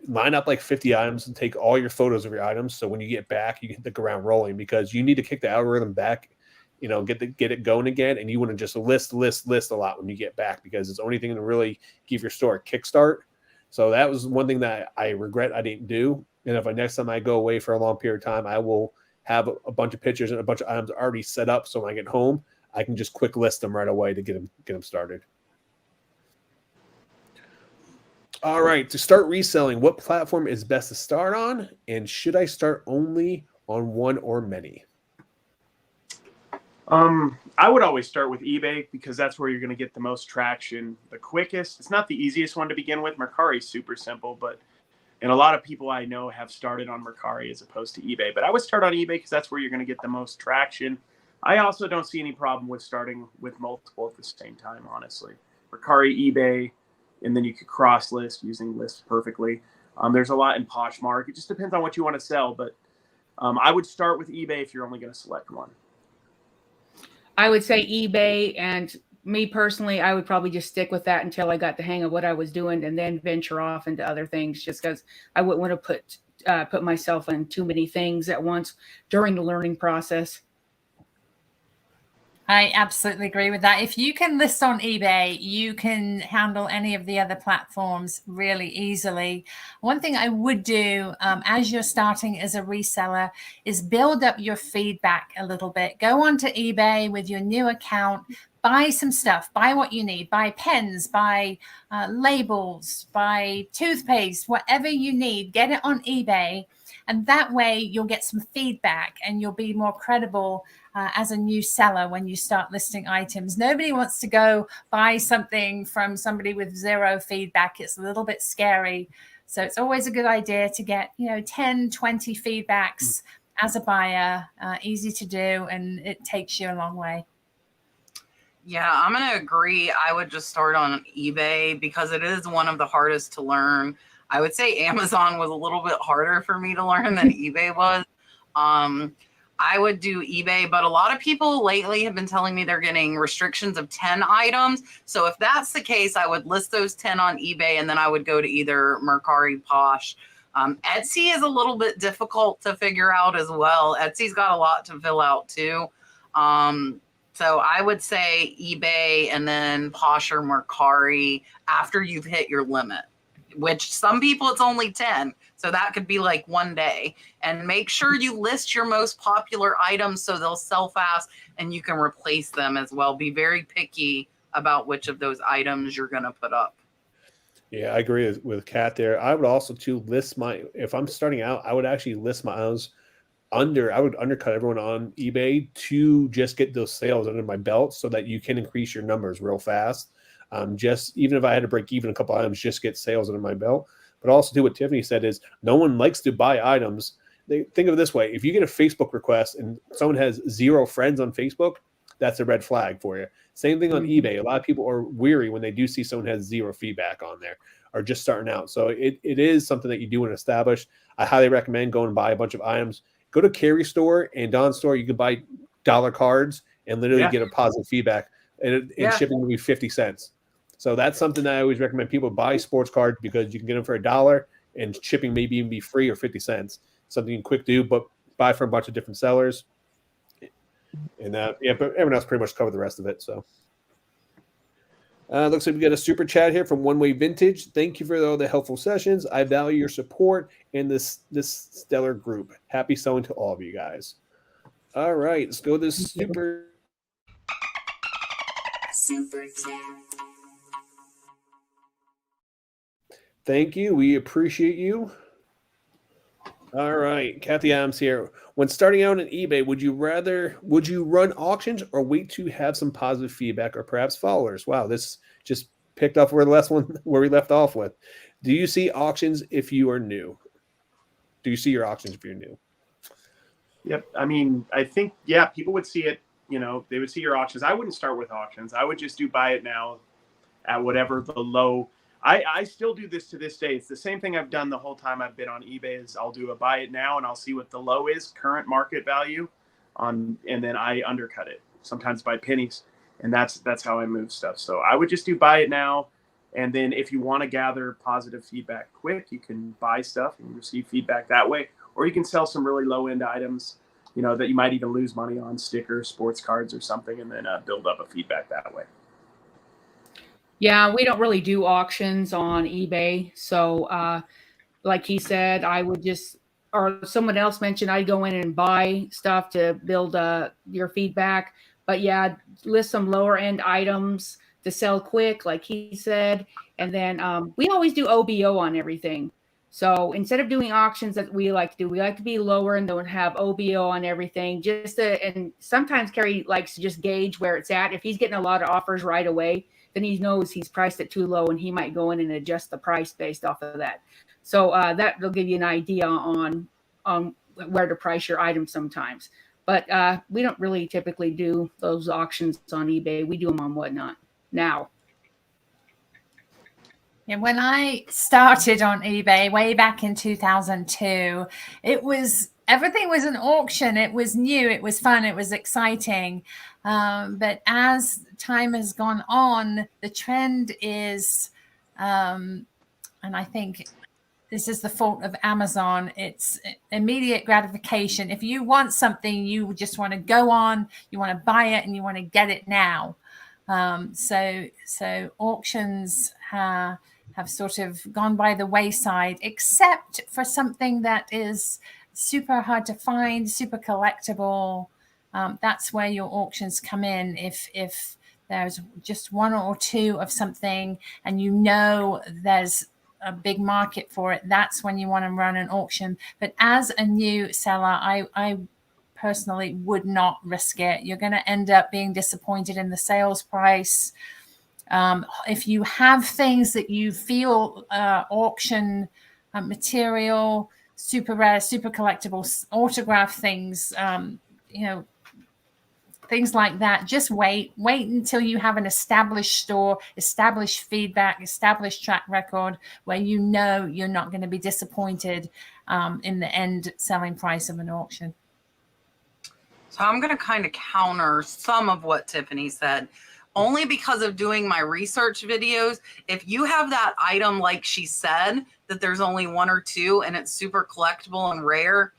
line up like 50 items and take all your photos of your items. So when you get back, you hit the ground rolling, because you need to kick the algorithm back, get it going again. And you want to just list a lot when you get back, because it's the only thing to really give your store a kickstart. So that was one thing that I regret I didn't do. And if next time I go away for a long period of time, I will have a bunch of pictures and a bunch of items already set up. So when I get home, I can just quick list them right away to get them started. All right, to start reselling, what platform is best to start on? And should I start only on one or many? I would always start with eBay because that's where you're going to get the most traction, the quickest. It's not the easiest one to begin with. Mercari's super simple, and a lot of people I know have started on Mercari as opposed to eBay. But I would start on eBay because that's where you're going to get the most traction. I also don't see any problem with starting with multiple at the same time, honestly. Mercari, eBay, and then you could cross list using lists perfectly. There's a lot in Poshmark. It just depends on what you want to sell, but I would start with eBay if you're only going to select one. I would say eBay, and me personally, I would probably just stick with that until I got the hang of what I was doing and then venture off into other things, just because I wouldn't want to put myself in too many things at once during the learning process. I absolutely agree with that. If you can list on eBay, you can handle any of the other platforms really easily. One thing I would do as you're starting as a reseller is build up your feedback a little bit. Go onto eBay with your new account, buy some stuff, buy what you need, buy pens, buy labels, buy toothpaste, whatever you need, get it on eBay. And that way you'll get some feedback and you'll be more credible as a new seller when you start listing items. Nobody wants to go buy something from somebody with zero feedback. It's a little bit scary. So it's always a good idea to get, 10, 20 feedbacks as a buyer, easy to do, and it takes you a long way. Yeah, I'm going to agree. I would just start on eBay because it is one of the hardest to learn. I would say Amazon was a little bit harder for me to learn than eBay was. I would do eBay, but a lot of people lately have been telling me they're getting restrictions of 10 items. So if that's the case, I would list those 10 on eBay, and then I would go to either Mercari, Posh. Etsy is a little bit difficult to figure out as well. Etsy's got a lot to fill out too. So I would say eBay and then Posh or Mercari after you've hit your limit, which some people it's only 10. So that could be like one day. And make sure you list your most popular items so they'll sell fast and you can replace them as well. Be very picky about which of those items you're going to put up. Yeah, I agree with Kat there. I would also if I'm starting out, I would actually list my items I would undercut everyone on eBay to just get those sales under my belt so that you can increase your numbers real fast. Just even if I had to break even a couple items, just get sales under my belt. But also do what Tiffany said is no one likes to buy items. They think of it this way. If you get a Facebook request and someone has 0 friends on Facebook, that's a red flag for you. Same thing on eBay. A lot of people are weary when they do see someone has 0 feedback on there or just starting out. So it is something that you do want to establish. I highly recommend going and buy a bunch of items. Go to Cary store and Dawn's store. You can buy dollar cards and literally get a positive feedback. And shipping will be 50 cents. So that's something that I always recommend people buy sports cards because you can get them for $1 and shipping maybe even be free or 50 cents. Something you can quick do, but buy from a bunch of different sellers. And but everyone else pretty much covered the rest of it. So looks like we got a super chat here from One Way Vintage. Thank you for all the helpful sessions. I value your support in this stellar group. Happy selling to all of you guys. All right, let's go to this super chat. Thank you. We appreciate you. All right, Kathy Adams here. When starting out on eBay, would you run auctions or wait to have some positive feedback or perhaps followers? Wow, this just picked up where the last one where we left off with. Do you see auctions if you are new? Do you see your auctions if you're new? Yep. I mean, I think, people would see it, they would see your auctions. I wouldn't start with auctions. I would just do buy it now at whatever the low. I still do this to this day. It's the same thing I've done the whole time I've been on eBay is I'll do a buy it now and I'll see what the low is, current market value and then I undercut it sometimes by pennies. And that's how I move stuff. So I would just do buy it now. And then if you want to gather positive feedback quick, you can buy stuff and receive feedback that way. Or you can sell some really low end items, that you might even lose money on, stickers, sports cards or something, and then build up a feedback that way. Yeah, we don't really do auctions on eBay. So like he said, I would or someone else mentioned, I'd go in and buy stuff to build your feedback. But yeah, list some lower end items to sell quick, like he said. And then we always do OBO on everything. So instead of doing auctions that we like to do, we like to be lower and don't have OBO on everything. And sometimes Cary likes to just gauge where it's at. If he's getting a lot of offers right away, then he knows he's priced it too low and he might go in and adjust the price based off of that. So that will give you an idea on where to price your item sometimes. But we don't really typically do those auctions on eBay. We do them on Whatnot now. Yeah, when I started on eBay way back in 2002, everything was an auction. It was new, it was fun, it was exciting. But as time has gone on, the trend is, and I think this is the fault of Amazon, it's immediate gratification. If you want something, you just want to go on, you want to buy it, and you want to get it now. So auctions have sort of gone by the wayside, except for something that is super hard to find, super collectible. That's where your auctions come in. If there's just one or two of something and you know there's a big market for it, that's when you want to run an auction. But as a new seller, I personally would not risk it. You're going to end up being disappointed in the sales price. If you have things that you feel auction material, super rare, super collectible, autograph things, things like that, just wait until you have an established store, established feedback, established track record, where you know you're not going to be disappointed in the end selling price of an auction. So I'm going to kind of counter some of what Tiffany said, only because of doing my research videos. If you have that item, like she said, that there's only one or two and it's super collectible and rare,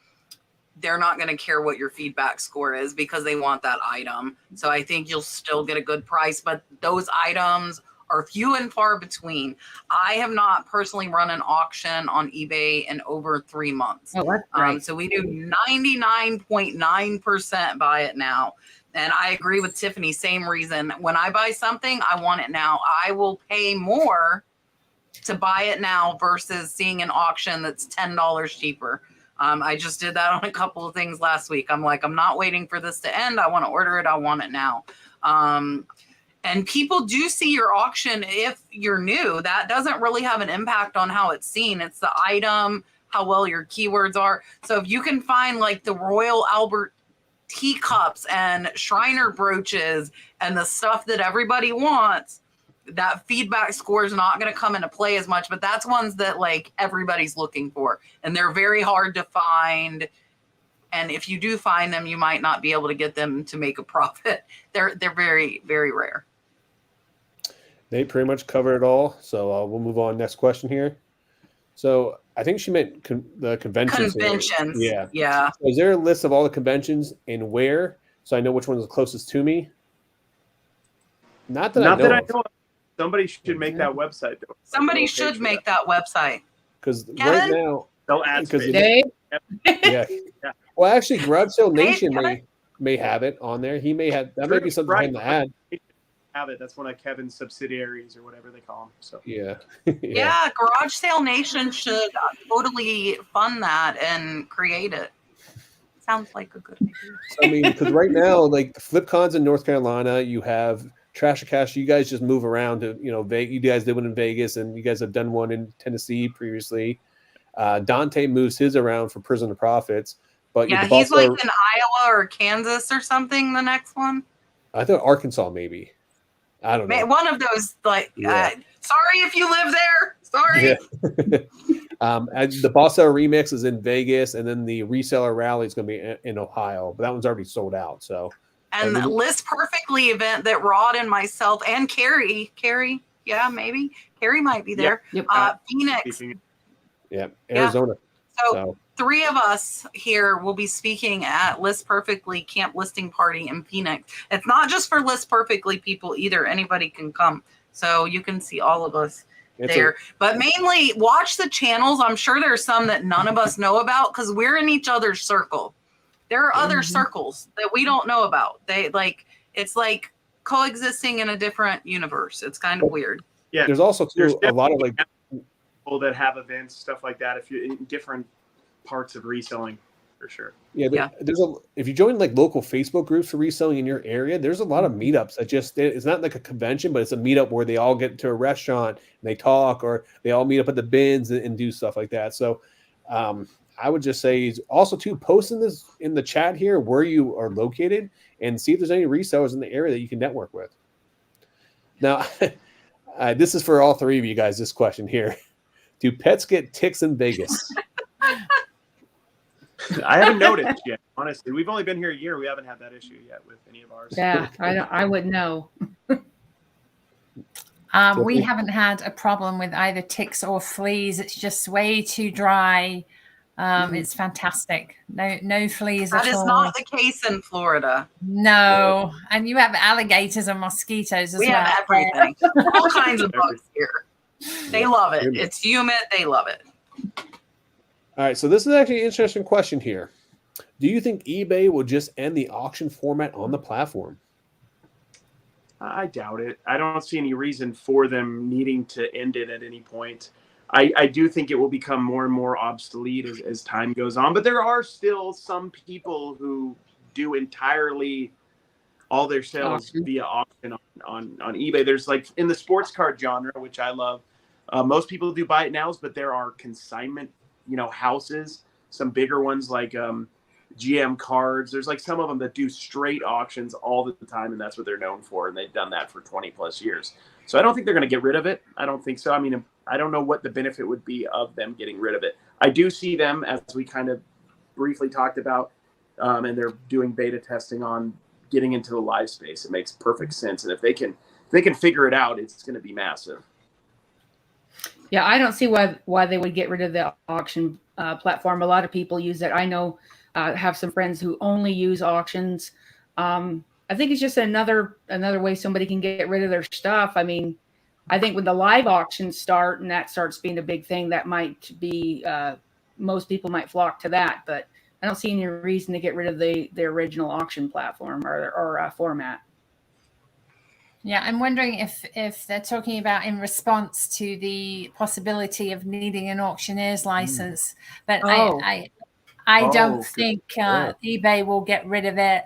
they're not going to care what your feedback score is because they want that item. So I think you'll still get a good price, but those items are few and far between. I have not personally run an auction on eBay in over 3 months. Oh, that's right. So we do 99.9% buy it now. And I agree with Tiffany, same reason. When I buy something, I want it now. I will pay more to buy it now versus seeing an auction that's $10 cheaper. I just did that on a couple of things last week. I'm like, I'm not waiting for this to end. I want to order it. I want it now. And people do see your auction if you're new. That doesn't really have an impact on how it's seen. It's the item, how well your keywords are. So if you can find like the Royal Albert teacups and Shriner brooches and the stuff that everybody wants, that feedback score is not going to come into play as much. But that's ones that like everybody's looking for, and they're very hard to find. And if you do find them, you might not be able to get them to make a profit. They're very, very rare. They pretty much covered it all. So we'll move on. Next question here. So I think she meant the conventions. Conventions. Yeah. Yeah. So is there a list of all the conventions and where? So I know which one is the closest to me. Not that I know of. Somebody should make that website. Though. Somebody should make that website. Because right now, they'll add yeah. Well, actually, Garage Sale Nation may have it on there. He may have that. May be something for him to add. Have it. That's one of Kevin's subsidiaries or whatever they call them. So yeah. Yeah, Garage Sale Nation should totally fund that and create it. Sounds like a good idea. I mean, because right now, like the flip cons in North Carolina, you have Trash or Cash. You guys just move around to, you guys did one in Vegas, and you guys have done one in Tennessee previously. Dante moves his around for Prison of Profits, but yeah, he's like in Iowa or Kansas or something. The next one, I thought Arkansas maybe. I don't know. One of those, like, sorry if you live there. Sorry. Yeah. The Boss Hour Remix is in Vegas, and then the Reseller Rally is going to be in Ohio, but that one's already sold out. So, and the List Perfectly event that Rod and myself and Cary, yeah, maybe Cary might be there. Yep. Phoenix. Yeah, Arizona. So 3 of us here will be speaking at List Perfectly Camp Listing Party in Phoenix. It's not just for List Perfectly people either. Anybody can come. So you can see all of us there. But mainly watch the channels. I'm sure there's some that none of us know about because we're in each other's circle. There are other circles that we don't know about. It's like coexisting in a different universe. It's kind of weird. Yeah. There's also too a lot of like people that have events, stuff like that. If you're in different parts of reselling, for sure. Yeah, there's if you join like local Facebook groups for reselling in your area, there's a lot of meetups that it's not like a convention, but it's a meetup where they all get to a restaurant and they talk, or they all meet up at the bins and do stuff like that. So I would just say also too, post in the chat here where you are located and see if there's any resellers in the area that you can network with. Now, this is for all three of you guys, this question here. Do pets get ticks in Vegas? I haven't noticed yet, honestly. We've only been here a year. We haven't had that issue yet with any of ours. Yeah, I wouldn't know. We haven't had a problem with either ticks or fleas. It's just way too dry. It's fantastic. No fleas at all. That is not the case in Florida. No. And you have alligators and mosquitoes as well. We have everything. All kinds of bugs here. They love it. It's humid. They love it. All right, so this is actually an interesting question here. Do you think eBay will just end the auction format on the platform? I doubt it. I don't see any reason for them needing to end it at any point. I do think it will become more and more obsolete as time goes on, but there are still some people who do entirely all their sales via auction on eBay. There's like in the sports card genre, which I love, most people do buy it nows, but there are consignment houses, some bigger ones like GM cards. There's like some of them that do straight auctions all the time, and that's what they're known for. And they've done that for 20 plus years. So I don't think they're going to get rid of it. I don't think so. I mean, I don't know what the benefit would be of them getting rid of it. I do see them, as we kind of briefly talked about, and they're doing beta testing on getting into the live space. It makes perfect sense. And if they can figure it out, it's going to be massive. Yeah, I don't see why they would get rid of the auction platform. A lot of people use it. I know, have some friends who only use auctions. I think it's just another way somebody can get rid of their stuff. I mean, I think when the live auctions start and that starts being a big thing, that might be most people might flock to that. But I don't see any reason to get rid of the original auction platform or format. Yeah, I'm wondering if they're talking about in response to the possibility of needing an auctioneer's license. But I don't think eBay will get rid of it.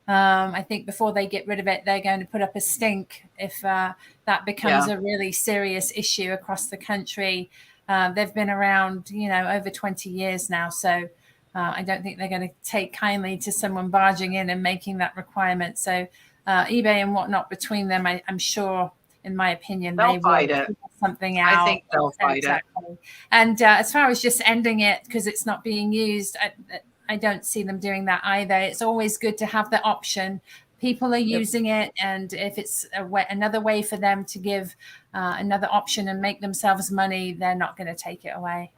I think before they get rid of it, they're going to put up a stink if that becomes a really serious issue across the country. They've been around, over 20 years now. So I don't think they're going to take kindly to someone barging in and making that requirement. So eBay and whatnot between them, I'm sure, in my opinion, they'll they fight will it. Something out. I think they'll fight it. And as far as just ending it because it's not being used, I don't see them doing that either. It's always good to have the option. People are using it, and if it's another way for them to give another option and make themselves money, they're not going to take it away.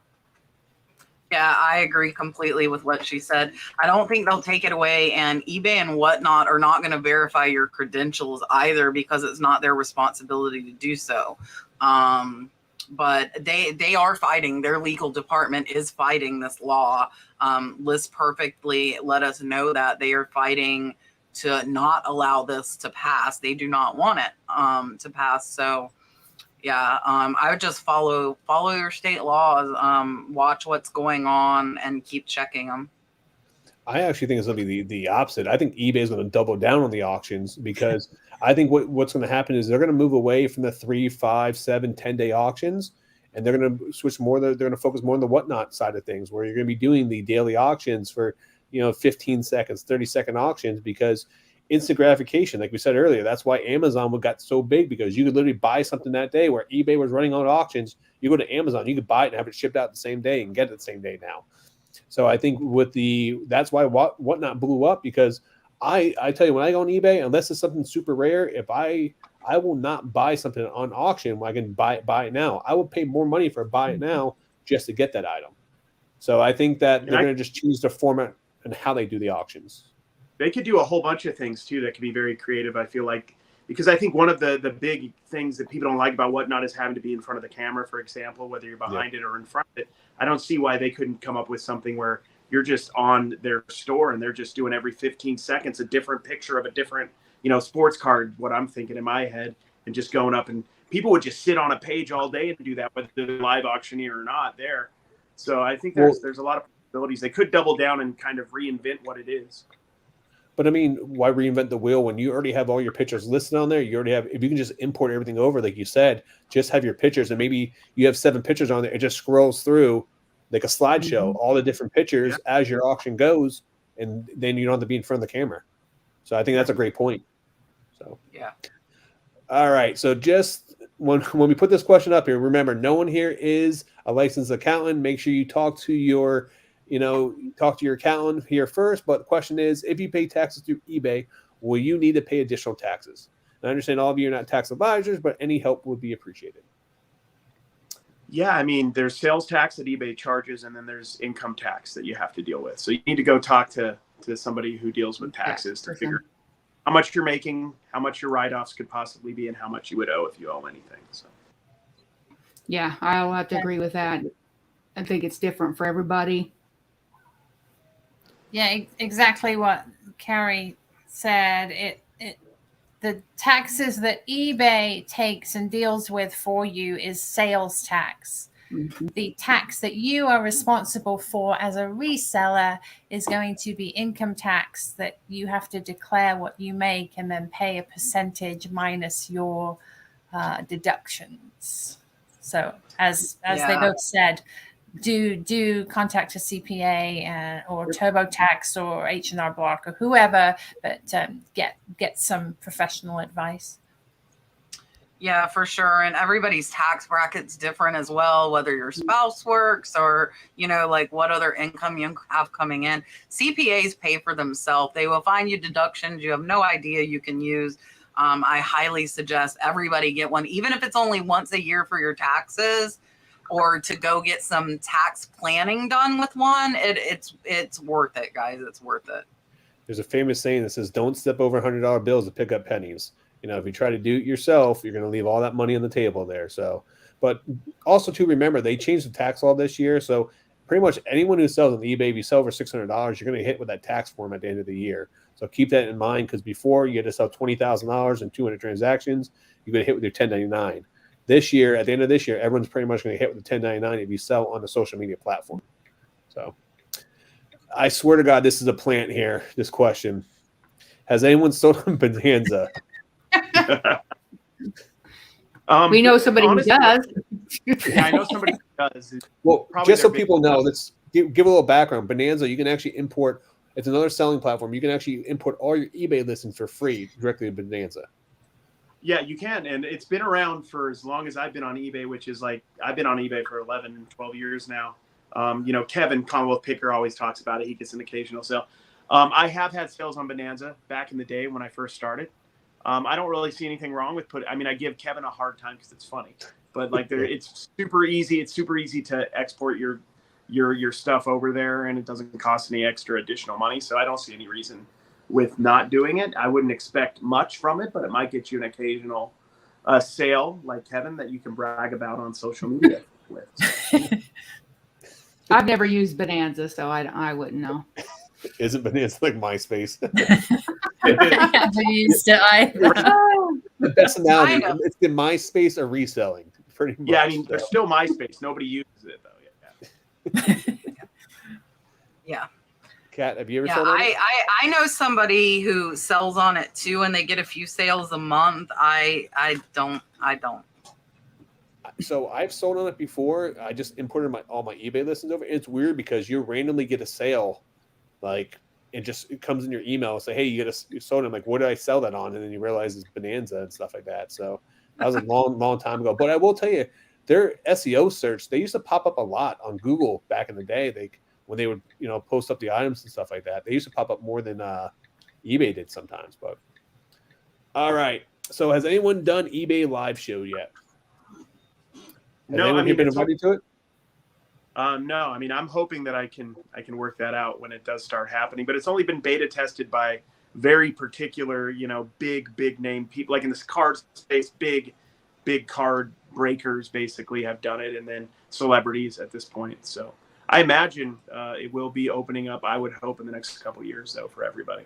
Yeah, I agree completely with what she said. I don't think they'll take it away, and eBay and whatnot are not going to verify your credentials either because it's not their responsibility to do so. But they are fighting. Their legal department is fighting this law. Liz perfectly let us know that they are fighting to not allow this to pass. They do not want it to pass. So yeah, I would just follow your state laws, watch what's going on, and keep checking them. I actually think it's going to be the opposite. I think eBay is going to double down on the auctions because I think what's going to happen is they're going to move away from the 3, 5, 7, 10-day auctions, and they're going to switch more. They're going to focus more on the whatnot side of things, where you're going to be doing the daily auctions for 15 seconds, 30-second auctions, because instant gratification, like we said earlier. That's why Amazon got so big, because you could literally buy something that day where eBay was running on auctions. You go to Amazon, you could buy it and have it shipped out the same day and get it the same day now. So I think that's why whatnot blew up, because I tell you, when I go on eBay, unless it's something super rare, if I will not buy something on auction when I can buy it now. I will pay more money for buy it now just to get that item. So I think that they're going to just choose the format and how they do the auctions. They could do a whole bunch of things too that could be very creative, I feel like, because I think one of the big things that people don't like about whatnot is having to be in front of the camera, for example, whether you're behind it or in front of it. I don't see why they couldn't come up with something where you're just on their store and they're just doing every 15 seconds a different picture of a different sports card, what I'm thinking in my head, and just going up, and people would just sit on a page all day and do that, whether they're live auctioneer or not there. So I think there's a lot of possibilities. They could double down and kind of reinvent what it is. But I mean, why reinvent the wheel when you already have all your pictures listed on there? You already have, if you can just import everything over, like you said, just have your pictures, and maybe you have 7 pictures on there. It just scrolls through like a slideshow, all the different pictures as your auction goes, and then you don't have to be in front of the camera. So I think that's a great point. So Yeah. All right. So just when we put this question up here, remember, no one here is a licensed accountant. Make sure you talk to your accountant here first. But the question is, if you pay taxes through eBay, will you need to pay additional taxes? And I understand all of you are not tax advisors, but any help would be appreciated. Yeah, I mean, there's sales tax that eBay charges, and then there's income tax that you have to deal with. So you need to go talk to somebody who deals with taxes to figure out how much you're making, how much your write-offs could possibly be, and how much you would owe if you owe anything. So. Yeah, I'll have to agree with that. I think it's different for everybody. Yeah, exactly what Cary said. The taxes that eBay takes and deals with for you is sales tax. Mm-hmm. The tax that you are responsible for as a reseller is going to be income tax that you have to declare what you make and then pay a percentage minus your deductions. So as they both said, do contact a CPA or TurboTax or H&R Block or whoever, but get some professional advice. Yeah, for sure. And everybody's tax bracket's different as well, whether your spouse works or, like what other income you have coming in. CPAs pay for themselves. They will find you deductions you have no idea you can use. I highly suggest everybody get one, even if it's only once a year for your taxes, or to go get some tax planning done with one. It's worth it, guys. It's worth it. There's a famous saying that says, don't step over $100 bills to pick up pennies. If you try to do it yourself, you're going to leave all that money on the table there. So, but also to remember, they changed the tax law this year. So pretty much anyone who sells on eBay, if you sell over $600, you're going to hit with that tax form at the end of the year. So keep that in mind, because before you had to sell $20,000 and 200 transactions, you're going to hit with your 1099. This year, at the end of this year, everyone's pretty much going to hit with the 1099 if you sell on a social media platform. So I swear to God, this is a plant here, this question. Has anyone sold on Bonanza? We know somebody honestly, who does. Yeah, I know somebody who does. Well, just so people know, let's give a little background. Bonanza, you can actually import. It's another selling platform. You can actually import all your eBay listings for free directly to Bonanza. Yeah, you can. And it's been around for as long as I've been on eBay, which is like, I've been on eBay for 11, 12 years now. Kevin Commonwealth Picker always talks about it. He gets an occasional sale. I have had sales on Bonanza back in the day when I first started. I don't really see anything wrong with I give Kevin a hard time because it's funny, but like it's super easy. It's super easy to export your stuff over there, and it doesn't cost any extra additional money. So I don't see any reason with not doing it. I wouldn't expect much from it, but it might get you an occasional sale like Kevin that you can brag about on social media with. I've never used Bonanza, so I wouldn't know. Isn't Bonanza like MySpace? I haven't used it either. The best analogy, it's the MySpace of reselling, pretty much. Yeah, there's still MySpace. Nobody uses it though. Yeah. Kat, have you ever sold on it? I know somebody who sells on it too, and they get a few sales a month. I don't. So I've sold on it before. I just imported all my eBay listings over. It's weird because you randomly get a sale, like it comes in your email and say, hey, you sold it. I'm like, what did I sell that on? And then you realize it's Bonanza and stuff like that. So that was a long time ago. But I will tell you, their SEO search, they used to pop up a lot on Google back in the day. When they would, post up the items and stuff like that, they used to pop up more than eBay did sometimes. But all right. So has anyone done eBay live show yet? Has anyone here been invited to it? No, I'm hoping that I can work that out when it does start happening, but it's only been beta tested by very particular, big name people, like in this card space, big card breakers basically have done it, and then celebrities at this point. So I imagine it will be opening up, I would hope, in the next couple of years though, for everybody.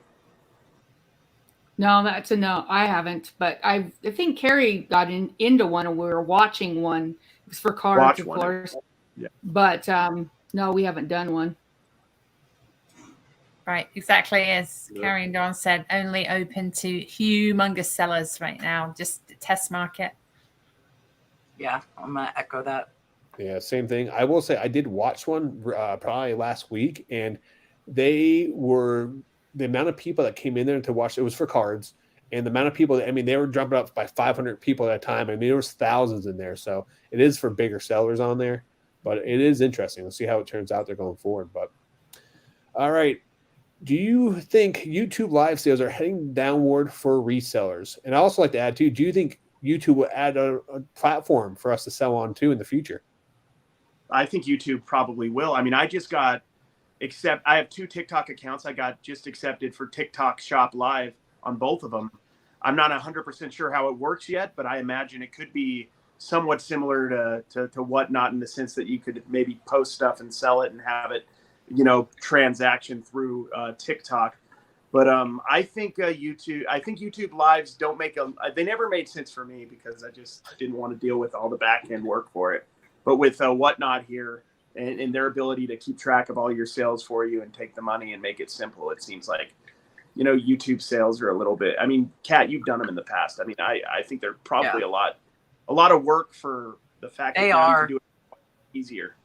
No, that's a no. I haven't, but I think Carrie got into one, and we were watching one. It was for cards, Watch of one. course. Yeah. But no, we haven't done one. Right, exactly as Carrie and Dawn said, only open to humongous sellers right now, just the test market. Yeah, I'm gonna echo that. Yeah, same thing. I will say I did watch one probably last week, and they were the amount of people that came in there to watch. It was for cards, and the amount of people. I mean, they were jumping up by 500 people at a time. I mean, there was thousands in there, so it is for bigger sellers on there. But it is interesting. We'll see how it turns out there going forward. But all right, do you think YouTube live sales are heading downward for resellers? And I also like to add too. Do you think YouTube will add a platform for us to sell on too in the future? I think YouTube probably will. I mean, I have 2 TikTok accounts. I got just accepted for TikTok Shop Live on both of them. I'm not 100% sure how it works yet, but I imagine it could be somewhat similar to Whatnot in the sense that you could maybe post stuff and sell it and have it, transaction through TikTok. But I think YouTube lives don't they never made sense for me because I just didn't want to deal with all the back end work for it. But with Whatnot here and their ability to keep track of all your sales for you and take the money and make it simple, it seems like, YouTube sales are a little bit. I mean, Kat, you've done them in the past. I mean, I think they're probably a lot of work for the fact that now you can do it easier.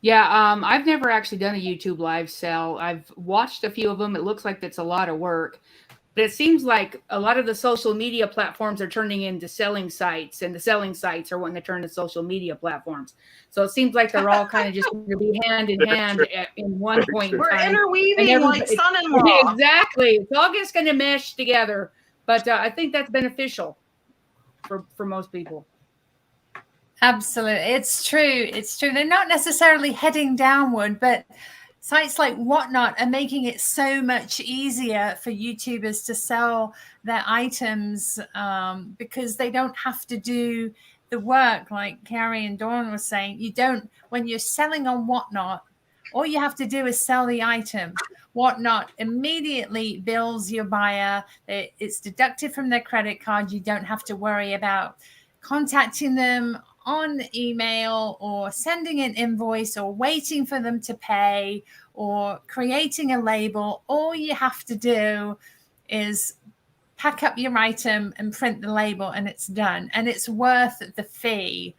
Yeah, I've never actually done a YouTube live sell. I've watched a few of them. It looks like it's a lot of work. But it seems like a lot of the social media platforms are turning into selling sites, and the selling sites are wanting to turn to social media platforms. So it seems like they're all kind of just going to be hand in hand in one point in We're time. interweaving like son-in-law. Exactly. It's all just going to mesh together. But I think that's beneficial for most people. Absolutely. It's true. It's true. They're not necessarily heading downward, but sites like Whatnot are making it so much easier for YouTubers to sell their items because they don't have to do the work. Like Carrie and Dawn was saying, when you're selling on Whatnot, all you have to do is sell the item. Whatnot immediately bills your buyer. It's deducted from their credit card. You don't have to worry about contacting them on email or sending an invoice or waiting for them to pay or creating a label. All you have to do is pack up your item and print the label, and it's done. And it's worth the fee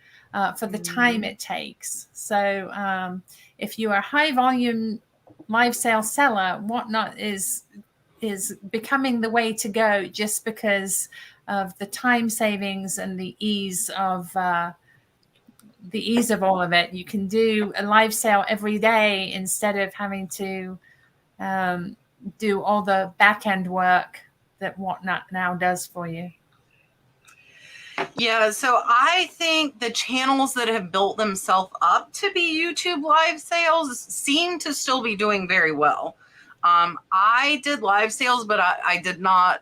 for the time it takes. So if you are a high volume live sale seller, Whatnot is becoming the way to go just because of the time savings and the ease of all of it. You can do a live sale every day instead of having to do all the back end work that Whatnot now does for you. Yeah, so I think the channels that have built themselves up to be YouTube live sales seem to still be doing very well. I did live sales, but I did not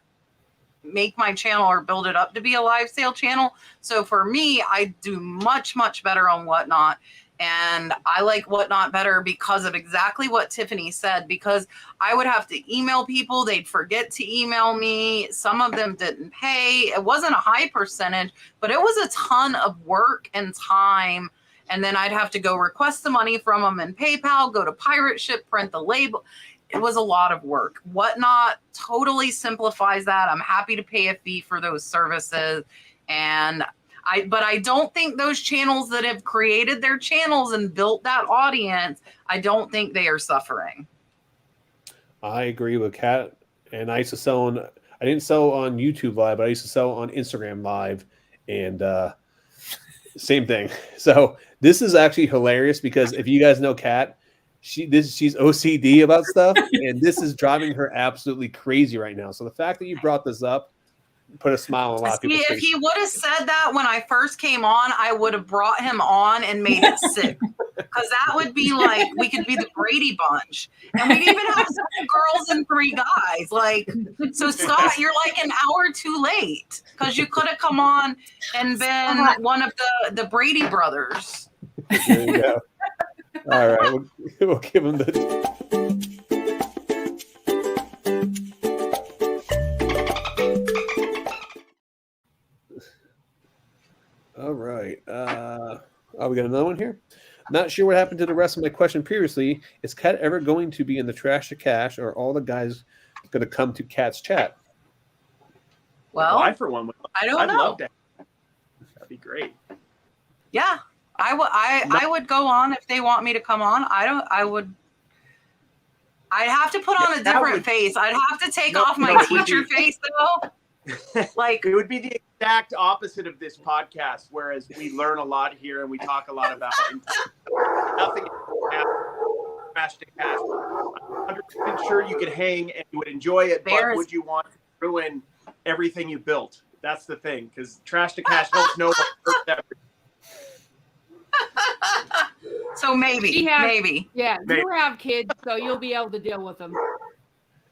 make my channel or build it up to be a live sale channel. So for me, I do much, much better on Whatnot. And I like Whatnot better because of exactly what Tiffany said, because I would have to email people. They'd forget to email me. Some of them didn't pay. It wasn't a high percentage, but it was a ton of work and time. And then I'd have to go request the money from them in PayPal, go to Pirate Ship, print the label. It was a lot of work. Whatnot totally simplifies that. I'm happy to pay a fee for those services. But I don't think those channels that have created their channels and built that audience, I don't think they are suffering. I agree with Kat. And I used to sell I didn't sell on YouTube Live, but I used to sell on Instagram Live, and same thing. So this is actually hilarious because if you guys know Kat, she's OCD about stuff, and this is driving her absolutely crazy right now. So the fact that you brought this up put a smile on a lot of people's If faces. he would have said that when I first came on, I would have brought him on and made it sick. Because that would be like, we could be the Brady Bunch. And we'd even have 7 girls and 3 guys. So Scott, you're like an hour too late. Because you could have come on and been one of the Brady brothers. There you go. All right. We'll give him the... Oh, we got another one here. Not sure what happened to the rest of my question previously. Is Kat ever going to be in the Trash to Cash, or are all the guys going to come to Kat's chat? Well, I for one would. I don't I'd know. love that. That'd be great. Yeah, I would go on if they want me to come on. I'd have to put on a different face. I'd have to take off my teacher face though. Like, it would be the exact opposite of this podcast, whereas we learn a lot here and we talk a lot about nothing. Trash to Cash. I'm 100% sure you could hang and you would enjoy it, but would you want to ruin everything you built? That's the thing, because Trash to Cash helps no one hurt everything. So maybe. Yeah, Maybe. you have kids, so you'll be able to deal with them.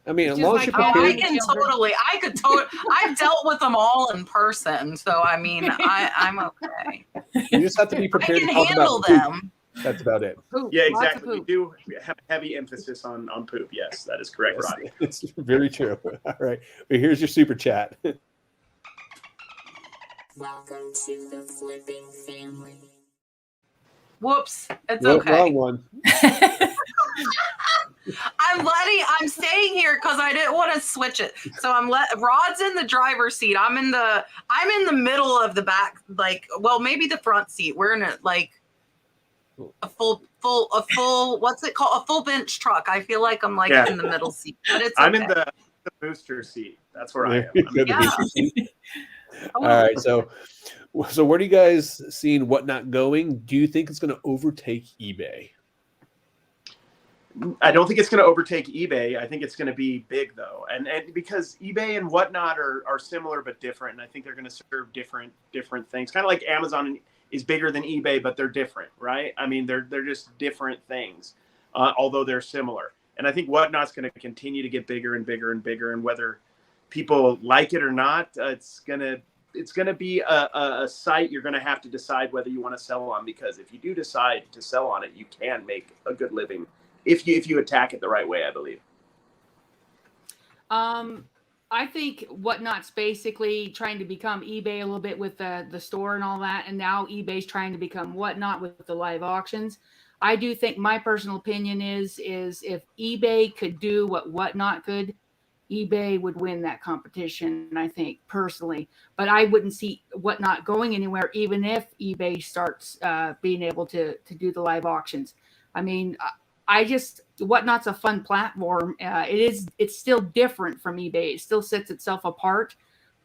I mean, as It's long just as you're like, prepared. I've dealt with them all in person, so I mean, I'm okay. You just have to be I prepared can to talk handle about poop. them. That's about it. Poop, Yeah, lots of exactly. We poop. do have a heavy emphasis on poop. Yes, that is correct, Yes, Roddy. it's very true. All right. Well, here's your super chat. Welcome to the flipping family. Whoops, it's Nope, okay. wrong one. I'm staying here because I didn't want to switch it. So Rod's in the driver's seat. I'm in the middle of the back, maybe the front seat. We're in a full what's it called? A full bench truck. I feel like I'm in the middle seat, but it's okay. I'm in the booster seat. That's where I am. All right. So where do you guys seeing Whatnot going? Do you think it's going to overtake eBay? I don't think it's going to overtake eBay. I think it's going to be big though, and because eBay and Whatnot are similar but different, and I think they're going to serve different things. Kind of like Amazon is bigger than eBay, but they're different, right? I mean, they're just different things, although they're similar. And I think Whatnot's going to continue to get bigger and bigger and bigger, and whether people like it or not, it's gonna be a site you're going to have to decide whether you want to sell on, because if you do decide to sell on it, you can make a good living if you attack it the right way, I believe. I think Whatnot's basically trying to become eBay a little bit with the store and all that, and now eBay's trying to become Whatnot with the live auctions. I do think my personal opinion is if eBay could do what Whatnot could, eBay would win that competition, I think, personally. But I wouldn't see Whatnot going anywhere, even if eBay starts being able to do the live auctions. I mean, Whatnot's a fun platform. It's still different from eBay. It still sets itself apart.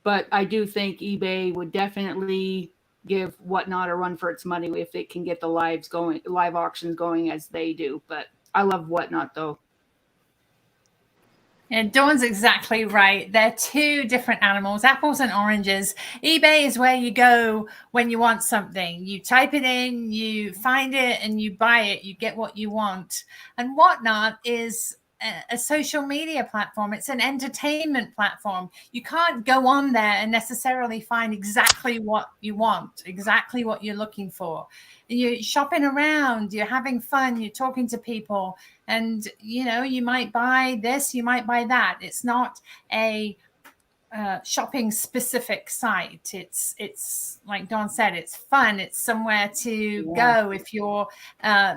But I do think eBay would definitely give Whatnot a run for its money if it can get the live auctions going as they do. But I love Whatnot, though. And Dawn's exactly right. They're two different animals, apples and oranges. eBay is where you go when you want something. You type it in, you find it, and you buy it. You get what you want. And Whatnot is a social media platform. It's an entertainment platform. You can't go on there and necessarily find exactly what you want, exactly what you're looking for. You're shopping around, you're having fun, you're talking to people, and you might buy this, you might buy that. It's not a shopping specific site. It's like Dawn said, it's fun. It's somewhere to go if you're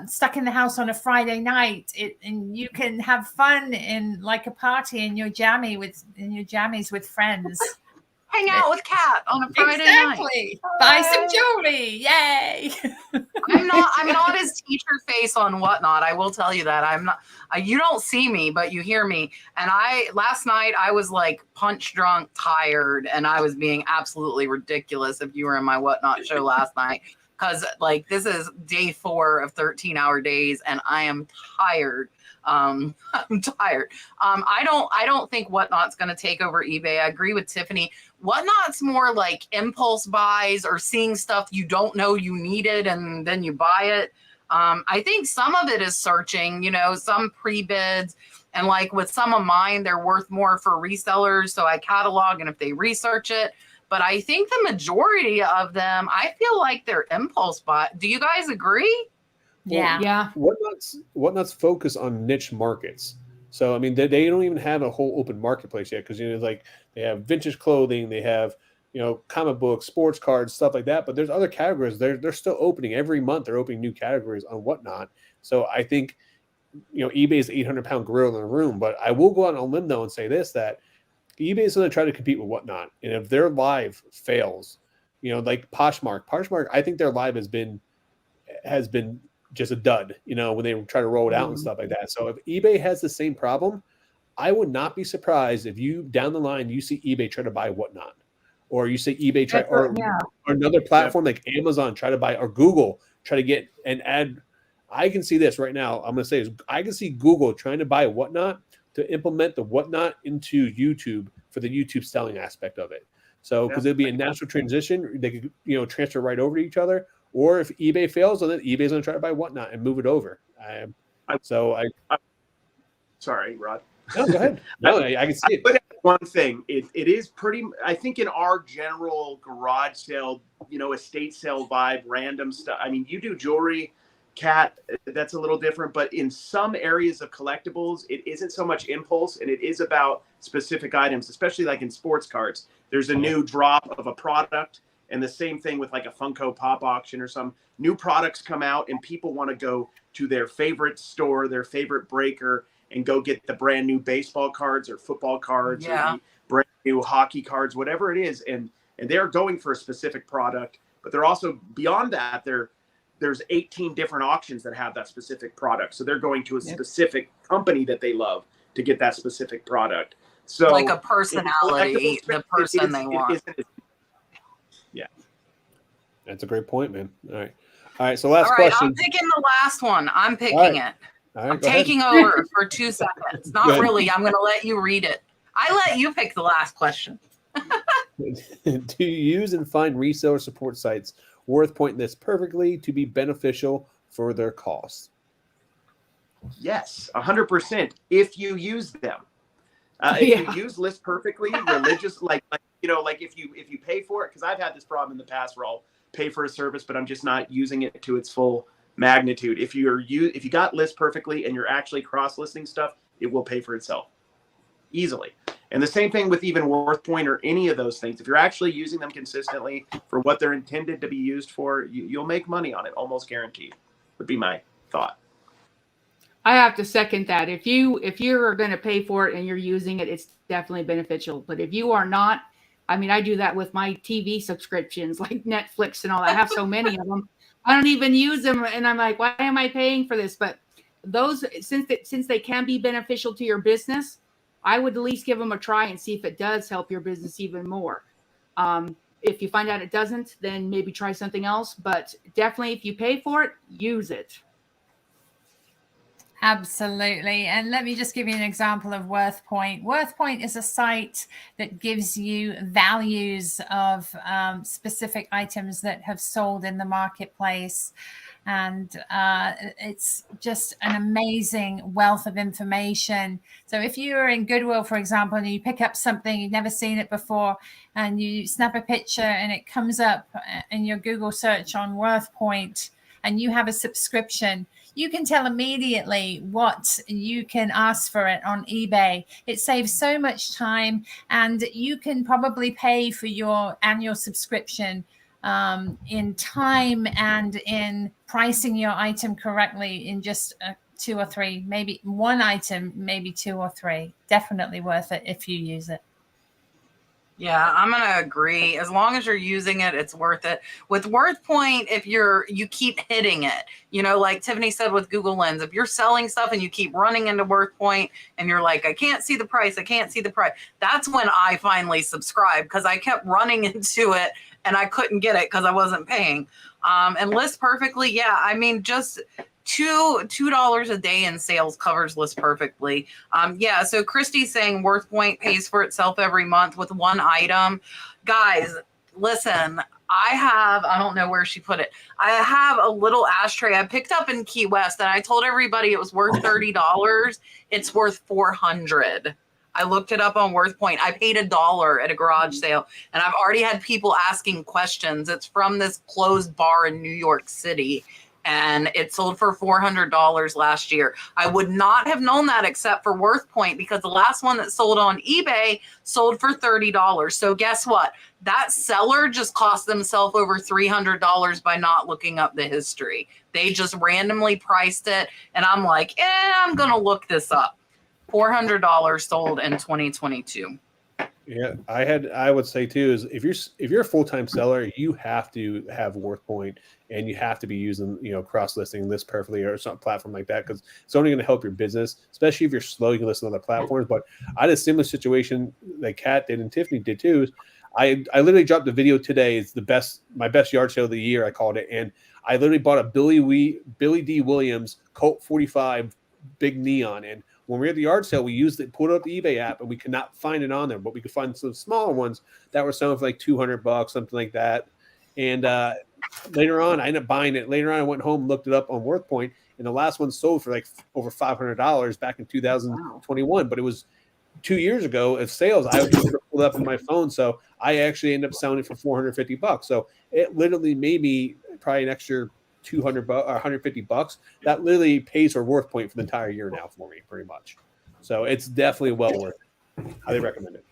stuck in the house on a Friday night. And you can have fun in like a party in your jammies with friends. Hang out with Kat on a Friday night. Exactly. Buy some jewelry. Yay. I'm not his teacher face on Whatnot. I will tell you that. I'm not. You don't see me, but you hear me. And last night I was like punch drunk, tired, and I was being absolutely ridiculous. If you were in my Whatnot show last night, because this is day 4 of 13-hour days, and I am tired. I'm tired. I don't think Whatnot's going to take over eBay. I agree with Tiffany. Whatnot's more like impulse buys or seeing stuff you don't know you needed and then you buy it. I think some of it is searching, some pre-bids, and like with some of mine, they're worth more for resellers. So I catalog, and if they research it, but I think the majority of them, I feel like they're impulse buy. Do you guys agree? Yeah. Whatnot's focus on niche markets. So I mean, they don't even have a whole open marketplace yet, because they have vintage clothing, they have comic books, sports cards, stuff like that. But there's other categories. They're still opening every month. They're opening new categories on Whatnot. So I think, eBay is the 800-pound gorilla in the room. But I will go out on a limb though and say this, that eBay is going to try to compete with Whatnot, and if their live fails, like Poshmark, I think their live has been just a dud. When they try to roll it out and stuff like that. So if eBay has the same problem, I would not be surprised if you down the line you see eBay try to buy Whatnot, or you see eBay try or another platform like Amazon try to buy, or Google try to get and add. I can see this right now. I'm going to say is I can see Google trying to buy Whatnot to implement the Whatnot into YouTube for the YouTube selling aspect of it. So because it'd be a natural transition, they could transfer right over to each other. Or if eBay fails, then eBay's going to try to buy Whatnot and move it over. Sorry, Rod. No, go ahead. No, I can see it. But one thing, it is pretty. I think in our general garage sale, estate sale vibe, random stuff. I mean, you do jewelry, Cat. That's a little different. But in some areas of collectibles, it isn't so much impulse, and it is about specific items, especially like in sports cards. There's a new drop of a product, and the same thing with like a Funko Pop auction or some new products come out, and people want to go to their favorite store, their favorite breaker, and go get the brand new baseball cards or football cards or the brand new hockey cards, whatever it is. And they're going for a specific product, but they're also beyond that. There's 18 different auctions that have that specific product. So they're going to a specific company that they love to get that specific product. So like a personality, the person they want. Yeah. That's a great point, man. All right. So last All right, question. I'm picking the last one. I'm picking it. Right, I'm taking over for 2 seconds. Not really. I'm going to let you read it. I let you pick the last question. Do you use and find reseller support sites worth pointing this perfectly to be beneficial for their costs? Yes, 100%. If you use them, if you use List Perfectly, religious, like if you pay for it, because I've had this problem in the past where I'll pay for a service, but I'm just not using it to its full magnitude. If you got List Perfectly and you're actually cross-listing stuff, it will pay for itself easily. And the same thing with even WorthPoint or any of those things. If you're actually using them consistently for what they're intended to be used for, you'll make money on it, almost guaranteed, would be my thought. I have to second that. If you're going to pay for it and you're using it, it's definitely beneficial. But if you are not, I mean, I do that with my TV subscriptions like Netflix and all that. I have so many of them. I don't even use them. And I'm like, why am I paying for this? But those, since they can be beneficial to your business, I would at least give them a try and see if it does help your business even more. If you find out it doesn't, then maybe try something else. But definitely, if you pay for it, use it. Absolutely. And let me just give you an example of WorthPoint. WorthPoint is a site that gives you values of specific items that have sold in the marketplace. And it's just an amazing wealth of information. So if you're in Goodwill, for example, and you pick up something, you've never seen it before, and you snap a picture and it comes up in your Google search on WorthPoint, and you have a subscription, you can tell immediately what you can ask for it on eBay. It saves so much time, and you can probably pay for your annual subscription in time and in pricing your item correctly in just 2 or 3, maybe one item, maybe 2 or 3. Definitely worth it if you use it. Yeah, I'm going to agree. As long as you're using it, it's worth it. With WorthPoint, if you keep hitting it, like Tiffany said with Google Lens, if you're selling stuff and you keep running into WorthPoint and you're like, I can't see the price, that's when I finally subscribed, because I kept running into it and I couldn't get it because I wasn't paying. And List Perfectly, yeah, I mean, just $2 a day in sales covers List Perfectly. Yeah, so Christy's saying WorthPoint pays for itself every month with one item. Guys, listen, I don't know where she put it. I have a little ashtray I picked up in Key West, and I told everybody it was worth $30. It's worth $400. I looked it up on WorthPoint. I paid $1 at a garage sale, and I've already had people asking questions. It's from this closed bar in New York City. and it sold for $400 last year. I would not have known that except for WorthPoint, because the last one that sold on eBay sold for $30. So guess what? That seller just cost themselves over $300 by not looking up the history. They just randomly priced it, and I'm like, I'm going to look this up. $400 sold in 2022. Yeah, I would say too is if you're a full-time seller, you have to have WorthPoint, and you have to be using cross-listing List Perfectly or some platform like that, because it's only going to help your business, especially if you're slow. You can listen to other platforms. But I had a similar situation that Kat did and Tiffany did too. Is I literally dropped a video today. It's my best yard sale of the year, I called it, and I literally bought a Billy D. Williams Colt 45 big neon. And when we were at the yard sale, we pulled up the eBay app, and we could not find it on there, but we could find some smaller ones that were selling for like $200, something like that. And later on, I ended up buying it. Later on, I went home, looked it up on WorthPoint, and the last one sold for like over $500 back in 2021. But it was 2 years ago of sales. I was just pulled up on my phone, so I actually ended up selling it for $450. So it literally made me probably an extra $200 or $150. That literally pays for WorthPoint for the entire year now for me, pretty much. So it's definitely well worth it. Highly recommend it.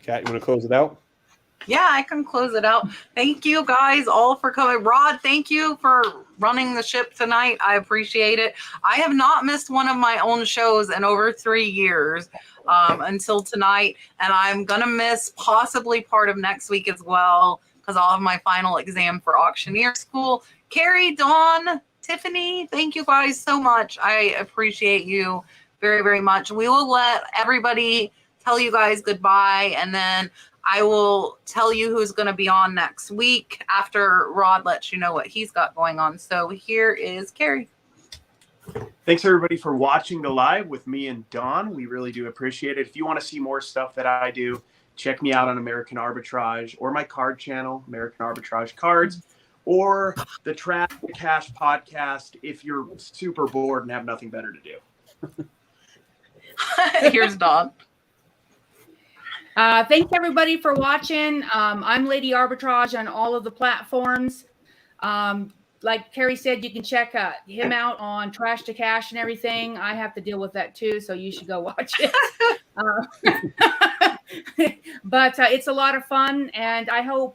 Kat, you want to close it out? Yeah, I can close it out. Thank you guys all for coming. Rod, thank you for running the ship tonight. I appreciate it. I have not missed one of my own shows in over 3 years until tonight. And I'm going to miss possibly part of next week as well, because I'll have my final exam for Auctioneer School. Cary, Dawn, Tiffany, thank you guys so much. I appreciate you very, very much. We will let everybody tell you guys goodbye, and then I will tell you who's going to be on next week after Rod lets you know what he's got going on. So here is Cary. Thanks everybody for watching the live with me and Dawn. We really do appreciate it. If you want to see more stuff that I do, check me out on American Arbitrage or my card channel, American Arbitrage Cards, or the Trash to Cash podcast if you're super bored and have nothing better to do. Here's Dawn. Thanks everybody for watching. I'm Lady Arbitrage on all of the platforms. Like Cary said, you can check him out on Trash to Cash and everything. I have to deal with that too, so you should go watch it. But it's a lot of fun, and I hope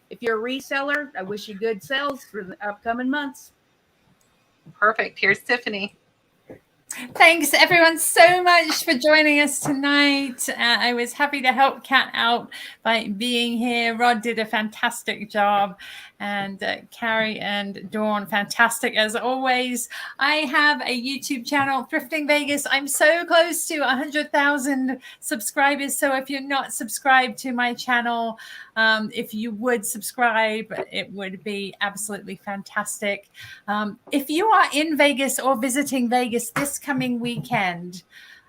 if you're a reseller, I wish you good sales for the upcoming months. Perfect. Here's Tiffany. Thanks everyone so much for joining us tonight. I was happy to help Kat out by being here. Rod did a fantastic job, and Cary and Dawn, fantastic as always. I have a YouTube channel, Thrifting Vegas. I'm so close to 100,000 subscribers. So if you're not subscribed to my channel, if you would subscribe, it would be absolutely fantastic. If you are in Vegas or visiting Vegas this coming weekend,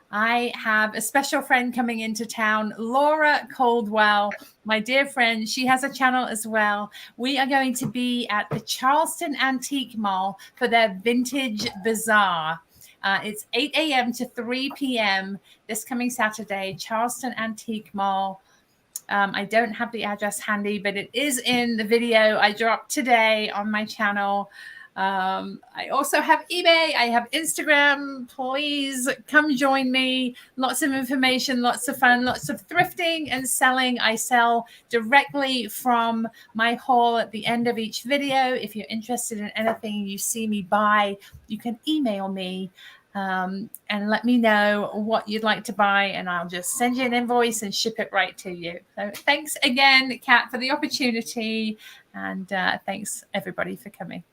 I have a special friend coming into town, Laura Caldwell, my dear friend. She has a channel as well. We are going to be at the Charleston Antique Mall for their Vintage Bazaar. It's 8 a.m. to 3 p.m. this coming Saturday, Charleston Antique Mall. I don't have the address handy, but it is in the video I dropped today on my channel. I also have eBay. I have Instagram. Please come join me. Lots of information, lots of fun, lots of thrifting and selling. I sell directly from my haul at the end of each video. If you're interested in anything you see me buy, you can email me and let me know what you'd like to buy, and I'll just send you an invoice and ship it right to you. So thanks again, Kat, for the opportunity, and thanks everybody for coming.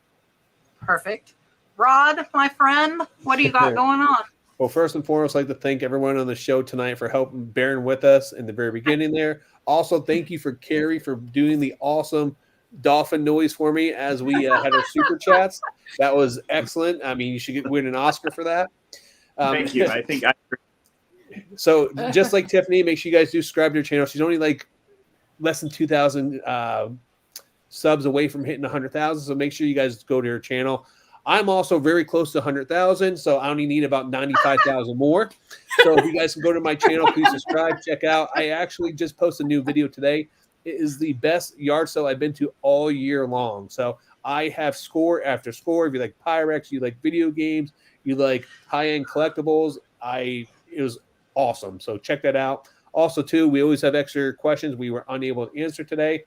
Perfect. Rod, my friend, what do you got going on? Well, first and foremost, I'd like to thank everyone on the show tonight for helping bearing with us in the very beginning there. Also, thank you for Cary for doing the awesome dolphin noise for me as we had our super chats. That was excellent. I mean, you should win an Oscar for that. Thank you. I think I agree. So just like Tiffany, make sure you guys do subscribe to her channel. She's only like less than 2,000 subs away from hitting 100,000. So make sure you guys go to her channel. I'm also very close to 100,000, so I only need about 95,000 more. So if you guys can go to my channel, please subscribe, check out. I actually just posted a new video today. It is the best yard sale I've been to all year long. So I have score after score. If you like Pyrex, you like video games, you like high-end collectibles, it was awesome. So check that out. Also, too, we always have extra questions we were unable to answer today.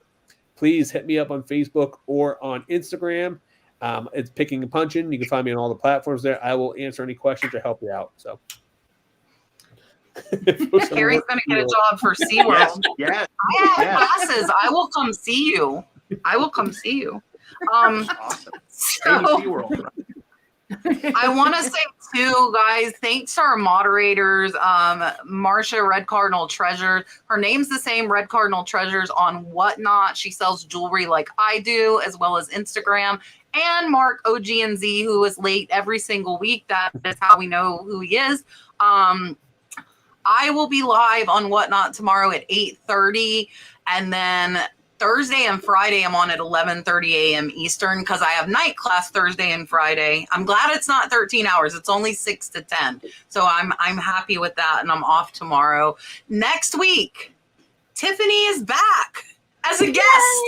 Please hit me up on Facebook or on Instagram. It's Picking and Punching. You can find me on all the platforms there. I will answer any questions or help you out. So Carrie's going to get a job for SeaWorld. Yes. I have classes. I will come see you. Awesome. So, SeaWorld. I want to say too, guys, thanks to our moderators, Marcia Red Cardinal Treasures. Her name's the same, Red Cardinal Treasures, on Whatnot. She sells jewelry like I do, as well as Instagram. And Mark OG&Z, who is late every single week. That is how we know who he is. I will be live on Whatnot tomorrow at 8:30, and then Thursday and Friday I'm on at 11:30 a.m. Eastern because I have night class Thursday and Friday. I'm glad it's not 13 hours. It's only 6 to 10. So I'm happy with that, and I'm off tomorrow. Next week, Tiffany is back as a guest.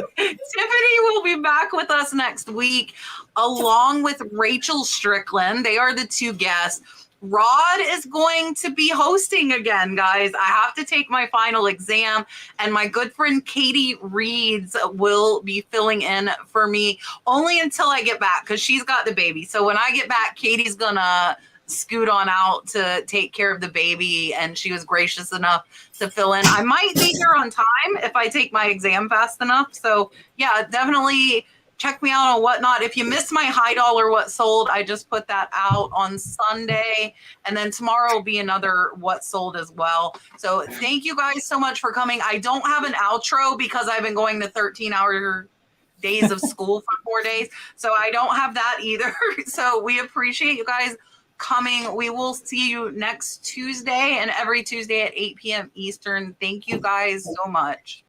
Tiffany will be back with us next week, along with Rachel Strickland. They are the two guests. Rod is going to be hosting again, guys. I have to take my final exam, and my good friend Katie Reeds will be filling in for me only until I get back because she's got the baby. So when I get back, Katie's going to scoot on out to take care of the baby, and she was gracious enough to fill in. I might be here on time if I take my exam fast enough. So yeah, definitely check me out on Whatnot. If you missed my high dollar what sold, I just put that out on Sunday, and then tomorrow will be another what sold as well. So thank you guys so much for coming. I don't have an outro because I've been going to 13-hour days of school for 4 days, so I don't have that either. So we appreciate you guys coming. We will see you next Tuesday and every Tuesday at 8 p.m. Eastern. Thank you guys so much.